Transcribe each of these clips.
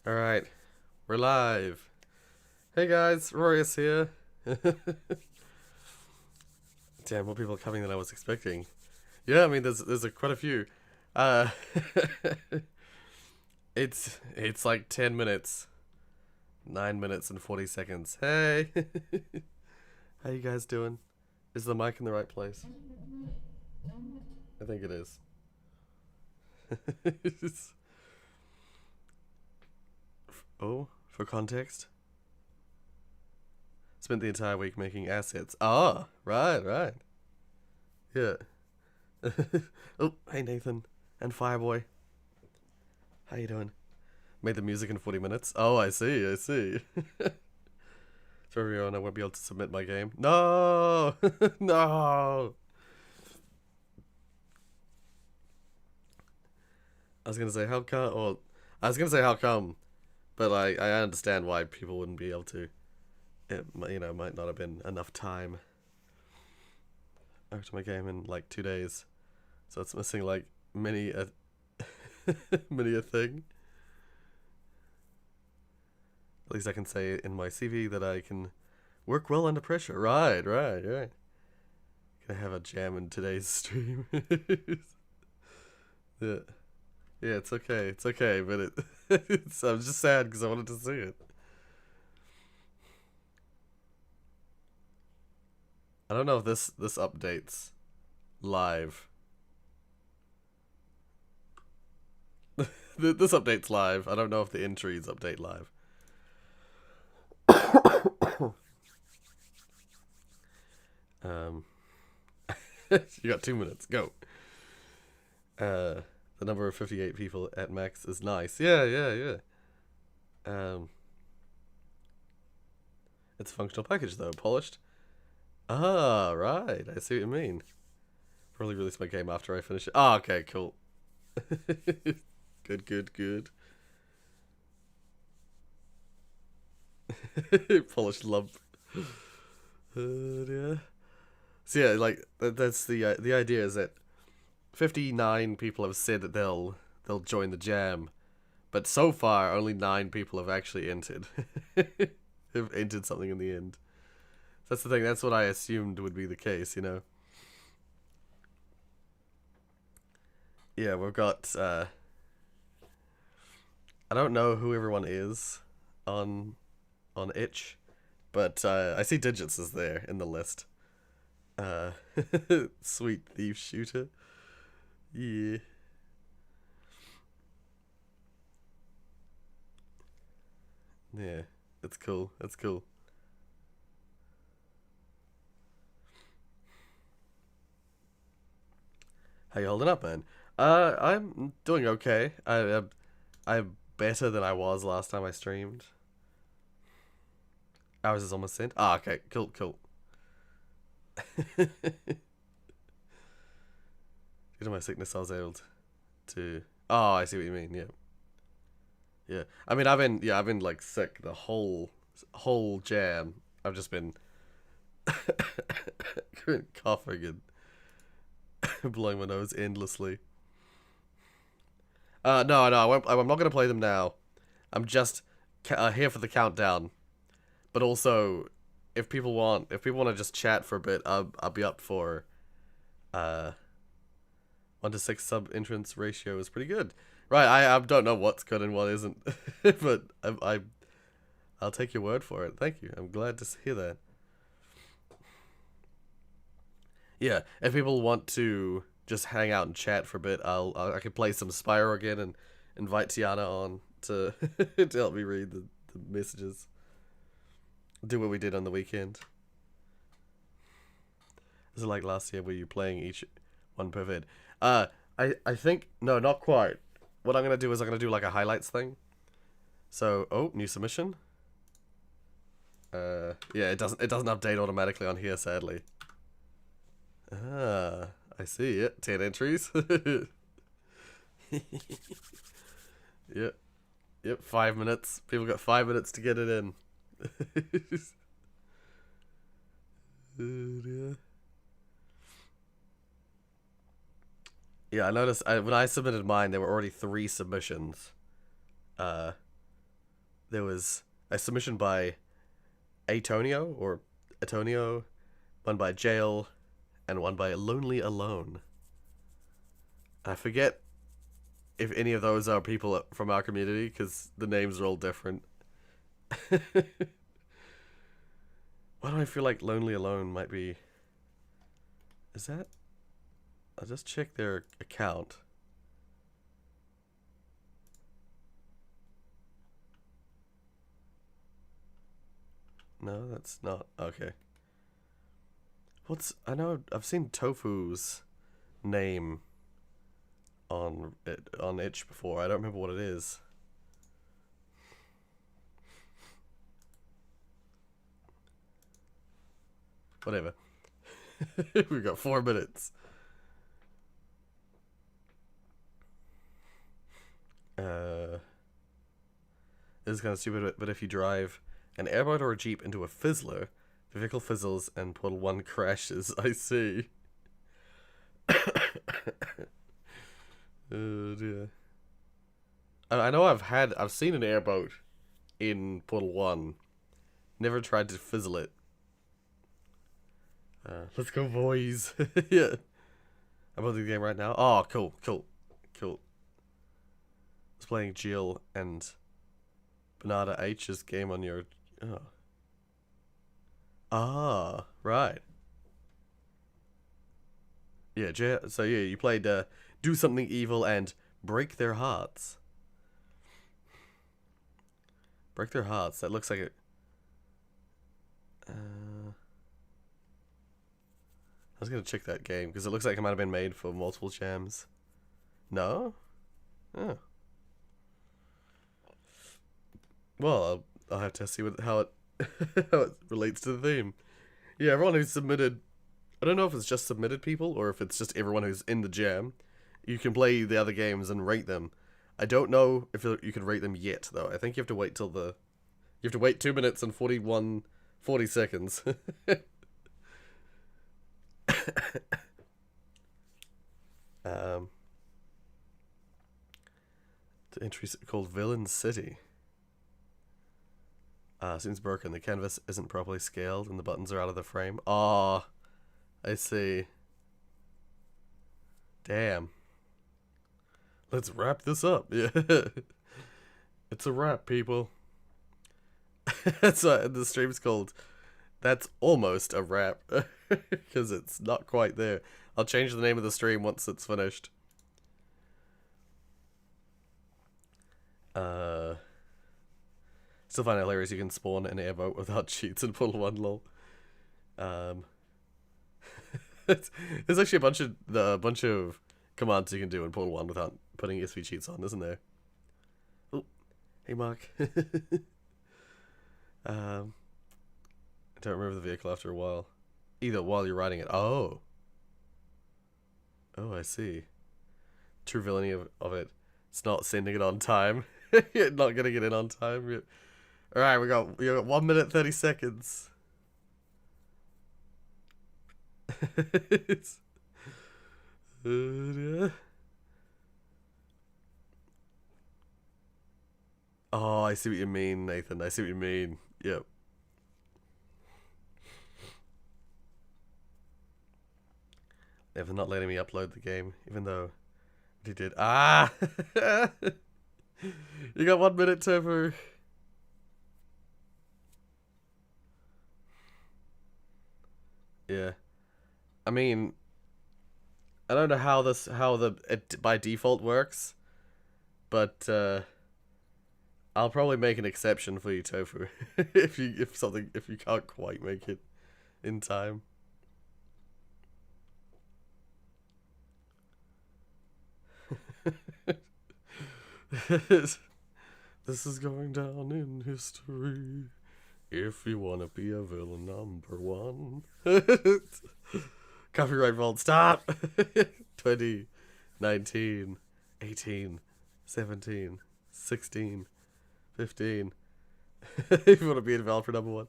Alright, we're live. Hey guys, Rorius here. Damn, more people are coming than I was expecting. Yeah, I mean, there's quite a few. Uh, it's like 10 minutes. 9 minutes and 40 seconds. Hey! How you guys doing? Is the mic in the right place? I think it is. Oh, for context, spent the entire week making assets. Ah, right. Yeah. Oh, hey Nathan and Fireboy. How you doing? Made the music in 40 minutes. Oh, I see. Sorry, everyone, I won't be able to submit my game. No! No! I was gonna say how come, or I was gonna say how come, but like I understand why people wouldn't be able to. It might not have been enough time after my game in like 2 days, so it's missing like many a many a thing. At least I can say in my CV that I can work well under pressure. Right. Gonna have a jam in today's stream. Yeah, yeah, it's okay, but I'm just sad because I wanted to see it. I don't know if this updates live. This updates live. I don't know if the entries update live. Um, you got 2 minutes. Go. The number of 58 people at max is nice. Yeah. Um, it's a functional package though, polished. Ah, right. I see what you mean. Probably release my game after I finish it. Ah, okay, cool. Good. Polished lump. Yeah. So yeah, like that's the idea is that 59 people have said that they'll join the jam, but so far only 9 people have actually entered. Have entered something in the end. That's the thing. That's what I assumed would be the case. Yeah, we've got. I don't know who everyone is on itch, but I see Digits is there in the list. Uh, Sweet thief shooter. Yeah. Yeah, it's cool. That's cool. How you holding up, man? I'm doing okay. I'm better than I was last time I streamed. Ours is almost sent. Ah, okay, cool. Due to my sickness, I was able to. Oh, I see what you mean. Yeah. I mean, I've been like sick the whole jam. I've just been coughing and blowing my nose endlessly. No, I won't. I'm not gonna play them now. I'm just here for the countdown. But also, if people want to just chat for a bit, I'll be up for. Uh, 1 to 6 sub entrance ratio is pretty good. Right, I don't know what's good and what isn't, but I'll take your word for it. Thank you. I'm glad to hear that. Yeah, if people want to just hang out and chat for a bit, I can play some Spyro again and invite Tiana on to to help me read the messages. Do what we did on the weekend. Is it like last year where you playing each one per vid? I think no, not quite. What I'm gonna do is I'm gonna do like a highlights thing. So, oh, new submission. Yeah, it doesn't update automatically on here, sadly. Ah, I see it. 10 entries. Yep. Yep, 5 minutes. People got 5 minutes to get it in. Oh, dear. Yeah, I noticed when I submitted mine, there were already 3 submissions. Uh, there was a submission by Atonio, one by Jail, and one by Lonely Alone. I forget if any of those are people from our community because the names are all different. Why do I feel like Lonely Alone might be? Is that? I'll just check their account. No, that's not. Okay. I know I've seen Tofu's name on itch before. I don't remember what it is. Whatever. We've got 4 minutes. This is kind of stupid, but if you drive an airboat or a jeep into a fizzler, the vehicle fizzles and Portal 1 crashes. I see. Oh dear. I know I've seen an airboat in Portal 1. Never tried to fizzle it. Let's go, boys. Yeah. I'm on the game right now. Oh, cool. I was playing Jill and Bernarda H's game on your... Oh. Ah, right. Yeah, so yeah, you played Do Something Evil and Break Their Hearts. Break Their Hearts. That looks like it. I was gonna check that game because it looks like it might have been made for multiple jams. No? Oh. Well, I'll have to see how it how it relates to the theme. Yeah, everyone who's submitted, I don't know if it's just submitted people or if it's just everyone who's in the jam. You can play the other games and rate them. I don't know if you can rate them yet, though. I think you have to wait till you have to wait 2 minutes and 40 seconds. The entry called Villain City. Seems broken. The canvas isn't properly scaled and the buttons are out of the frame. Oh, I see. Damn. Let's wrap this up. Yeah. It's a wrap, people. That's what the stream's called. That's almost a wrap. Because it's not quite there. I'll change the name of the stream once it's finished. Still find it hilarious you can spawn an airboat without cheats and pull one lol. There's actually a bunch of commands you can do in Portal 1 without putting SV cheats on, isn't there? Oh, hey Mark. I don't remember the vehicle after a while. Either while you're riding it. Oh, I see. True villainy of it. It's not sending it on time. You're not getting it in on time. Alright, we got 1 minute 30 seconds. Oh, I see what you mean, Nathan. I see what you mean. Yep. They're not letting me upload the game, even though they did. Ah! You got 1 minute, Tofu. Yeah. I mean, I don't know how it by default works, but I'll probably make an exception for you, Tofu, if you can't quite make it in time. This is going down in history. If you wanna be a villain number 1. Copyright vault, stop! 20, 19, 18, 17, 16, 15. If you wanna be a developer number 1.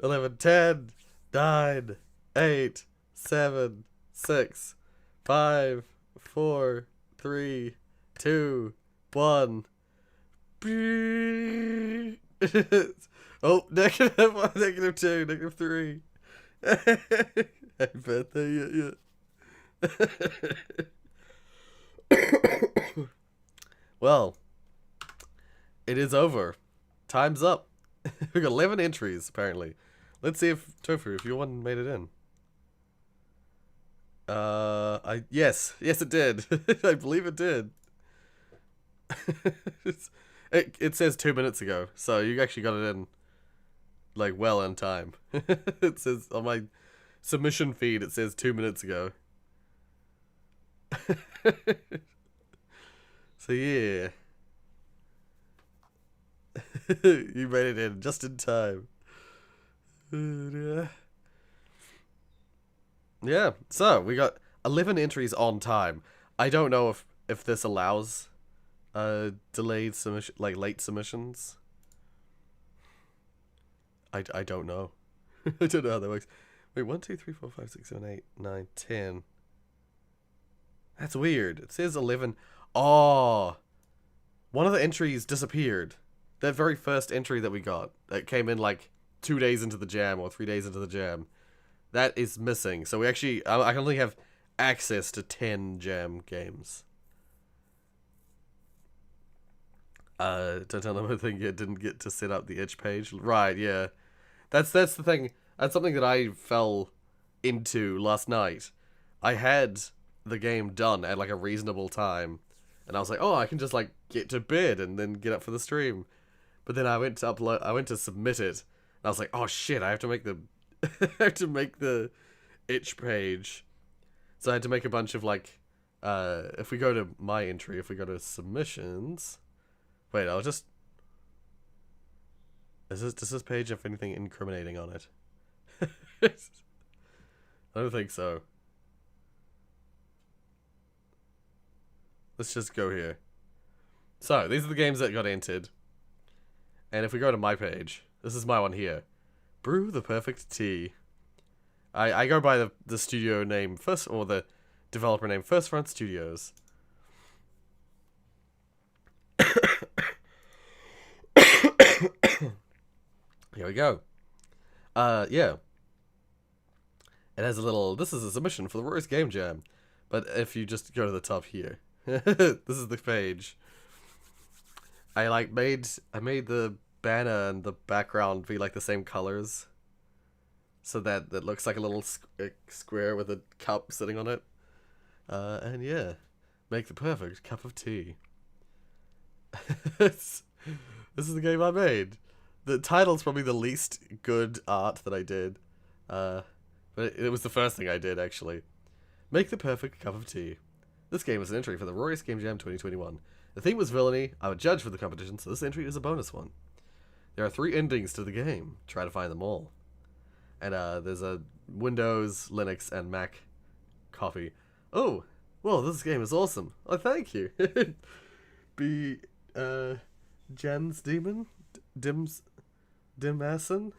11, 10, 9, 8, 7, 6, 5, 4, 3, 2, 1. Oh, -1, -2, -3. Happy birthday, yeah. Well, it is over. Time's up. We got 11 entries, apparently. Let's see if, Tofu, if your one made it in. Yes, it did. I believe it did. It says 2 minutes ago, so you actually got it in, like, well in time. It says on my submission feed, it says 2 minutes ago. So yeah. You made it in just in time. Yeah, so we got 11 entries on time. I don't know if this allows delayed submission, like late submissions. I don't know. I don't know how that works. Wait, 1, 2, 3, 4, 5, 6, 7, 8, 9, 10. That's weird. It says 11. Oh, one of the entries disappeared. That very first entry that we got, that came in like 2 days into the jam or 3 days into the jam, that is missing. So we actually, I can only have access to 10 jam games. Don't tell them I think you didn't get to set up the itch page. Right, yeah. That's the thing. That's something that I fell into last night. I had the game done at like a reasonable time, and I was like, oh, I can just like get to bed and then get up for the stream. But then I went to upload, I went to submit it, and I was like, oh shit, I have to make the I have to make the itch page. So I had to make a bunch of like if we go to my entry, if we go to submissions, wait, I'll just, does this page have anything incriminating on it? I don't think so. Let's just go here. So these are the games that got entered. And if we go to my page, this is my one here. Brew the Perfect Tea. I go by the studio name first, or the developer name, First Front Studios. Here we go. Yeah. It has a little, this is a submission for the Rorius Game Jam. But if you just go to the top here, this is the page. I made the banner and the background be like the same colors, so that it looks like a little square with a cup sitting on it. And yeah, make the perfect cup of tea. This is the game I made. The title's probably the least good art that I did, but it was the first thing I did actually. Make the perfect cup of tea. This game was an entry for the Rorius Game Jam 2021. The theme was villainy. I would judge for the competition, so this entry is a bonus one. There are 3 endings to the game. Try to find them all. And there's a Windows, Linux, and Mac copy. Oh, well, this game is awesome. Oh, thank you. Be Jen's Demon? Dimason?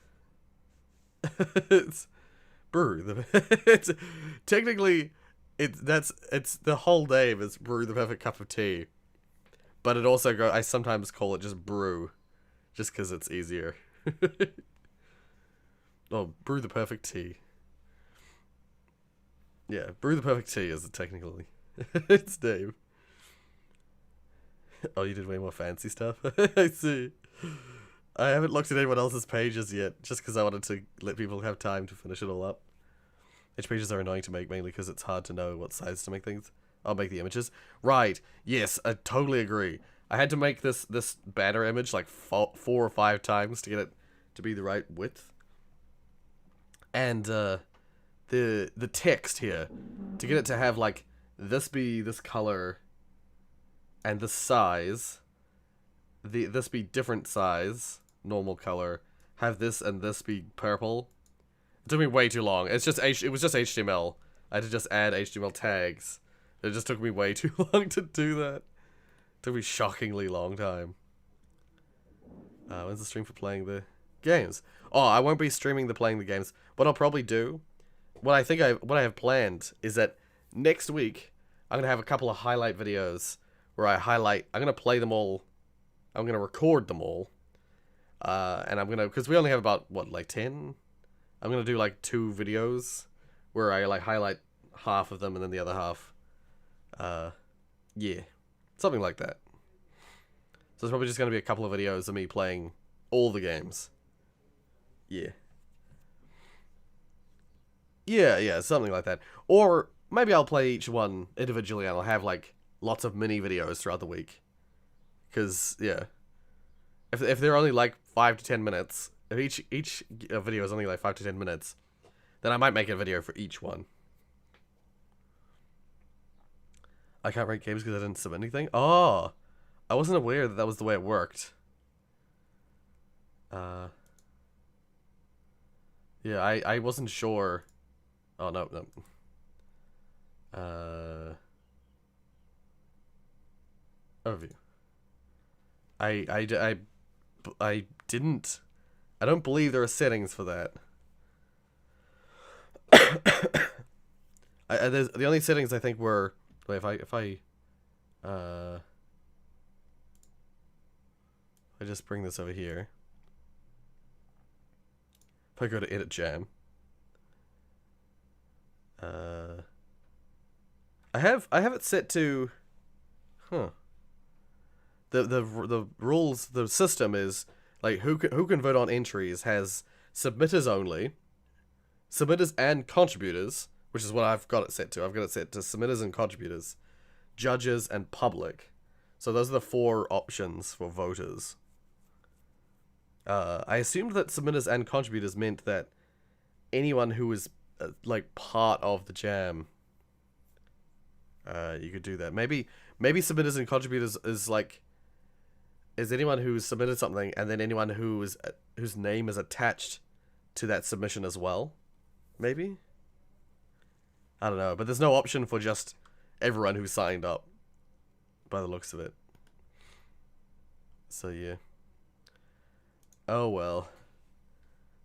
It's Brew. It's technically it's the whole name is Brew the Perfect Cup of Tea. But it also I sometimes call it just Brew, just because it's easier. Oh, Brew the Perfect Tea. Yeah, Brew the Perfect Tea is technically its name. Oh, you did way more fancy stuff? I see. I haven't looked at anyone else's pages yet, just because I wanted to let people have time to finish it all up. Itch pages are annoying to make, mainly because it's hard to know what size to make things. I'll make the images. Right. Yes, I totally agree. I had to make this banner image like 4 or 5 times to get it to be the right width. And the text here, to get it to have like this be this color and this size, this be different size, normal color, have this and this be purple. It took me way too long. It was just HTML. I had to just add HTML tags. It just took me way too long to do that. It took me a shockingly long time. When's the stream for playing the games? Oh, I won't be streaming playing the games. What I'll probably do, what I have planned is that next week I'm gonna have a couple of highlight videos where I'm gonna play them all I'm gonna record them all. And I'm gonna, because we only have about, what, like 10? I'm gonna do like 2 videos where I like highlight half of them and then the other half. Yeah. Something like that. So it's probably just gonna be a couple of videos of me playing all the games. Yeah. Yeah, something like that. Or maybe I'll play each one individually and I'll have like lots of mini videos throughout the week. Because, yeah. If they're only like 5 to 10 minutes, if each video is only like 5 to 10 minutes, then I might make a video for each one. I can't rank games because I didn't submit anything? Oh! I wasn't aware that that was the way it worked. Yeah, I wasn't sure. Oh, no. Overview. I didn't. I don't believe there are settings for that. There's, the only settings I think were. Wait, if I just bring this over here. If I go to edit jam. I have it set to. Huh. The rules, the system is like who can vote on entries has submitters only, submitters and contributors, which is what I've got it set to. I've got it set to submitters and contributors, judges and public. So those are the 4 options for voters. I assumed that submitters and contributors meant that anyone who was like part of the jam, you could do that. Maybe submitters and contributors is like. Is anyone who's submitted something and then anyone whose name is attached to that submission as well? Maybe? I don't know, but there's no option for just everyone who signed up by the looks of it. So yeah. Oh well.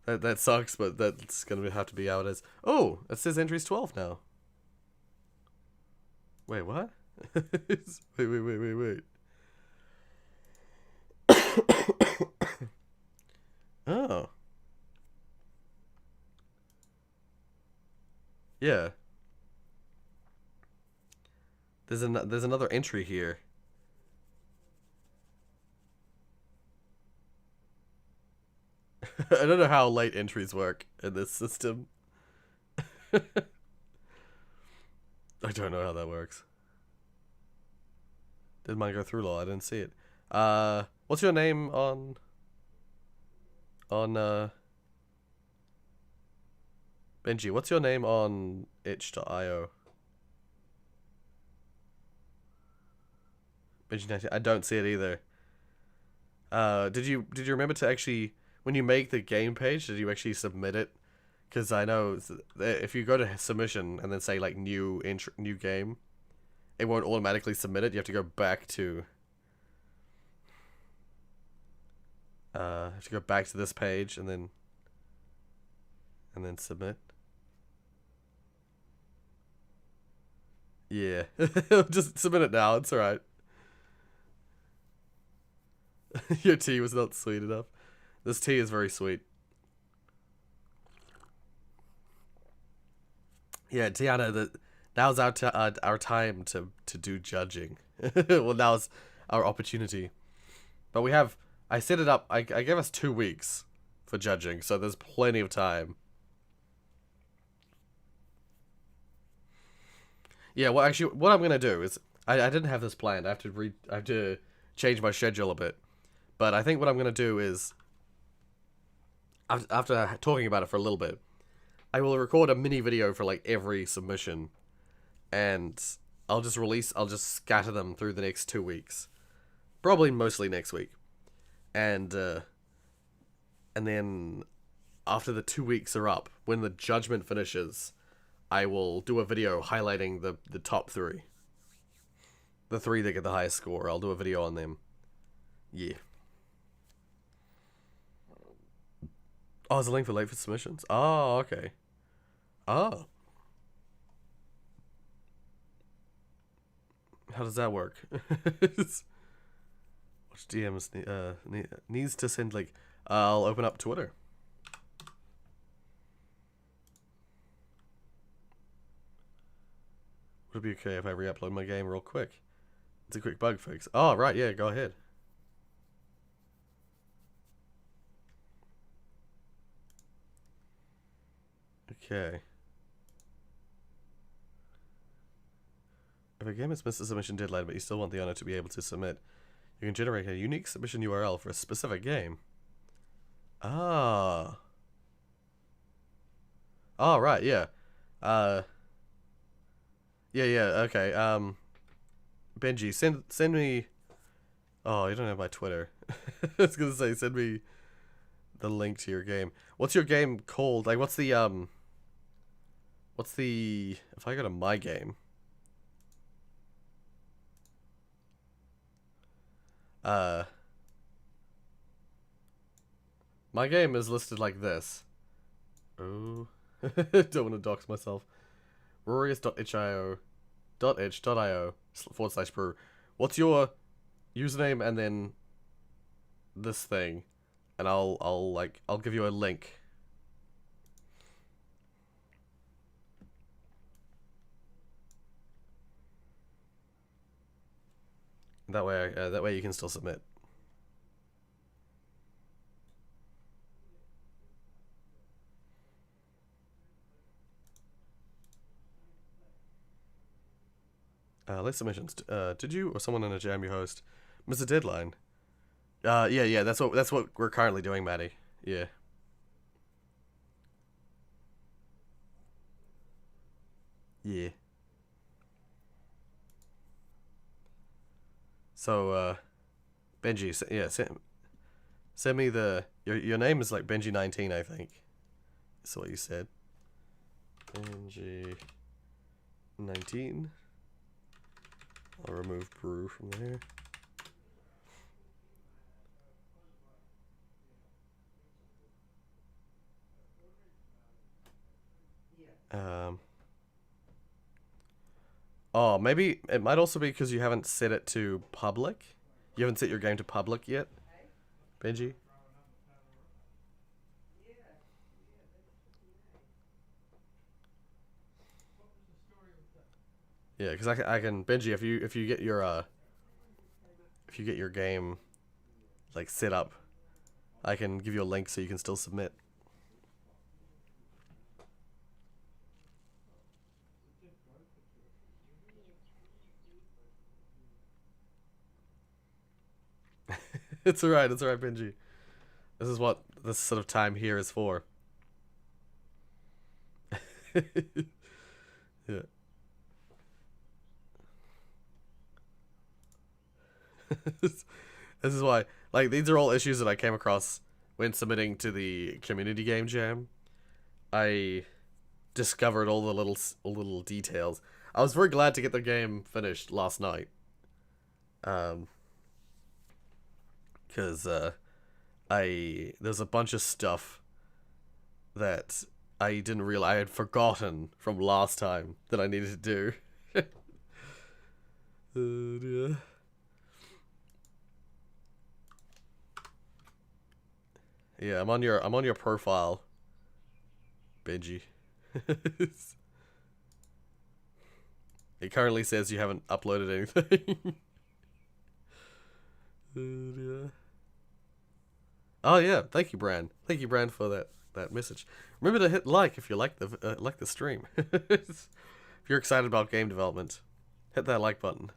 That sucks, but that's gonna have to be how it is. Oh, it says entries 12 now. Wait, what? Wait. Oh. Yeah. There's another entry here. I don't know how late entries work in this system. I don't know how that works. Did mine go through law? I didn't see it. What's your name on Benji, what's your name on itch.io? Benji19, I don't see it either. Did you remember to actually, when you make the game page, did you actually submit it? Because I know if you go to submission and then say like new game, it won't automatically submit it. You have to go back to this page and then submit. Yeah. Just submit it now, it's alright. Your tea was not sweet enough. This tea is very sweet. Yeah, Tiana, now's our time to do judging. Well, now's our opportunity. But I set it up, I gave us 2 weeks for judging, so there's plenty of time. Yeah, well, actually, what I'm gonna do is, I didn't have this planned. I have to change my schedule a bit. But I think what I'm gonna do is, after talking about it for a little bit, I will record a mini video for like every submission, and I'll just scatter them through the next 2 weeks, probably mostly next week, and then after the 2 weeks are up, when the judgment finishes, I will do a video highlighting the top 3, the 3 that get the highest score. I'll do a video on them. Yeah. Oh, there's a link for late for submissions? Oh, okay. Oh. How does that work? What Which DMs needs to send link. I'll open up Twitter. Would it be okay if I re-upload my game real quick? It's a quick bug fix. Oh, right, yeah, go ahead. Okay. If a game has missed a submission deadline, but you still want the owner to be able to submit, you can generate a unique submission URL for a specific game. Ah. Oh, right, yeah. Yeah, okay. Benji, send me. Oh, you don't have my Twitter. I was gonna say, send me the link to your game. What's your game called? Like, what's the if I go to my game, my game is listed like this. Oh, don't want to dox myself. Rorius.itch.io/brew. What's your username and then this thing, and I'll give you a link. That way you can still submit. Late submissions. Did you or someone in a jam you host miss a deadline? Yeah. That's what we're currently doing, Maddie. Yeah. Yeah. So, Benji, yeah, send me your name is like Benji19, I think. That's what you said. Benji19. I'll remove brew from there. Oh, maybe it might also be because you haven't set it to public. You haven't set your game to public yet, Benji. Yeah, because I can Benji, if you get your game like set up, I can give you a link so you can still submit. It's alright, Benji. This is what this sort of time here is for. Yeah. This is why, like, these are all issues that I came across when submitting to the community game jam. I discovered all the little details. I was very glad to get the game finished last night. Because there's a bunch of stuff that I didn't realize I had forgotten from last time that I needed to do. Yeah. Yeah, I'm on your profile, Benji. It currently says you haven't uploaded anything. Yeah. Oh yeah, thank you, Bran. Thank you, Bran, for that message. Remember to hit like if you like the stream. If you're excited about game development, hit that like button.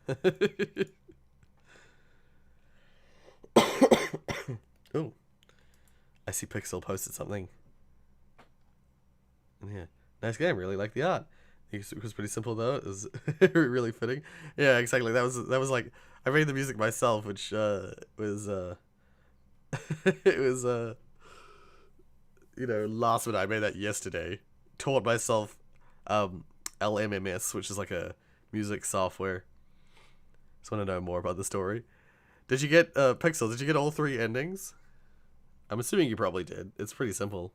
Oh, I see Pixel posted something. Yeah, nice game. Really like the art. It was pretty simple though. It was really fitting. Yeah, exactly. That was like I made the music myself, which was it was last minute. I made that yesterday. Taught myself LMMS, which is like a music software. Just want to know more about the story. Did you get Pixel? Did you get all 3 endings? I'm assuming you probably did. It's pretty simple.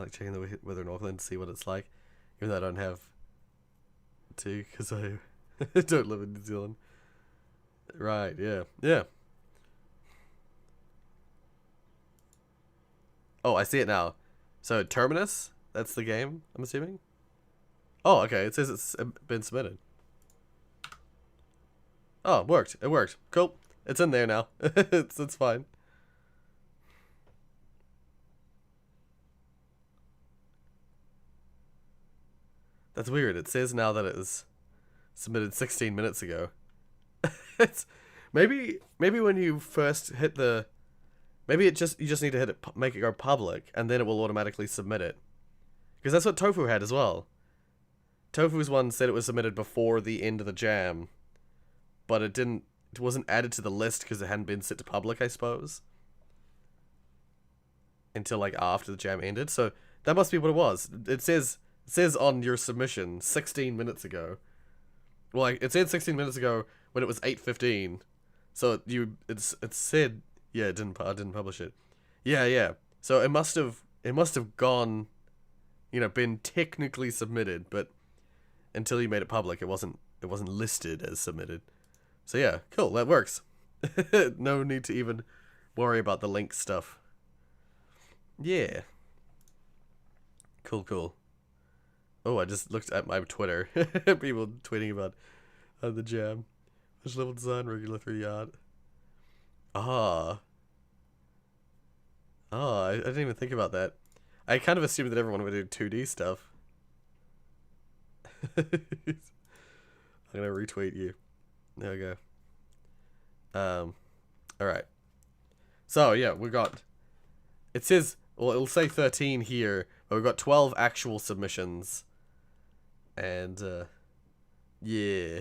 like checking the weather in Auckland to see what it's like, even though I don't have to because I don't live in New Zealand. Right? Yeah. Yeah. Oh, I see it now. So Terminus, that's the game, I'm assuming. Oh, okay. It says it's been submitted. Oh, it worked. It worked. Cool. It's in there now. It's fine. That's weird. It says now that it was submitted 16 minutes ago. It's maybe when you first hit the maybe you just need to hit it, make it go public, and then it will automatically submit it. Because that's what Tofu had as well. Tofu's one said it was submitted before the end of the jam, but it didn't. It wasn't added to the list because it hadn't been set to public, I suppose, until like after the jam ended. So that must be what it was. It says on your submission 16 minutes ago. Well, like, it said 16 minutes ago when it was 8:15. So it said yeah, I didn't publish it. Yeah. So it must have gone, been technically submitted, but until you made it public, it wasn't listed as submitted. So yeah, cool, that works. No need to even worry about the link stuff. Yeah. Cool. Oh, I just looked at my Twitter. People tweeting about the jam. Which level design, regular 3D art. I didn't even think about that. I kind of assumed that everyone would do 2D stuff. I'm gonna retweet you. There we go. Alright. So, yeah, we got... It says... Well, it'll say 13 here, but we've got 12 actual submissions. And, yeah.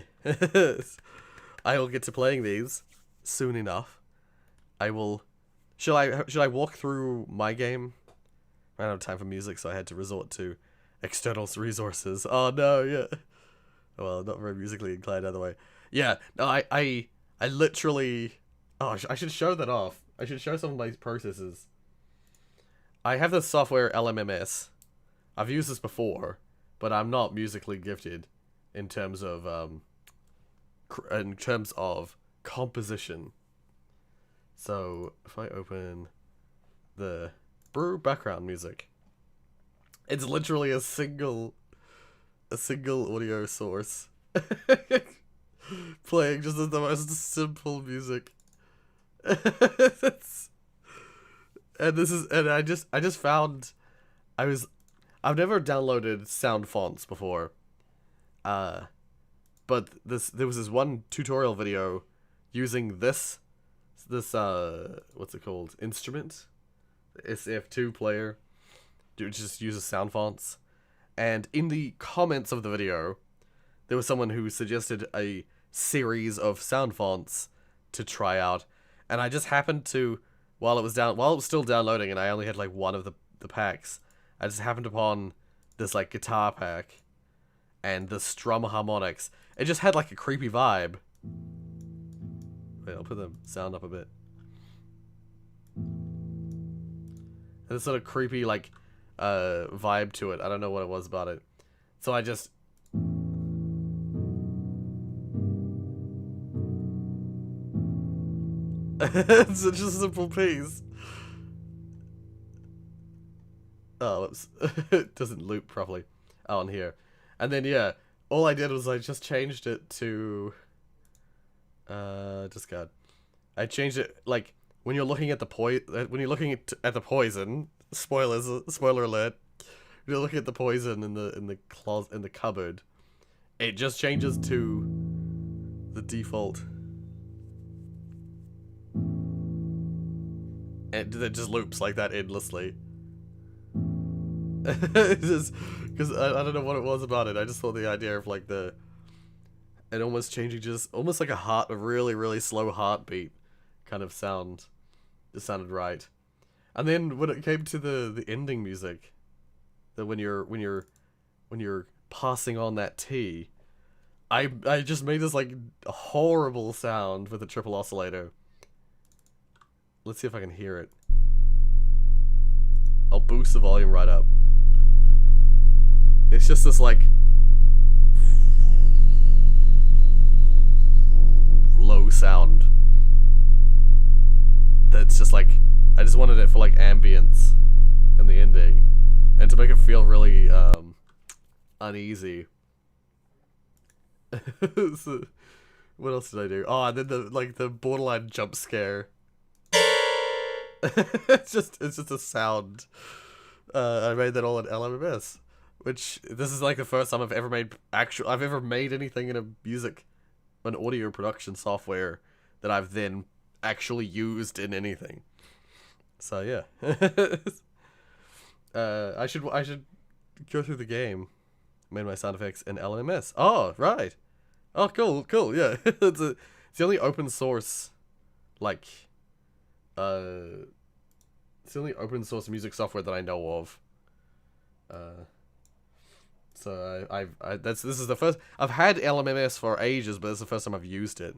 I will get to playing these soon enough. I will... Should I walk through my game? I don't have time for music, so I had to resort to external resources. Oh, no, yeah. Well, not very musically inclined either way. Yeah, no, I literally... Oh, I should show that off. I should show some of my processes. I have this software, LMMS. I've used this before, but I'm not musically gifted in terms of composition. So, if I open the Brew background music, it's literally a single audio source. Playing just the most simple music. And I just found I've never downloaded sound fonts before. But there was this one tutorial video using this what's it called? Instrument? SF2 player. It just uses sound fonts. And in the comments of the video, there was someone who suggested a series of sound fonts to try out, and I just happened to, while it was still downloading, and I only had like one of the packs, I just happened upon this like guitar pack, and the strum harmonics. It just had like a creepy vibe. Wait, I'll put the sound up a bit. And this sort of creepy like vibe to it. I don't know what it was about it. So I just... It's such a simple piece. Oh, whoops. It doesn't loop properly on here. And then, yeah, all I did was I just changed it to... I changed it, like, when you're looking at the poison, spoiler alert, when you're looking at the poison in the cupboard, it just changes to the default. And it just loops like that endlessly. Just because I don't know what it was about it. I just thought the idea of like it almost changing, just almost like a really, really slow heartbeat kind of sound. It sounded right. And then when it came to the ending music, that when you're passing on that tea, I just made this like horrible sound with a triple oscillator. Let's see if I can hear it. I'll boost the volume right up. It's just this like low sound that's just like, I just wanted it for like ambience in the ending and to make it feel really uneasy. So, what else did I do? Oh, and then the borderline jump scare. it's just a sound. I made that all in LMMS, which this is like the first time I've ever made anything in a an audio production software that I've then actually used in anything. So yeah. I should go through the game. Made my sound effects in LMS. Oh, right. Oh, cool, yeah. It's the only open source, like, it's the only open source music software that I know of. So this is the first. I've had LMMS for ages, but it's the first time I've used it.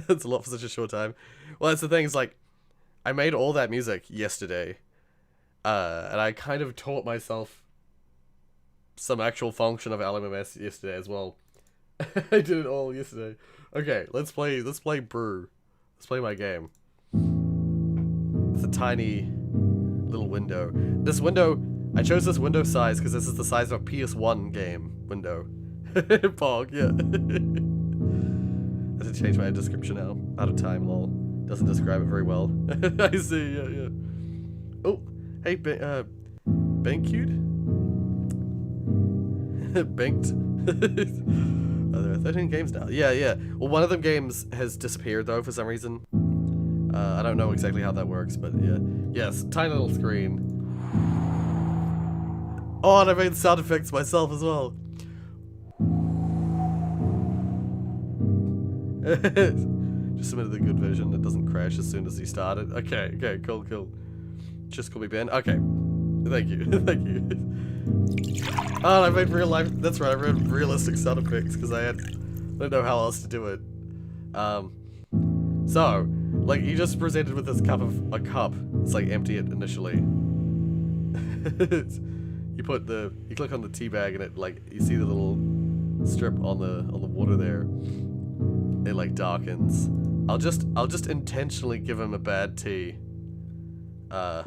It's a lot for such a short time. Well, that's the thing. Is like, I made all that music yesterday, and I kind of taught myself some actual function of LMMS yesterday as well. I did it all yesterday. Okay, let's play Brew. Let's play my game. It's a tiny little window. This window, I chose this window size because this is the size of a PS1 game window. Pog, yeah. I have to change my description now. Out of time, lol. Doesn't describe it very well. I see, yeah. Oh, hey, Bankued? Banked. Oh, there are 13 games now. Yeah. Well, one of them games has disappeared though for some reason. I don't know exactly how that works, but yeah. Yes, tiny little screen. Oh, and I made sound effects myself as well. Just submitted the good version that doesn't crash as soon as you start it. Okay, cool. Just call me Ben. Okay. Thank you. Oh, I made real life. That's right, I made realistic sound effects because I didn't know how else to do it. So, like, you just presented with this cup. It's like empty it initially. You click on the tea bag and it like, you see the little strip on the water there. It like darkens. I'll just intentionally give him a bad tea. For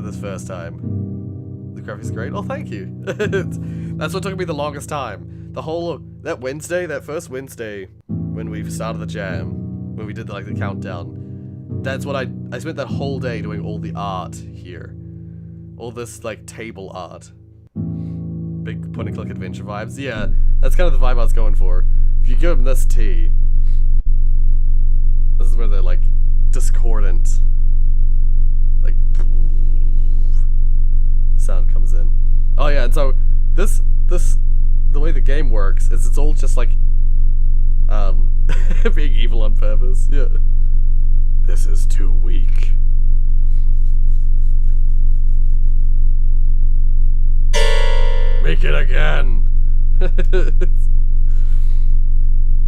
this first time. The graphics great. Oh, thank you. That's what took me the longest time. That first Wednesday, when we started the jam, when we did the countdown, that's what I spent that whole day doing all the art here. All this like table art. Big point and click adventure vibes. Yeah, that's kind of the vibe I was going for. If you give them this tea, this is where they're like discordant, like sound comes in. Oh yeah, and so the way the game works is it's all just like being evil on purpose. Yeah. This is too weak. Make it again.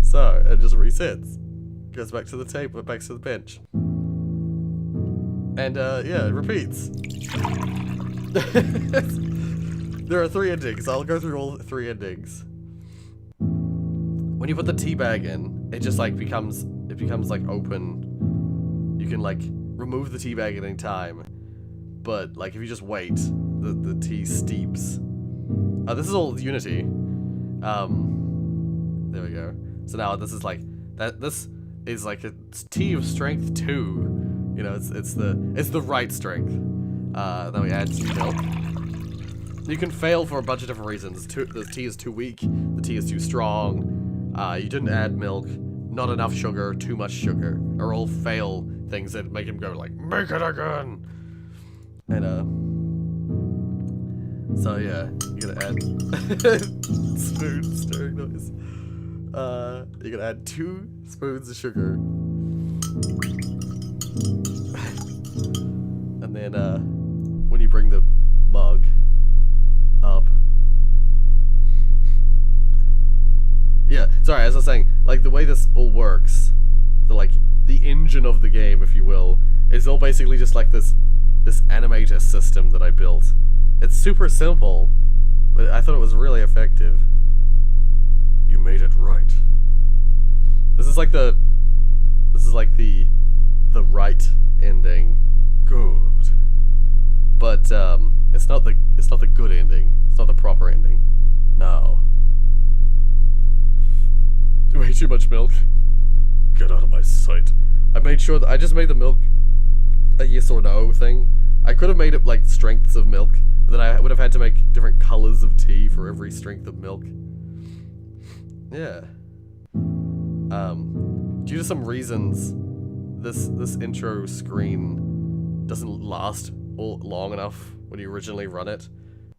So it just resets. Goes back to the table, back to the bench. And yeah, it repeats. There are 3 endings. I'll go through all 3 endings. When you put the tea bag in, it just like becomes like open. You can like remove the tea bag at any time. But like if you just wait, the tea steeps. This is all Unity. There we go. So now this is like that. This is like a tea of strength 2. You know, it's the right strength. Then we add some milk. You can fail for a bunch of different reasons. The tea is too weak. The tea is too strong. You didn't add milk. Not enough sugar. Too much sugar. Are all fail things that make him go like, make it again. And so yeah, you're gonna add spoon stirring noise. You're gonna add 2 spoons of sugar. And then when you bring the mug up. Yeah, sorry, as I was saying, like the way this all works, the engine of the game, if you will, is all basically just like this animator system that I built. It's super simple, but I thought it was really effective. You made it right. This is like the right ending. Good. But it's not the good ending. It's not the proper ending. No. Way too much milk. Get out of my sight. I made sure that I just made the milk a yes or no thing. I could have made it like strengths of milk, but then I would have had to make different colors of tea for every strength of milk. Yeah. Due to some reasons, this intro screen doesn't last long enough when you originally run it,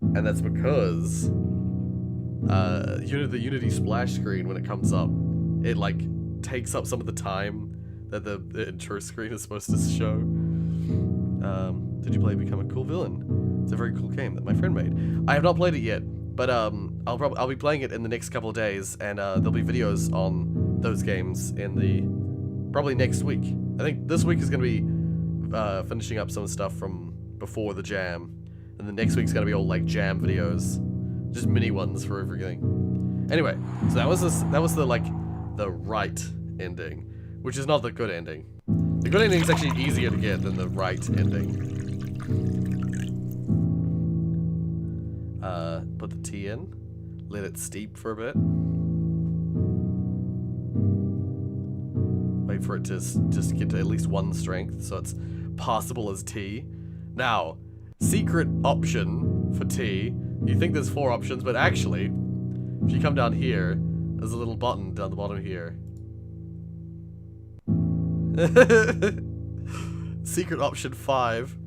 and that's because the Unity splash screen, when it comes up, it like takes up some of the time that the intro screen is supposed to show. Did you play Become a Cool Villain? It's a very cool game that my friend made. I have not played it yet, but I'll be playing it in the next couple of days, and there'll be videos on those games in probably next week. I think this week is gonna be finishing up some stuff from before the jam, and the next week's gonna be all like jam videos, just mini ones for everything. Anyway, so that was the right ending, which is not the good ending. The good ending is actually easier to get than the right ending. Put the tea in, let it steep for a bit. Wait for it to just get to at least one strength, so it's passable as tea. Now, secret option for tea. You think there's 4 options, but actually, if you come down here, there's a little button down the bottom here. Secret option 5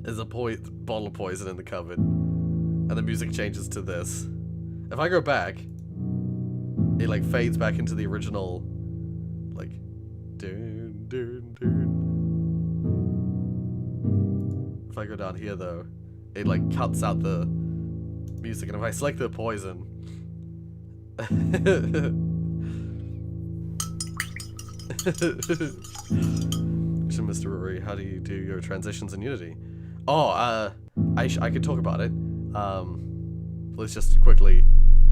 is a bottle of poison in the cupboard, and the music changes to this. If I go back, it like fades back into the original, like, dun, dun, dun. If I go down here though, it like cuts out the music, and if I select the poison, Mr. Rory, how do you do your transitions in Unity? Oh, I could talk about it. Let's just quickly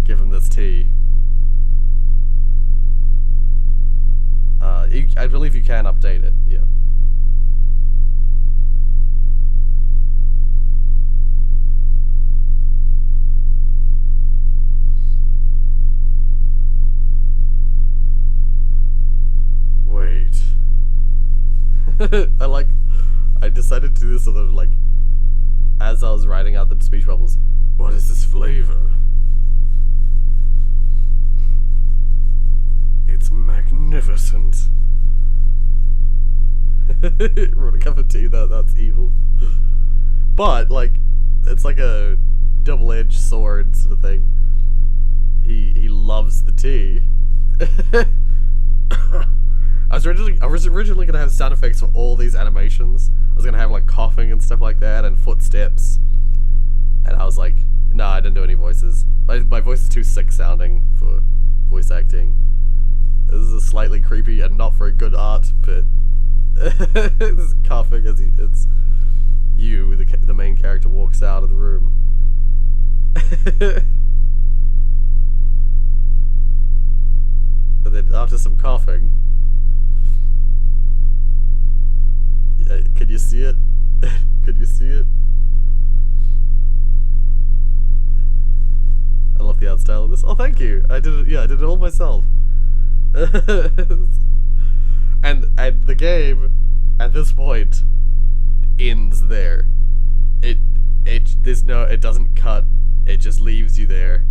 give him this tea. I believe you can update it, yeah. Wait. I decided to do this so that, like, as I was writing out the speech bubbles, what is this flavor? It's magnificent. Wrote a cup of tea, that's evil. But, like, it's like a double-edged sword sort of thing. He loves the tea. I was originally gonna have sound effects for all these animations. I was gonna have like coughing and stuff like that, and footsteps. And I was like, nah, I didn't do any voices. My voice is too sick sounding for voice acting. This is slightly creepy and not very good art, but this is coughing as it's you, the main character, walks out of the room. And then after some coughing, can you see it? Can you see it? I love the art style of this. Oh, thank you. I did it. Yeah, I did it all myself. and the game at this point ends there. It doesn't cut. It just leaves you there.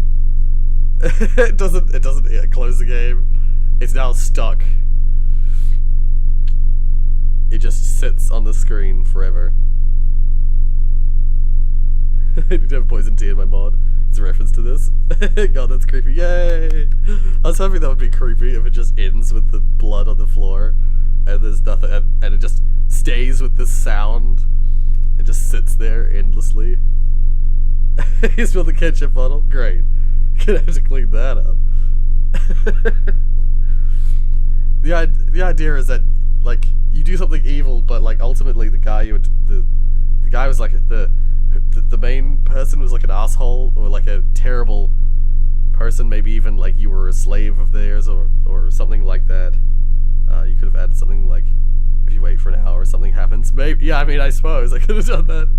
it doesn't close the game. It's now stuck. It just sits on the screen forever. I need to have poison tea in my mod. It's a reference to this. God, that's creepy. Yay! I was hoping that would be creepy if it just ends with the blood on the floor and there's nothing, and it just stays with this sound. It just sits there endlessly. You spilled the ketchup bottle? Great. Gonna have to clean that up. The idea is that, like, you do something evil, but like ultimately the guy the guy was like the main person was like an asshole or like a terrible person. Maybe even like you were a slave of theirs or something like that. You could have added something like if you wait for an hour something happens. Maybe, yeah, I mean, I suppose I could have done that.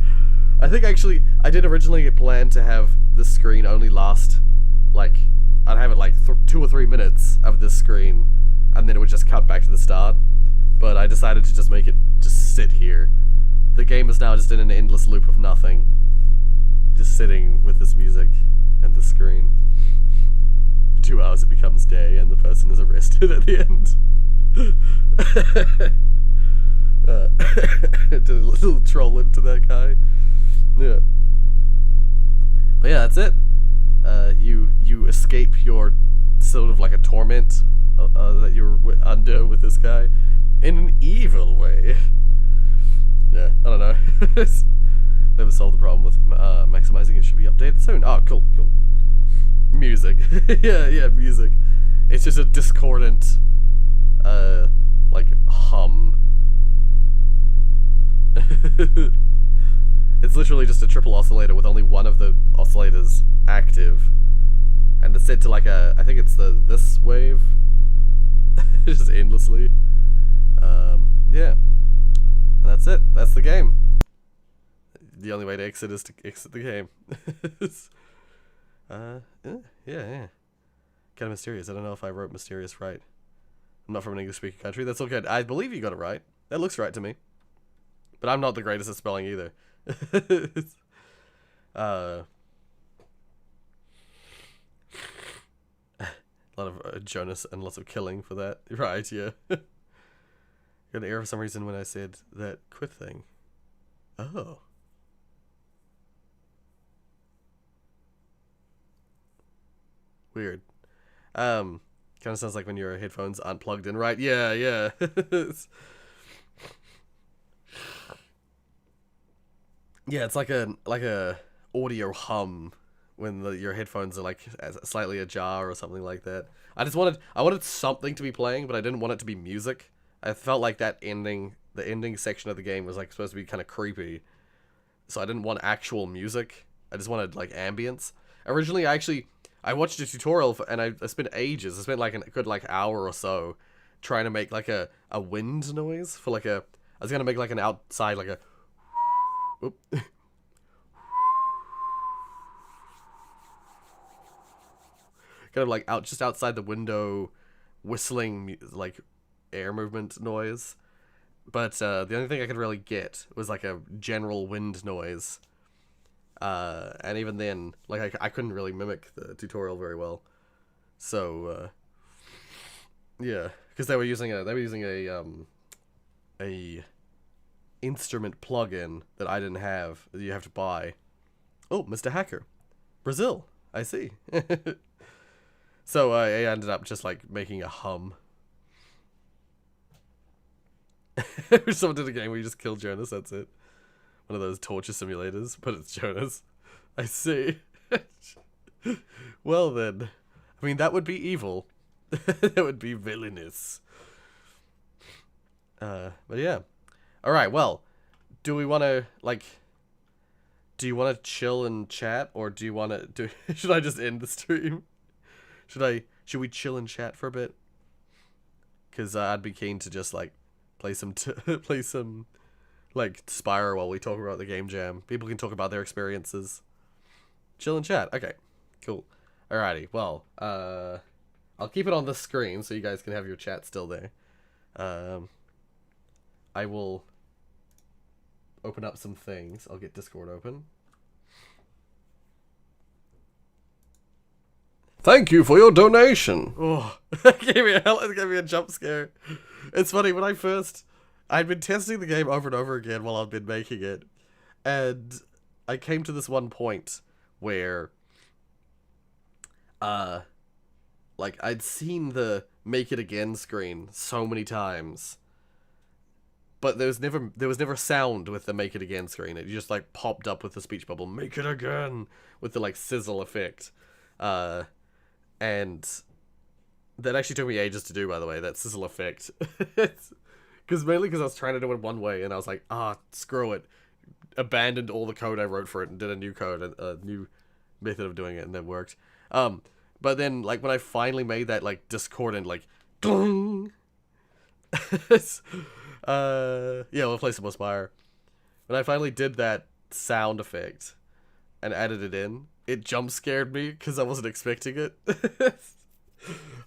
I think actually I did originally plan to have this screen only last like I'd have it like 2 or 3 minutes of this screen and then it would just cut back to the start. But I decided to just make it just sit here. The game is now just in an endless loop of nothing. Just sitting with this music and the screen. 2 hours it becomes day and the person is arrested at the end. Did a little troll into that guy. Yeah. But yeah, that's it. You escape your sort of like a torment that you're under with this guy in an evil way. Yeah, I don't know. Never solved the problem with maximizing. It should be updated soon. Oh, cool. Music. yeah, music. It's just a discordant, like, hum. It's literally just a triple oscillator with only one of the oscillators active. And it's set to like I think it's this wave. Just endlessly. Yeah. And that's it. That's the game. The only way to exit is to exit the game. Yeah. Kind of mysterious. I don't know if I wrote mysterious right. I'm not from an English-speaking country. That's all good. I believe you got it right. That looks right to me. But I'm not the greatest at spelling either. A lot of Jonas and lots of killing for that. Right, yeah. Got an error for some reason when I said that quit thing. Oh. Weird. Kind of sounds like when your headphones aren't plugged in, right? Yeah. Yeah, it's like a audio hum when your headphones are like slightly ajar or something like that. I wanted something to be playing, but I didn't want it to be music. I felt like the ending section of the game was like supposed to be kind of creepy, so I didn't want actual music. I just wanted like ambience. Originally, I watched a tutorial and I spent ages. I spent like a good like hour or so trying to make like a wind noise for like I was gonna make like an outside like a. Oop. Kind of like just outside the window, whistling like air movement noise. But the only thing I could really get was like a general wind noise. And even then, like I couldn't really mimic the tutorial very well. So yeah, because they were using a instrument plugin that I didn't have that you have to buy. Oh, Mr. Hacker, Brazil. I see. So I ended up just like making a hum. Someone did a game where you just kill Jonas. That's it. One of those torture simulators, but it's Jonas. I see. Well then, I mean that would be evil. That would be villainous. But yeah. All right. Well, do we want to like? Do you want to chill and chat, or do you want to do? Should I just end the stream? Should we chill and chat for a bit? Because I'd be keen to just like play some like Spyro while we talk about the game jam. People can talk about their experiences. Chill and chat. Okay, cool. Alrighty. Well, I'll keep it on the screen so you guys can have your chat still there. I will open up some things. I'll get Discord open. Thank you for your donation. Oh, it gave me a jump scare. It's funny, when I'd been testing the game over and over again while I'd been making it, and I came to this one point where, like, I'd seen the make it again screen so many times, but there was never sound with the make it again screen. It just, like, popped up with the speech bubble, make it again, with the, like, sizzle effect. And that actually took me ages to do, by the way, that sizzle effect. Because mainly because I was trying to do it one way, and I was like, screw it. Abandoned all the code I wrote for it and did a new code, a new method of doing it, and it worked. But then, like, when I finally made that, like, discordant, like, dong, yeah, we'll play some more Spire. When I finally did that sound effect and added it in, it jump scared me because I wasn't expecting it.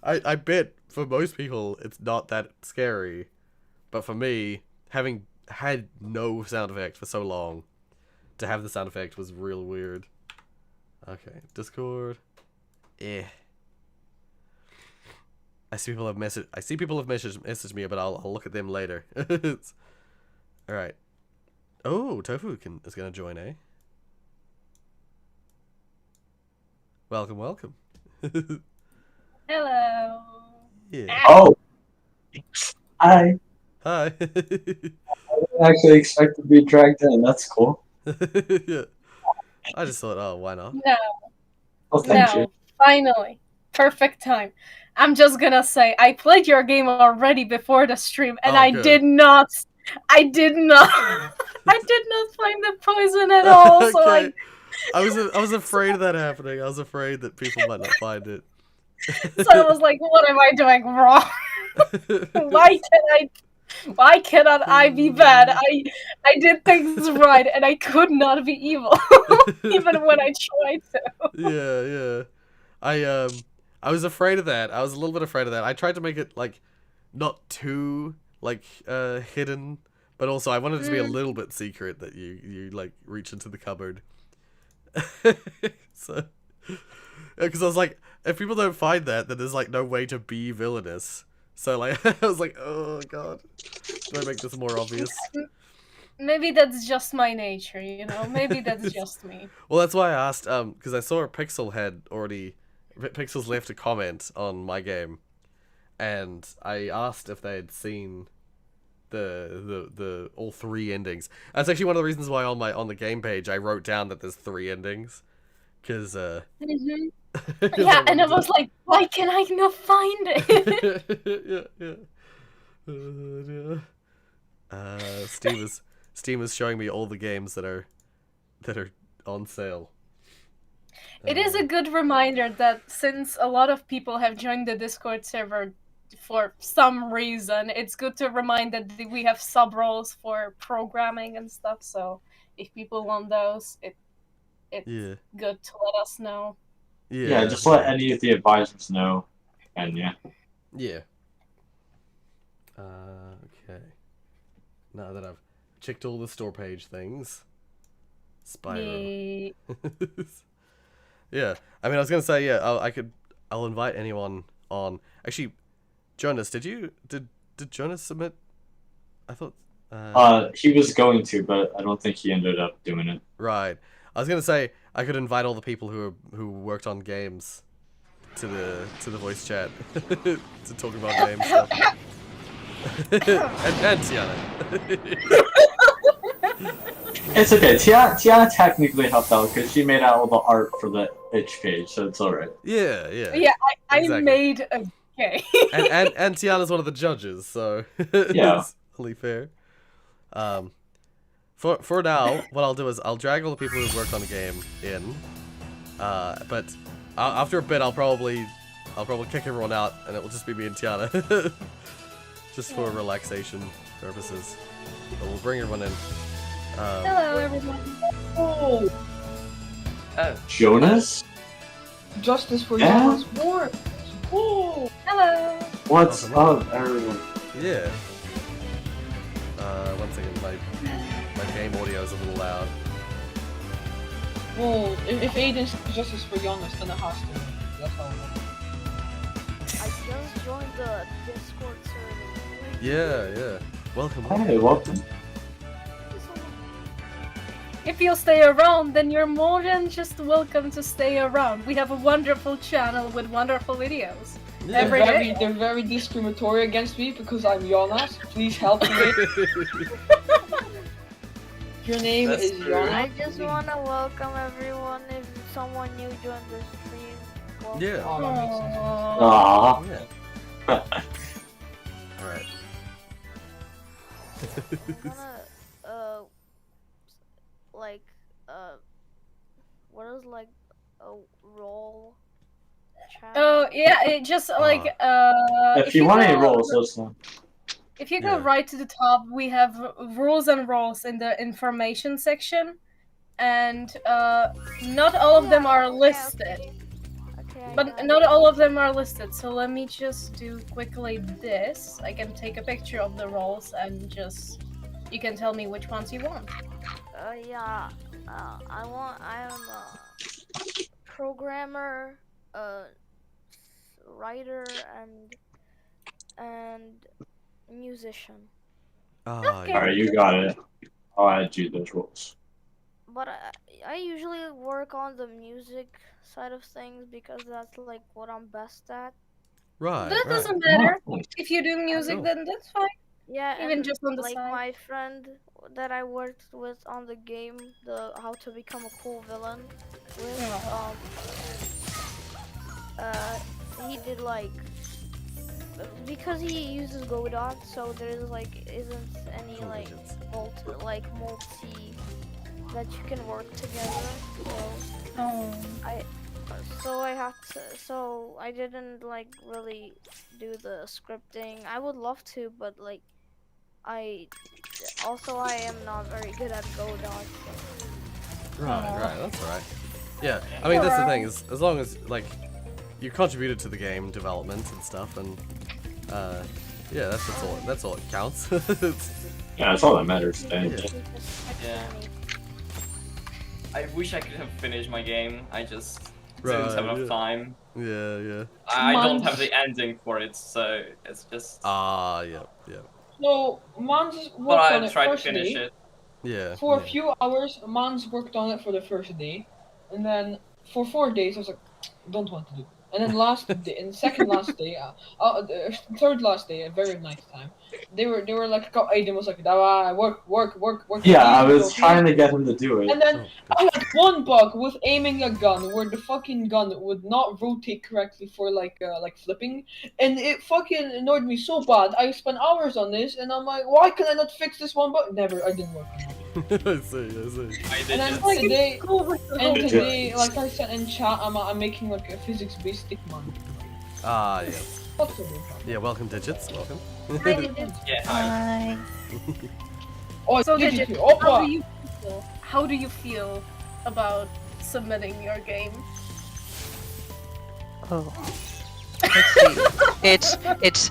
I bet for most people it's not that scary, but for me, having had no sound effect for so long, to have the sound effect was real weird. Okay, Discord. I see people have messaged me, but I'll look at them later. All right. Oh, Tofu is gonna join, eh? Welcome. Hello. Yeah. Oh. Hi. Hi. I didn't actually expect to be dragged in. That's cool. Yeah. I just thought, oh, why not? No. Well, thank you. Finally. Perfect time. I'm just gonna say, I played your game already before the stream, and I did not find the poison at all, so okay. I was afraid of that happening. I was afraid that people might not find it. So I was like, what am I doing wrong? Why cannot I be bad? I did things right, and I could not be evil, even when I tried Yeah. to. I was afraid of that. I was a little bit afraid of that. I tried to make it like not too like hidden, but also I wanted it to be a little bit secret that you like reach into the cupboard. So, because I was like, if people don't find that, then there's like no way to be villainous. So like, I was like, oh god, do I make this more obvious? Maybe that's just my nature, you know. Maybe that's just me. Well, that's why I asked, because I saw Pixels left a comment on my game, and I asked if they had seen the all 3 endings. That's actually one of the reasons why on the game page I wrote down that there's 3 endings, because yeah, and I was like, why can I not find it? Yeah. Steam is showing me all the games that are on sale. It is a good reminder that since a lot of people have joined the Discord server for some reason, it's good to remind that we have sub roles for programming and stuff. So if people want those, it's good to let us know. Yeah, just let any of the advisors know, and yeah. Yeah. Okay. Now that I've checked all the store page things, Spyro. Yeah. I mean, I was gonna say, yeah, I'll invite anyone on. Actually, Jonas, did Jonas submit? I thought. He was going to, but I don't think he ended up doing it. Right. I was gonna say I could invite all the people who worked on games to the voice chat to talk about games stuff. and Tiana. It's okay. Tiana technically helped out because she made all the art for the itch page, so it's alright. Yeah. Yeah, I exactly. Made a game. and Tiana's one of the judges, so yeah, it's only fair. For now, what I'll do is I'll drag all the people who've worked on the game in, but after a bit I'll probably kick everyone out, and it will just be me and Tiana, just for relaxation purposes. But we'll bring everyone in. Hello, everyone. Oh. Jonas? Justice for Jonas War. Oh. Hello. What's up, everyone? Yeah. One second, my game audio is a little loud. Well, if Aiden's Justice for Jonas, then it has to be. That's how it works. I just joined the Discord server. Yeah. Welcome. Hey, welcome. If you'll stay around, then you're more than just welcome to stay around. We have a wonderful channel with wonderful videos. Yeah. They're very discriminatory against me because I'm Jonas. Please help me. Your name is Jonas. I just want to welcome everyone. If someone new joined the stream, welcome. Yeah. Oh, that makes sense. Aww. Yeah. Alright. wanna like what is like a role chat? Oh yeah, it just like If you want any roles, let us know. if you go Yeah. right to the top, we have rules and roles in the information section, and not all of them are listed. Okay, I But got not it. all of them are listed, so let me just do quickly this. I can take a picture of the roles and just you can tell me which ones you want. Yeah. I am a programmer, writer, and musician. Ah, Okay. yeah. Alright, you got it. I'll add you those roles. But I usually work on the music side of things because that's like what I'm best at. Right, That right. doesn't matter. Oh, If you do music, Cool. then that's fine. Yeah, Even and just on the like side. my friend that I worked with on the game, the How to Become a Cool Villain, with he did like because he uses Godot, so there's like isn't any Cool like digits. multi that you can work together. Oh. So I didn't like really do the scripting. I would love to, but like I am not very good at Godot. Right, right. That's alright. Yeah, I mean that's the thing is as long as like you contributed to the game development and stuff, and yeah, that's all it counts. It's, yeah, that's all that matters. Yeah. Yeah. I wish I could have finished my game. I just Right, didn't have enough yeah. time. yeah, yeah. I don't have Months. the ending for it, so it's just. Ah, yeah, yeah, So Mans But worked on I it tried to first finish day. it. yeah. For a yeah. few hours, Mans worked on it for the first day, and then for 4 days I was like, don't want to do. And then last day, and second last day, third last day, a very nice time. They were like, Aiden was like, work. Yeah, I please, was bro, trying please." to get him to do it. And then Oh, I had one bug with aiming a gun where the fucking gun would not rotate correctly for like flipping, and it fucking annoyed me so bad. I spent hours on this, and I'm like, why can I not fix this one bug? Never, I didn't work on it. I see, I see. I And did then just. Like, today, cool with the and whole today, thing. like I said in chat, I'm making like a physics-based stick man. Ah, yes. What's the difference? Yeah, welcome, Digits. Welcome. Hi, Digits. Yeah, hi. Oh, So did Digits, you? how Oppa! do you feel? How do you feel about submitting your game? Oh. Let's see. It's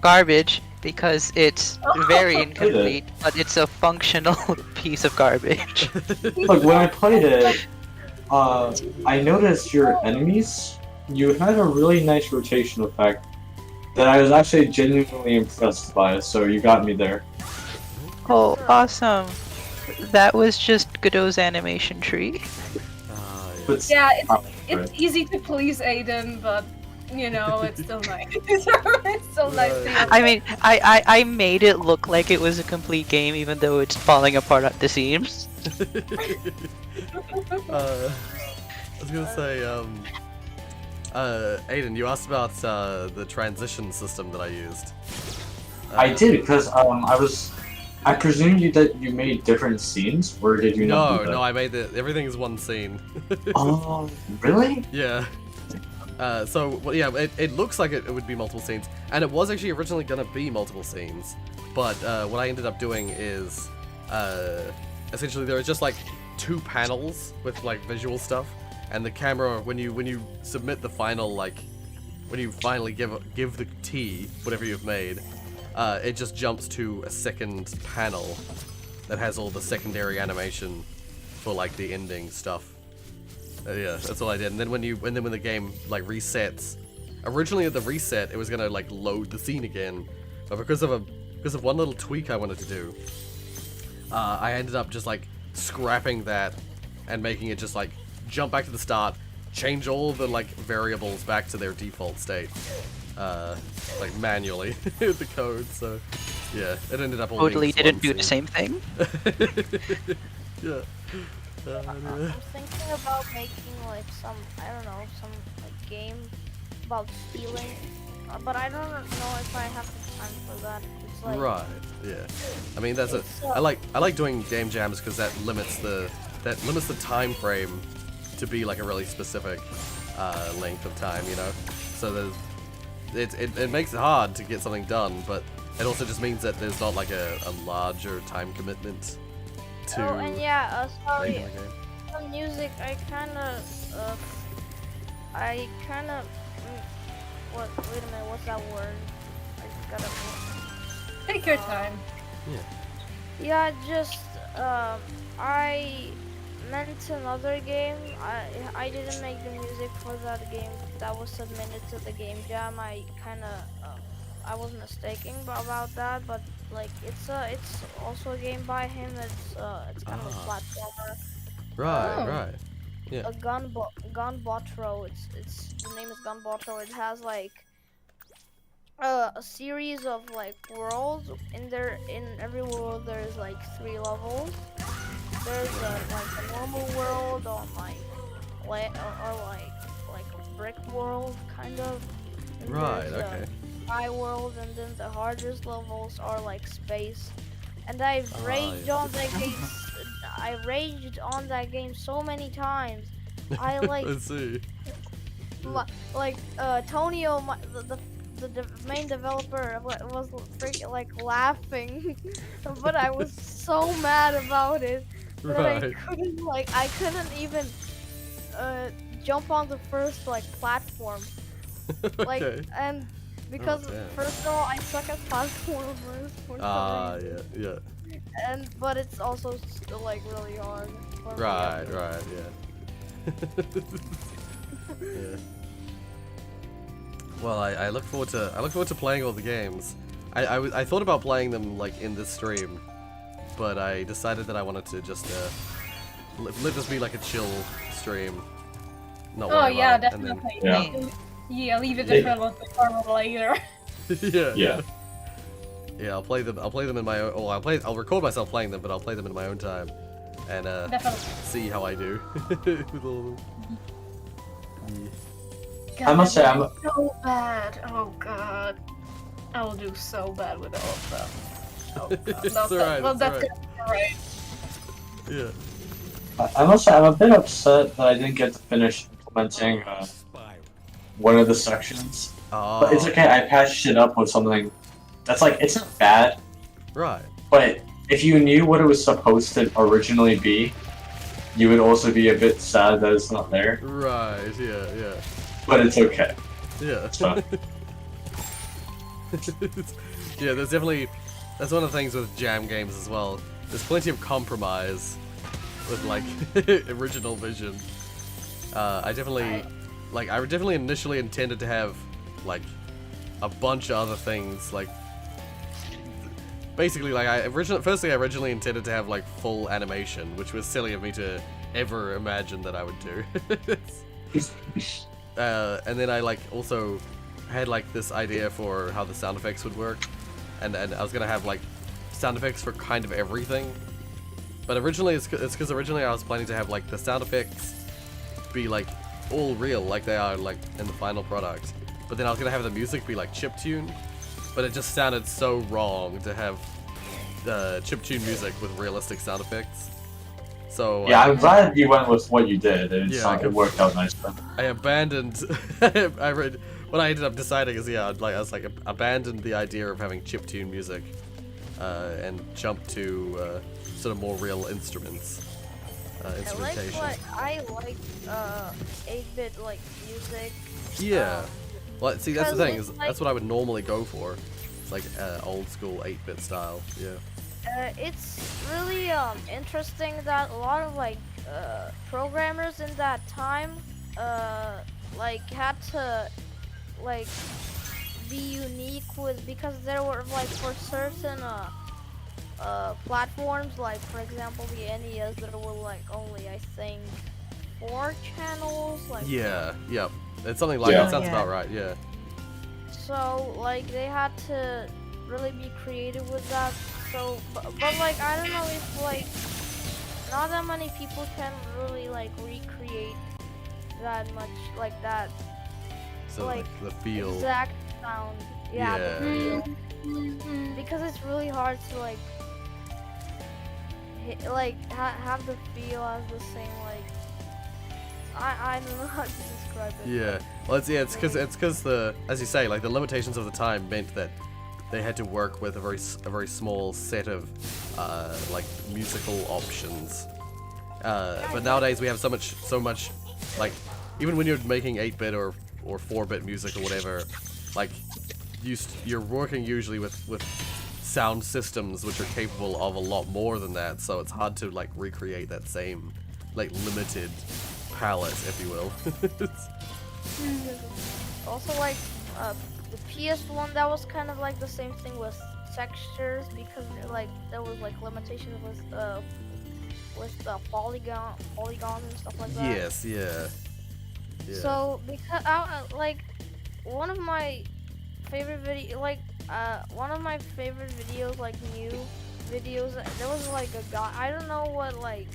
garbage because it's very incomplete, but it's a functional piece of garbage. Look, when I played it, I noticed your enemies. You had a really nice rotation effect that I was actually genuinely impressed by. So you got me there. Oh, awesome. That was just Godot's animation tree. Ah, yeah. But Yeah, oh, it's right. easy to please Aiden, but you know, it's still nice. It's still nice to have I mean, I made it look like it was a complete game even though it's falling apart at the seams. I was gonna say, Aiden, you asked about the transition system that I used. I did because I presumed that you made different scenes, or did you not? No, do that? no, I made it. Everything is one scene. Oh, really? Yeah. So, well, yeah, it looks like it would be multiple scenes, and it was actually originally gonna be multiple scenes, but what I ended up doing is, essentially there are just like 2 panels with like visual stuff, and the camera when you submit the final when you finally give the T whatever you've made, it just jumps to a second panel that has all the secondary animation for like the ending stuff. Yeah, that's all I did. And then when the game like resets, originally at the reset it was gonna like load the scene again, but because of one little tweak I wanted to do, I ended up just like scrapping that and making it just like jump back to the start, change all the like variables back to their default state, like manually with the code. So yeah, it ended up all Totally being just didn't one do the scene. same thing. Yeah. I'm thinking about making like some like game about stealing, but I don't know if I have to time for that. It's like Right. Yeah. I mean, that's it. it's, I like doing game jams because that limits the time frame to be like a really specific length of time, you know. So it makes it hard to get something done, but it also just means that there's not like a larger time commitment to Oh, and yeah, sorry. making the game. On music, I kind of what? Wait a minute, what's that word? I just gotta. Take your time. Yeah, just I meant another game. I didn't make the music for that game that was submitted to the game jam. I kind of I was mistaken about that, but like it's also a game by him. It's kind of a platformer. Right, Oh. right. Yeah. A Gunbotro. It's the name is Gunbotro. It has like a series of like worlds. In every world there's like 3 levels. There's like a normal world on like or like a brick world kind of. And Right, there's okay. a sky world, and then the hardest levels are like space. And I've raged yeah. on that game. I raged on that game so many times. I like Let's see. Tonio, the main developer, was freaking like laughing, but I was so mad about it that Right. I couldn't even jump on the first like platform. Like Okay. and because damn. first of all I suck at platformers for some reason. Yeah. But it's also still like really hard. for me. Right, yeah. Yeah. Well, I look forward to playing all the games. I thought about playing them like in this stream, but I decided that I wanted to just let this be like a chill stream. Not Oh worry yeah, about it, and then- definitely. Yeah, leave it develop for later. yeah. Yeah, I'll play them in my own. I'll record myself playing them, but I'll play them in my own time, and Definitely. see how I do with all of them. Yeah. I must say, I'm so bad. Oh god, I will do so bad with all of them. Oh god. It's No, alright, well, it's that's alright. alright. Yeah. I must say, I'm a bit upset that I didn't get to finish implementing one of the sections. Oh. But it's okay, I patched it up with something that's like, it's not bad, Right. but if you knew what it was supposed to originally be, you would also be a bit sad that it's not there. Right. Yeah. But it's okay. Yeah. It's fine. Yeah. That's one of the things with jam games as well. There's plenty of compromise with like original vision. I definitely initially intended to have like a bunch of other things, like basically like I originally intended to have like full animation, which was silly of me to ever imagine that I would do. And then I like also had like this idea for how the sound effects would work, and I was gonna have like sound effects for kind of everything. But originally it's because originally I was planning to have like the sound effects be like all real, like they are like in the final product. But then I was gonna have the music be like chiptune, but it just sounded so wrong to have the chiptune music with realistic sound effects. So Yeah, I'm glad you went with what you did. Yeah, It worked out nicely. I abandoned. What I ended up deciding is I was like abandoned the idea of having chiptune music, and jumped to sort of more real instruments, instrumentation. I like 8-bit like music. Yeah. Well, see, that's the because thing it's is like- that's what I would normally go for. It's like old school 8-bit style. Yeah. It's really interesting that a lot of like programmers in that time like had to like be unique with, because there were like for certain platforms, like for example the NES, there were like only I think 4 channels, like Yeah. Yep. It's something like Yeah. that. Sounds Yeah. about right. Yeah. so like they had to really be creative with that. So but like I don't know if like not that many people can really like recreate that much like that So like the feel. exact sound. Yeah, Yeah. the feel. Because it's really hard to like have the feel as the same like I don't know how to describe it. Yeah. Well, it's because the, as you say, like the limitations of the time meant that they had to work with a very small set of like musical options. But nowadays we have so much like, even when you're making 8-bit or 4-bit music or whatever, like you're working usually with sound systems which are capable of a lot more than that, so it's hard to like recreate that same like limited palette, if you will. Also, like the PS1, that was kind of like the same thing with textures, because like there was like limitations with the polygons and stuff like that. Yes, yeah. So because like one of my favorite videos, like new videos, there was like a guy, I don't know what like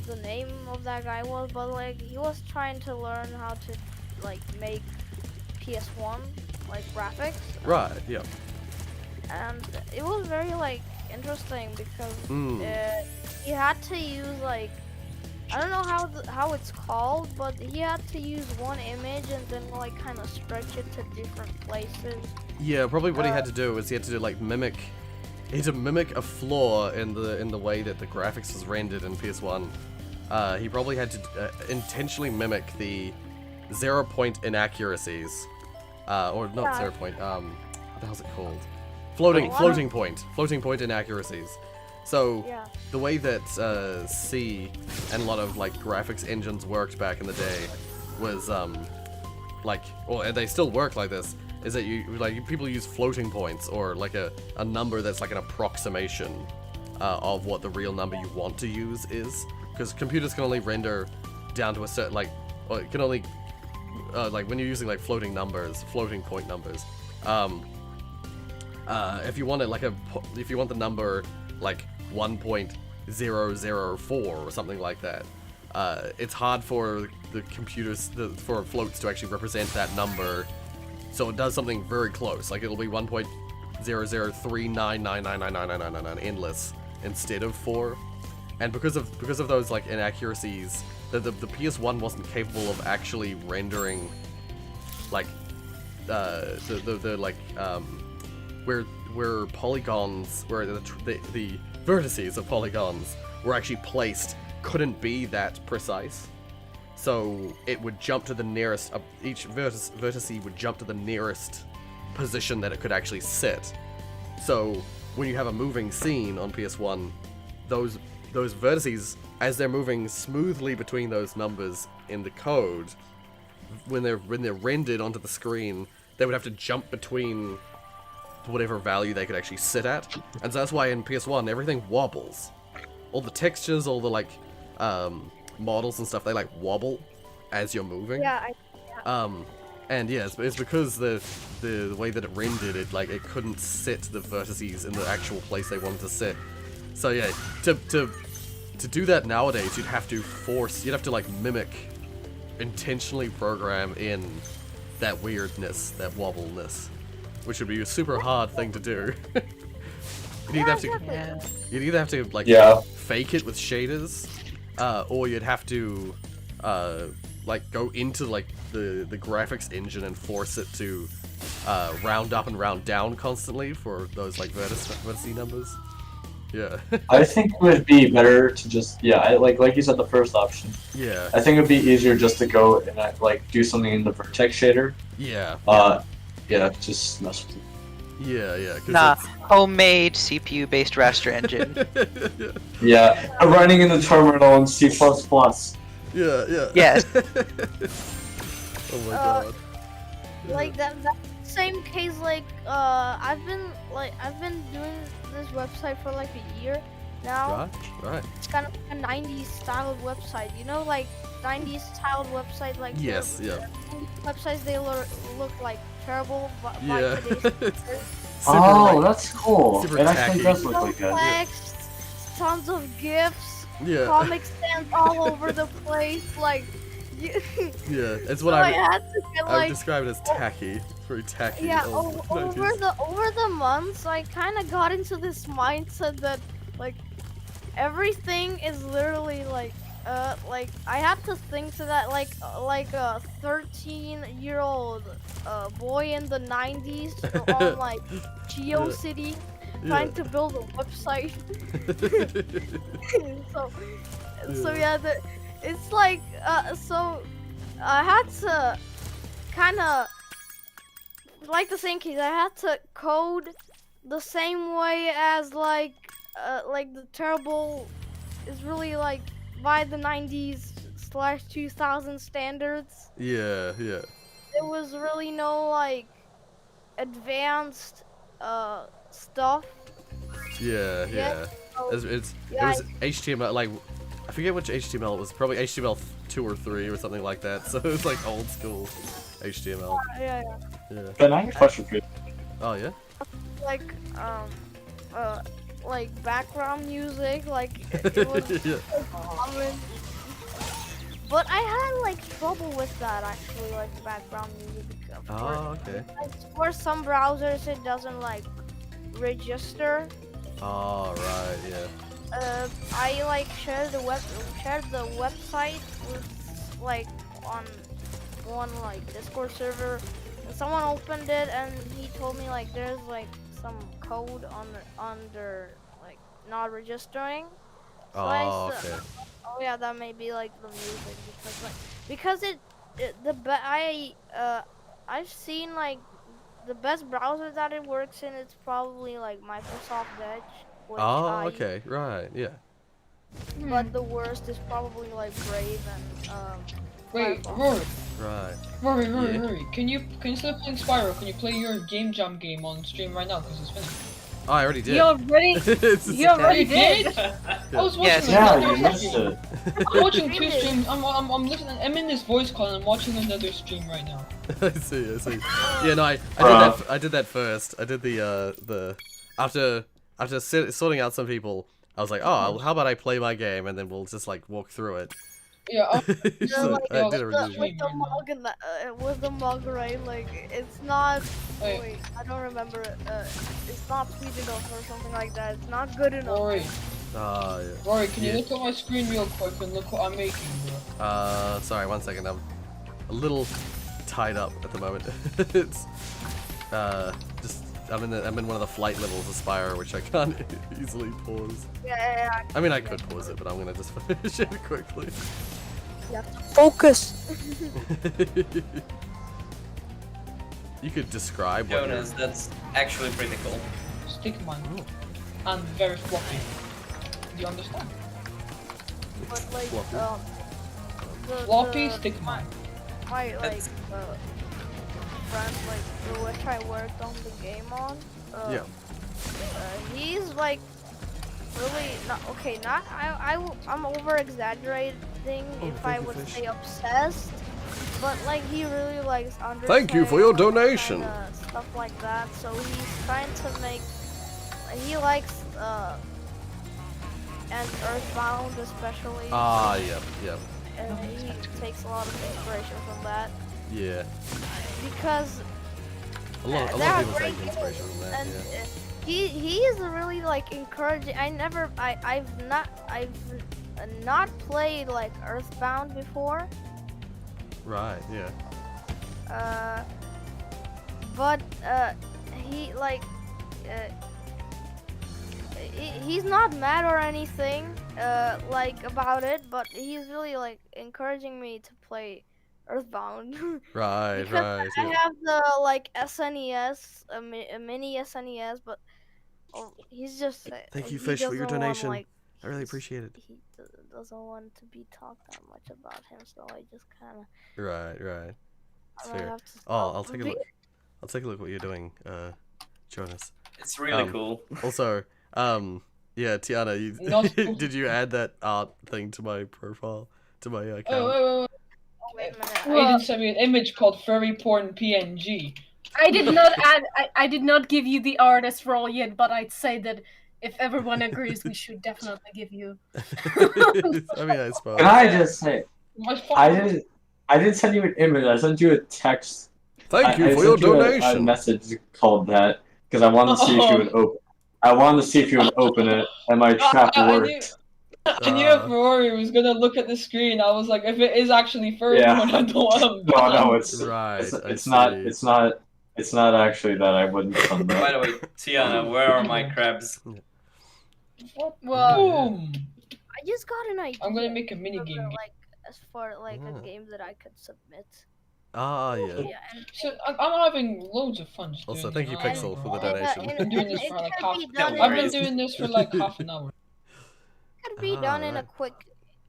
the name of that guy was, but like he was trying to learn how to like make PS1 like graphics. Right, yeah. And it was very like interesting because he had to use like, I don't know how it's called, but he had to use one image and then like kind of stretch it to different places. Yeah, probably what he had to do is he had to like mimic a flaw in the way that the graphics was rendered in PS1. He probably had to intentionally mimic the 0-point inaccuracies, or not 0-point. What the hell's it called? Floating point inaccuracies. So the way that C and a lot of like graphics engines worked back in the day was like, or they still work like this, is that people use floating points, or like a number that's like an approximation of what the real number you want to use is, because computers can only render down to a certain like, or it can only like when you're using like floating point numbers. If you want it like if you want the number like 1.004 or something like that, it's hard for the computers, for floats to actually represent that number, so it does something very close, like it'll be 1.00399999999 endless instead of 4, and because of those like inaccuracies, the PS1 wasn't capable of actually rendering like the like where polygons, where the vertices of polygons were actually placed, couldn't be that precise. So it would jump to the nearest, each vertex would jump to the nearest position that it could actually sit. So when you have a moving scene on PS1, those vertices, as they're moving smoothly between those numbers in the code, when they're rendered onto the screen, they would have to jump between whatever value they could actually sit at. And so that's why in PS1 everything wobbles. All the textures, all the like models and stuff, they like wobble as you're moving. And yeah, it's because the way that it rendered it, like it couldn't sit the vertices in the actual place they wanted to sit. So yeah, to do that nowadays, you'd have to like mimic, intentionally program in that weirdness, that wobbleness, which would be a super hard thing to do. You'd either have to like fake it with shaders, or you'd have to like go into like the graphics engine and force it to round up and round down constantly for those like vertice numbers. Yeah. I think it would be better to just like you said, the first option. Yeah. I think it would be easier just to go and like do something in the vertex shader. Yeah. Just mess with it. Yeah. Nah, homemade CPU-based raster engine. Running in the terminal in C++. Yeah. Yes. Oh my god. Like that same case, like I've been doing this website for like a year now. Right. It's kind of like a 90s styled website, you know, like 90s styled website, like yes, websites, they look like terrible by today's Oh, that's cool. Super It actually tacky. does look like that. text, tons of GIFs, Yeah. Comic Sans all over the place, like Yeah, it's So what I I had to get I would like describe it as tacky. Very tacky. yeah old over 90s. the months I kind of got into this mindset that like everything is literally like I had to think to that like a 13-year-old boy in the 90s on like GeoCity trying to build a website. so so yeah, it's like so I had to kind of like the same case. I had to code the same way as like the terrible is really like by the 90s slash 2000 standards. Yeah, yeah. There was really no like advanced stuff. Yeah, yeah. So, It yeah, was HTML, like, I forget which HTML it was, probably HTML 2 or 3 or something like that, so it was like old school HTML. yeah. Yeah. Ben, I have a question for you. Oh, yeah? Like like background music, like it was Yeah. common. But I had like trouble with that actually, like background music. Oh, okay. For some browsers, it doesn't like register. Oh, right, yeah. I like shared the website with like on one like Discord server, and someone opened it and he told me like there's like some code under like not registering. So Oh, okay. oh yeah, that may be like the music because I've seen like the best browser that it works in. It's probably like Microsoft Edge. Which Oh, okay, right, yeah. But the worst is probably like Brave and Wait, Firefox. Rory, Right. Yeah. Rory, can you still play Spyro? Can you play your Game Jam game on stream right now? Because it's finished. Oh, I already did. You already, It's- you already You did. I was watching Yes. Yeah, another you missed stream. it. I'm watching two streams. I'm listening. I'm in this voice call and I'm watching another stream right now. I see. Yeah, no, I did that first. I did the after sorting out some people, I was like, oh, how about I play my game and then we'll just like walk through it. Yeah, So like, I did a with review. with the mug, right? Like it's not. Wait. Wait, I don't remember it. It's not sweet enough or something like that. It's not good enough. Rory, Oh, yeah. Rory, can you Yeah. look at my screen real quick and look what I'm making, bro? Sorry, 1 second. I'm a little tied up at the moment. It's just I'm in one of the flight levels of Spyro, which I can't easily pause. Yeah. I mean, I could pause it, but I'm gonna just finish it quickly. You have to focus. You could describe what Jonas, that's actually pretty cool. Stick mine. And very floppy. Do you understand? But like Floppy. Floppy, the stick mine. my like That's- friend like which I worked on the game on. Yeah. He's like really not okay. Not I'm over exaggerating Oh, if thank I you, would Fish. say obsessed, but like he really likes Undertale. Thank you for your and donation. Stuff like that. So he's trying to make. He likes and Earthbound especially. Ah, yep, yep, And he takes a lot of inspiration from that yeah. because A lot there are of people great take inspiration from that. and Yeah. he is really like encouraging. I've not played like Earthbound before, Right. Yeah. but he like he's not mad or anything like about it, but he's really like encouraging me to play Earthbound. Right. Because Right. I Yeah. have the like SNES, a mini SNES, but he's just. Thank you, he Fish, for your doesn't want, donation. like, I really appreciate it. He doesn't want to be talked that much about him, so I just kind of. Right. Right. It's fair. Have to Oh, stop. I'll take a look. I'll take a look what you're doing, Jonas. It's really Um, cool. Also, yeah, Tiana, you Not cool. did you add that art thing to my profile, to my account? Oh, Wait a minute. Aiden sent me an image called Furry Porn PNG. I did not add. I did not give you the artist role yet, but I'd say that if everyone agrees, we should definitely give you. I mean, I suppose. Can I just say, My I father. didn't. I didn't send you an image. I sent you a text. Thank you I for your sent you a donation. message called that because I wanted to see if you would open. I wanted to see if you would open it, and my trap I worked. knew if Rory was gonna look at the screen, I was like, if it is actually first Yeah. one, I don't want to. No, it's Right, it's I not. see. It's not actually that I wouldn't have done By that. the way, Tiana, where are my crabs? Well, Boom! I just got an idea. I'm gonna make a mini for, game. like as for like Ah. a game that I could submit. Ah, yeah. Yeah, and So I'm having loads of fun. Just Also, doing thank it. you, Oh, Pixel, bro. for the and, donation. I've been doing this it for like could half. be done No I've been worries. doing this for like half an hour. could be done in a Alright. quick.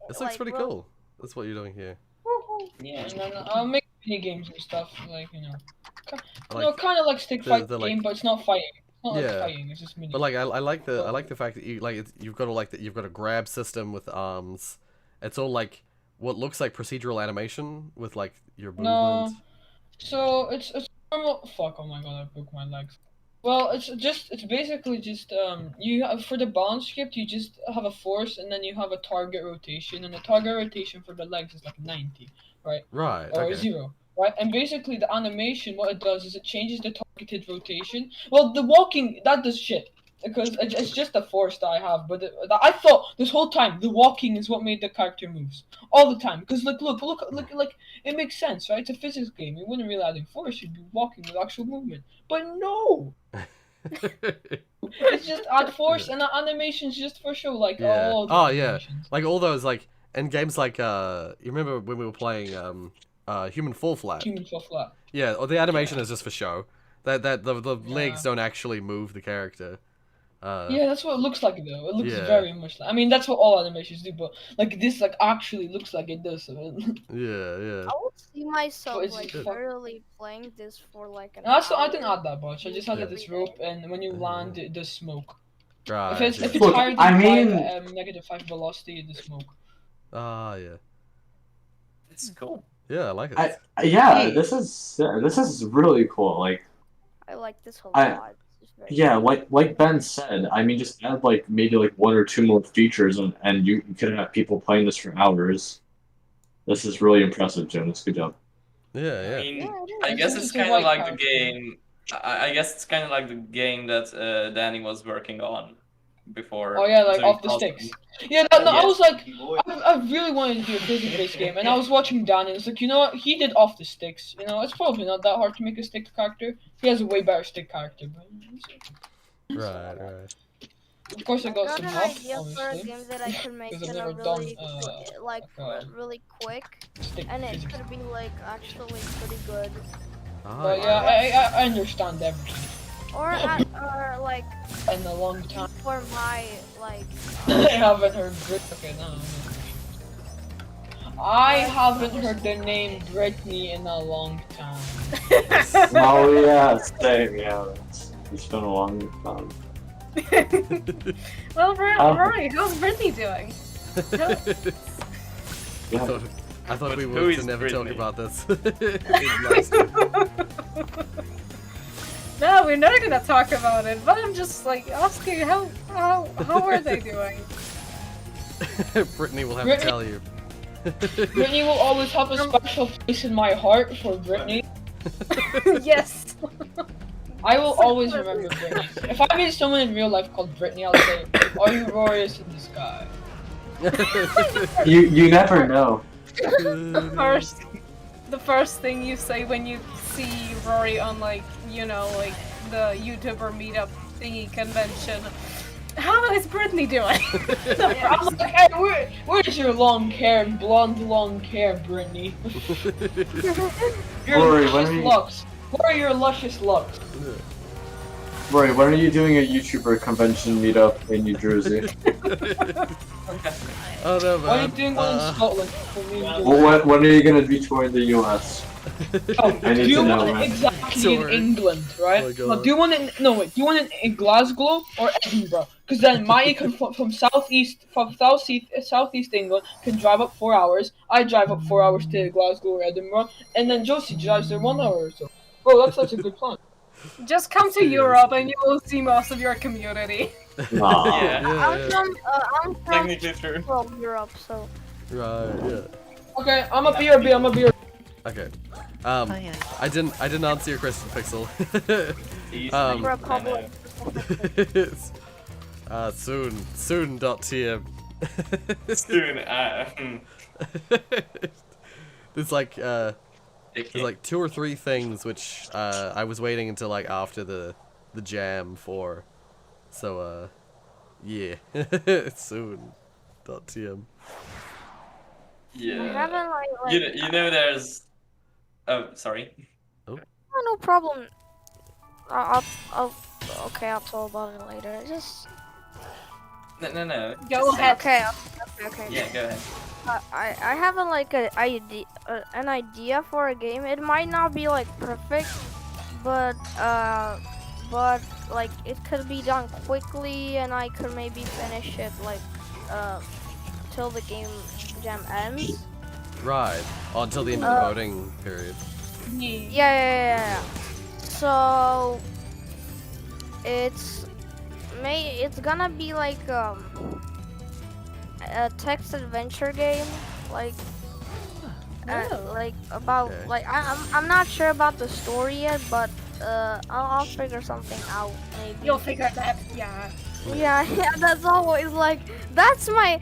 This looks like, pretty real- cool. That's what you're doing here. Yeah. And then I'll make mini games and stuff, like I no, like, kind of like stick the- fight the, like- game, but it's not fighting. It's not Yeah. like fighting. It's just mini. but like I like the fact that you like you've got you've got a grab system with arms. It's all like what looks like procedural animation with like your No. movement. So it's normal. Fuck! Oh my god, I broke my legs. Well, it's basically just you have, for the balance script you just have a force and then you have a target rotation, and the target rotation for the legs is like 90, right? Right. Or Okay. 0, right? And basically the animation, what it does is it changes the targeted rotation. Well, the walking, that does shit. Because it's just a force that I have, but I thought this whole time the walking is what made the character moves all the time. Because look, like it makes sense, right? It's a physics game. You wouldn't really add in force; you'd be walking with actual movement. But no, it's just add force and the animations just for show, like Yeah. all the Oh, yeah. animations. Like all those like in games like you remember when we were playing Human Fall Flat? Human fall flat. Yeah. Or the animation is just for show. That the Yeah. legs don't actually move the character. Yeah, that's what it looks like though. It looks yeah. very much like. I mean, that's what all animations do, but like this, like actually looks like it does. So Yeah. I would see myself it's like good. literally playing this for like an that's I hour. didn't add that much. I just added Yeah. this rope, and when you land, it does smoke. Right. If it's Look, higher than I mean- -5 velocity, it does smoke. Ah, yeah. It's cool. Yeah, I like it. Yeah, Hey. this is really cool. Like, I like this a I- lot. It's very yeah, like Ben said, I mean, just add like maybe like 1 or 2 more features, and you could have people playing this for hours. This is really impressive, Jonas. Good job. Yeah, I yeah. mean, Yeah, it I is. guess It's it's a kind white of like the character. game. I guess it's kind of like the game that Danny was working on before. Oh yeah, like doing off the custom. sticks. Yeah, no, I Yes. was like, I really wanted to do a physics-based game, and I was watching Dan, and it's like, you know what? He did off the sticks. You know, it's probably not that hard to make a stick character. He has a way better stick character, but Right. of course I I got got some an help, idea for a obviously. game that I could make Because I've in a never done, really like like, really quick, Stick and it physics. could be like actually pretty good. Ah, But yeah, I understand everything. Or like In a long time, for my like I haven't heard Okay, no. I haven't heard the name Brittany in a long time. Oh yeah, same. Yeah, it's been a long time. Well, Um, Rory, how's Brittany doing? Yeah. I thought we Who were to is never talk Brittany? about this. in last week. No, we're not gonna talk about it. But I'm just like asking how are they doing? Brittany will have Brittany- to tell you. Brittany will always have a special place in my heart for Brittany. Yes. I will always remember Brittany. If I meet someone in real life called Brittany, I'll say, "Are you Rorius in the sky?" You never know. The first thing you say when you see Rory on like like the YouTuber meetup thingy convention. How is Brittany doing? I'm like, "Hey, where's your long hair, blonde long hair, Brittany? Your Rory, when luscious are you- locks. Where are your luscious locks?" Roy, when are you doing a YouTuber convention meetup in New Jersey? Oh no, Why are you man. doing one in Scotland for me? Well, when are you gonna be touring the US? Oh, I need do you to know, want it man. exactly Sorry. in England, right? Oh my No, God. do you want it? No, wait. Do you want it in Glasgow or Edinburgh? Because then Maya can from southeast England can drive up 4 hours. I drive up 4 hours to Glasgow or Edinburgh, and then Josie drives there 1 hour or so. Bro, that's such a good plan. Just come to Seriously. Europe and you will see most of your community. Nah. Yeah. I'm Technically true. from Europe, so Right, yeah. Okay, I'm a BRB. I'm a BRB. Okay. Hi. I didn't answer your question, Pixel. Easy. Republic. Soon.tm. Soon. There's like Okay. there's like 2 or 3 things which I was waiting until like after the jam for. So yeah. Soon.tm. Yeah. I haven't like You know there's. Oh, sorry. oh, no problem. I'll okay, I'll tell about it later. Just No. Go just say- ahead. okay. Yeah, go ahead. I haven't like an idea for a game. It might not be like perfect, but like it could be done quickly, and I could maybe finish it like till the game jam ends. Right. Oh, until the end of the voting period. Yeah. So it's gonna be like a text adventure game, like like about Okay. like I'm not sure about the story yet, but I'll figure something out maybe. You'll figure that. Yeah. Yeah, that's always like that's my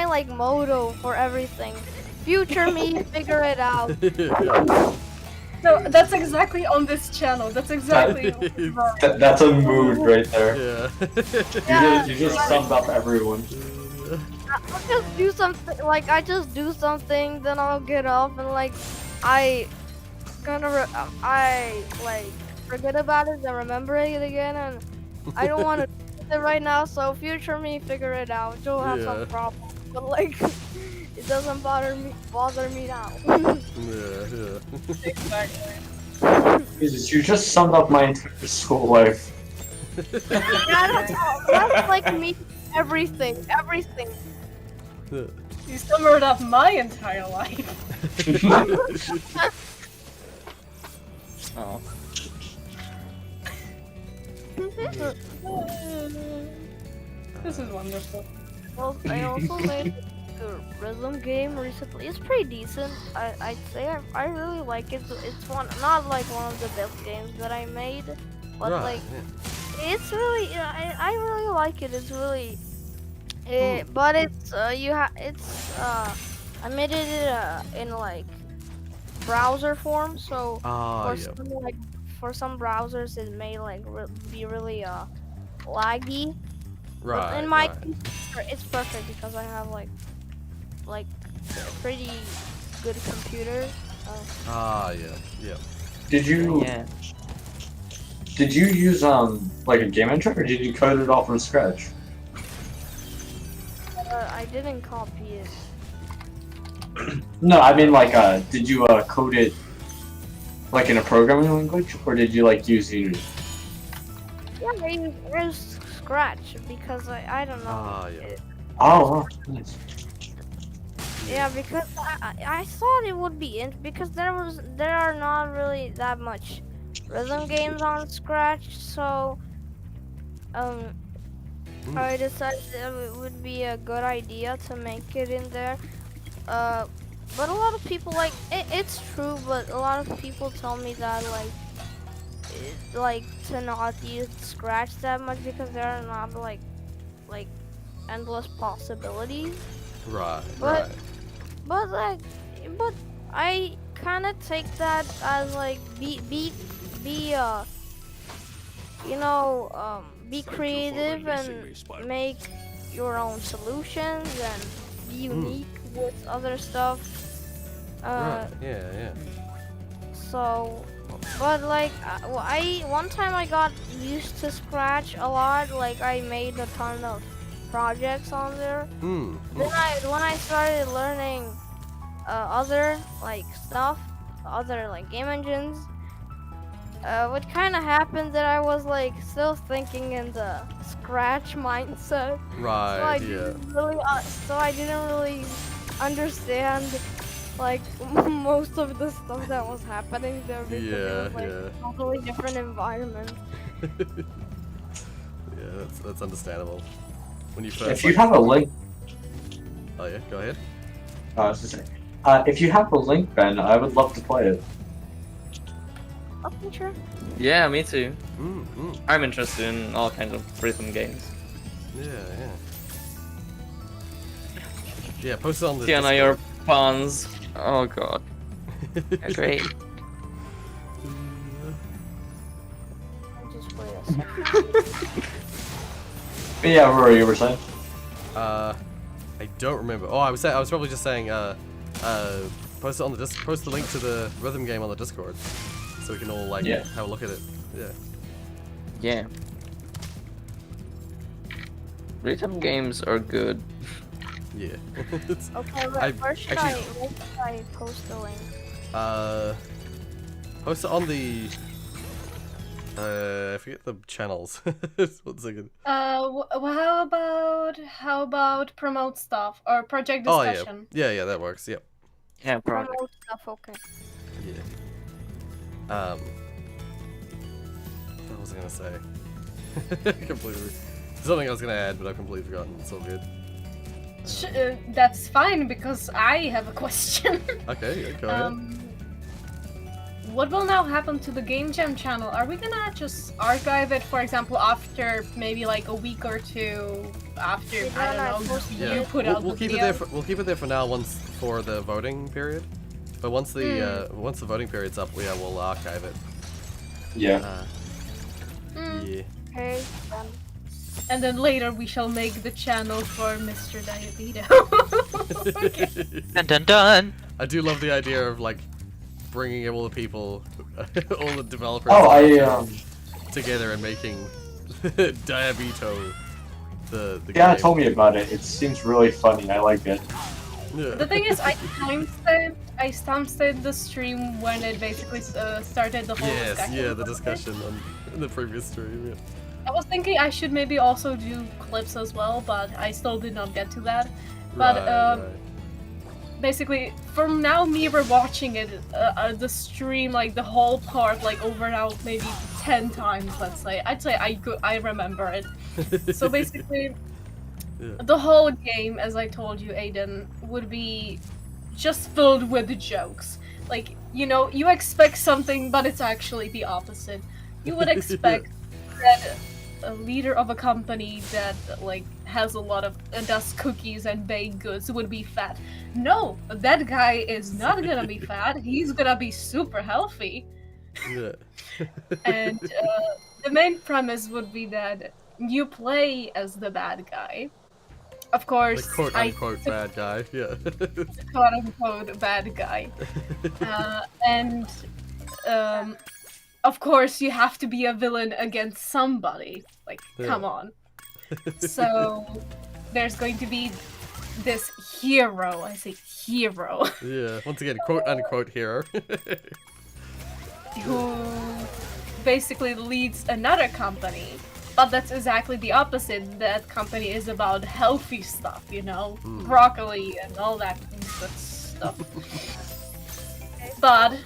like motto for everything. Future me, figure it out. No, that's exactly on this channel. That's exactly. That's a mood right there. Yeah. You just summed up everyone. I'll just do something, like I just do something, then I'll get up and like I like forget about it, then remember it again, and I don't want to do it right now. So future me, figure it out. You'll have Yeah. some problems, but like it doesn't bother me now. Yeah. Exactly. Jesus, you just summed up my entire school life. Yeah, that's like me. Everything. You summed up my entire life. Oh. This is wonderful. Well, I also made a rhythm game recently. It's pretty decent. I'd say I really like it. It's not like one of the best games that I made, but Right. like it's really I really like it. It's really but it's I made it in like browser form, so Ah, yeah. for some browsers it may like be really laggy. But Right. in my right. case, it's perfect because I have like a pretty good computer. Ah, yeah. Did you Yeah. use like a game engine, or did you code it all from scratch? I didn't copy it. No, I mean like did you code it like in a programming language, or did you like use Unity? Yeah, I used Scratch because I don't know. Ah, yeah. Oh, nice. Yeah, because I thought it would be because there are not really that much rhythm games on Scratch, so I decided that it would be a good idea to make it in there. But a lot of people like it's true, but a lot of people tell me that like to not use Scratch that much because there are not like endless possibilities. Right. But- Right. But I kind of take that as like be be creative and make your own solutions and be unique with other stuff. Right. Yeah. So, but like one time I got used to Scratch a lot. Like I made a ton of projects on there. Hmm. Then when I started learning other like stuff, other like game engines, what kind of happened that I was like still thinking in the Scratch mindset. Right. Yeah. So I didn't really understand like most of the stuff that was happening there because it was like a totally different environment. Yeah, that's understandable. When you first. If you have a link, Oh yeah. Go ahead. I was just saying, If you have a link, Ben, I would love to play it. Okay, sure. Yeah, me too. Mm. I'm interested in all kinds of rhythm games. Yeah. Yeah, post it on the Tiana, your puns. Oh god. They're great. I'll just wait a second. But yeah, Rory, you were saying? I don't remember. Oh, I was probably just saying, post it on the post the link to the rhythm game on the Discord, so we can all like have a look at it. Yeah. Yeah. Rhythm games are good. Yeah. Okay, where should I post the link? Post it on the. I forget the channels. 1 second. How about promote stuff or project discussion? Oh yeah, that works. Yep. Yeah, probably. Promote stuff, okay. Yeah. What was I gonna say? Completely. Something I was gonna add, but I've completely forgotten. It's all good. That's fine because I have a question. Okay, go ahead. What will now happen to the Game Jam channel? Are we gonna just archive it, for example, after maybe like a week or two after I don't know you put out we'll the keep video? it there. We'll keep it there for now. Once for the voting period, but once the voting period's up, we'll archive it. Yeah. Yeah. Okay. And then later we shall make the channel for Mr. Diabito. Okay. Dun dun dun. I do love the idea of like bringing all the people, all the developers together and making Diabito the game. Tell me about it. It seems really funny. I like it. Yeah. The thing is, I timestamped the stream when it basically started the whole discussion. Yeah, the discussion in the previous stream. Yeah. I was thinking I should maybe also do clips as well, but I still did not get to that. But Right. basically, from now me rewatching it, the stream, like the whole part, like over now maybe 10 times, let's say. I'd say I remember it. So basically, the whole game, as I told you, Aiden, would be just filled with jokes. Like, you know, you expect something, but it's actually the opposite. You would expect that a leader of a company that like has a lot of does cookies and baked goods would be fat. No, that guy is not gonna be fat. He's gonna be super healthy. Yeah. And the main premise would be that you play as the bad guy. Of course, The quote unquote bad guy. Yeah. quote unquote bad guy. And of course, you have to be a villain against somebody. Like, come on. So, there's going to be this hero. I say hero. Yeah. Once again, quote unquote hero. Who basically leads another company. But that's exactly the opposite. That company is about healthy stuff, you know? Broccoli and all that good stuff. But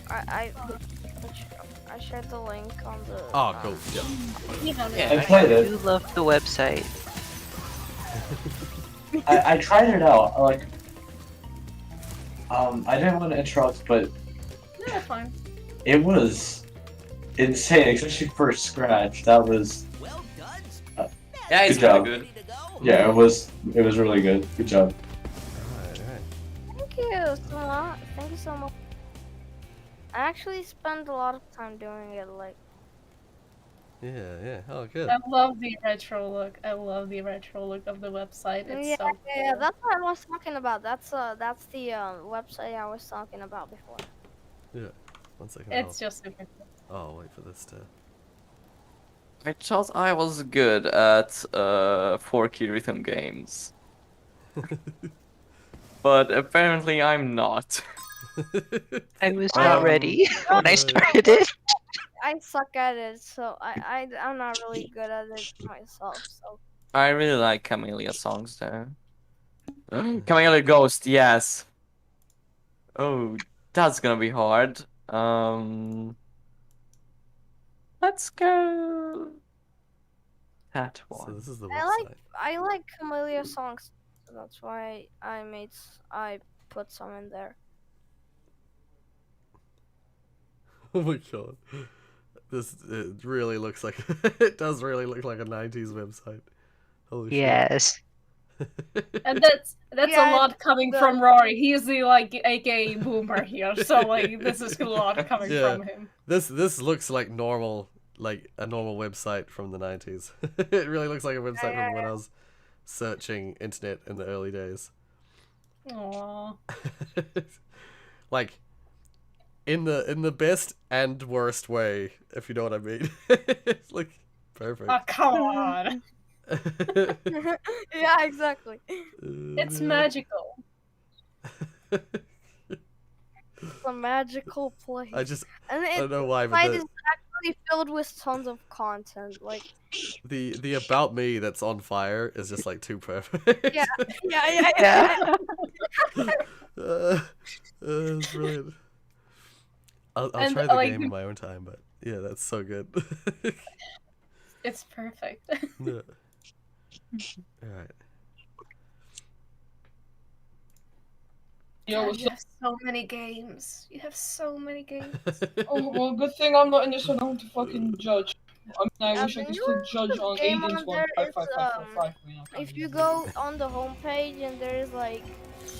I shared the link on the. Oh, cool. Yeah. I played I it. do love the website. I tried it out. I didn't want to interrupt, but yeah, fine. it was insane, especially for Scratch. That was Yeah, it's Good job. really good. it was really good. Good job. Thank you so much. Thank you so much. I actually spend a lot of time doing it. Like, Yeah. Oh, good. I love the retro look. I love the retro look of the website. It's so cool. yeah, that's what I was talking about. That's the website I was talking about before. Yeah. 1 second. It's just super cool. Oh, wait for this to. I thought I was good at 4-key rhythm games. But apparently I'm not. I was not ready when I started it. I suck at it, so I'm not really good at it myself. So I really like Camellia songs though. Camellia Ghost, yes. Oh, that's gonna be hard. Let's go. That So one. this is the website. I like Camellia songs, so that's why I put some in there. Oh my god. This it really looks like it does really look like a 90s website. Holy Yes. shit. And that's a Yeah, lot coming the- from Rory. He's the like AKA boomer here, so like this is a lot coming Yeah. from him. This looks like normal, like a normal website from the 90s. It really looks like a website from when I was searching internet in the early days. Aww. Like in the best and worst way, if you know what I mean. It's like perfect. Oh, come on. yeah, exactly. It's magical. It's a magical place. I just and I it, don't know why, site but is actually filled with tons of content. Like, the about me that's on fire is just like too perfect. yeah, yeah. It's brilliant. I'll And, try the like, game in my own time, but yeah, that's so good. It's perfect. Yeah. All right. Yo, God, what's you up? have so many games. You have so many games. Oh, well, good thing I'm not in this one to fucking judge. I mean, I Yeah, wish I the could still judge newest on game Aliens on 1 there is, 55545. if you go on the homepage and there's like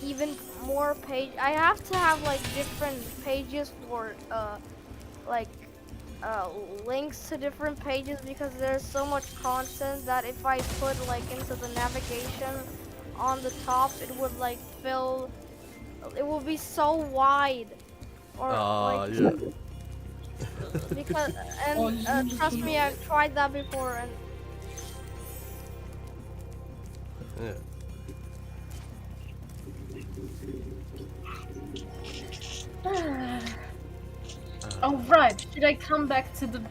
even more page, I have to have like different pages for like links to different pages because there's so much content that if I put like into the navigation on the top, it would like fill. It will be so wide, or like Yeah. because Oh, and trust me, I've tried that before and. Yeah. Oh right, should I come back to the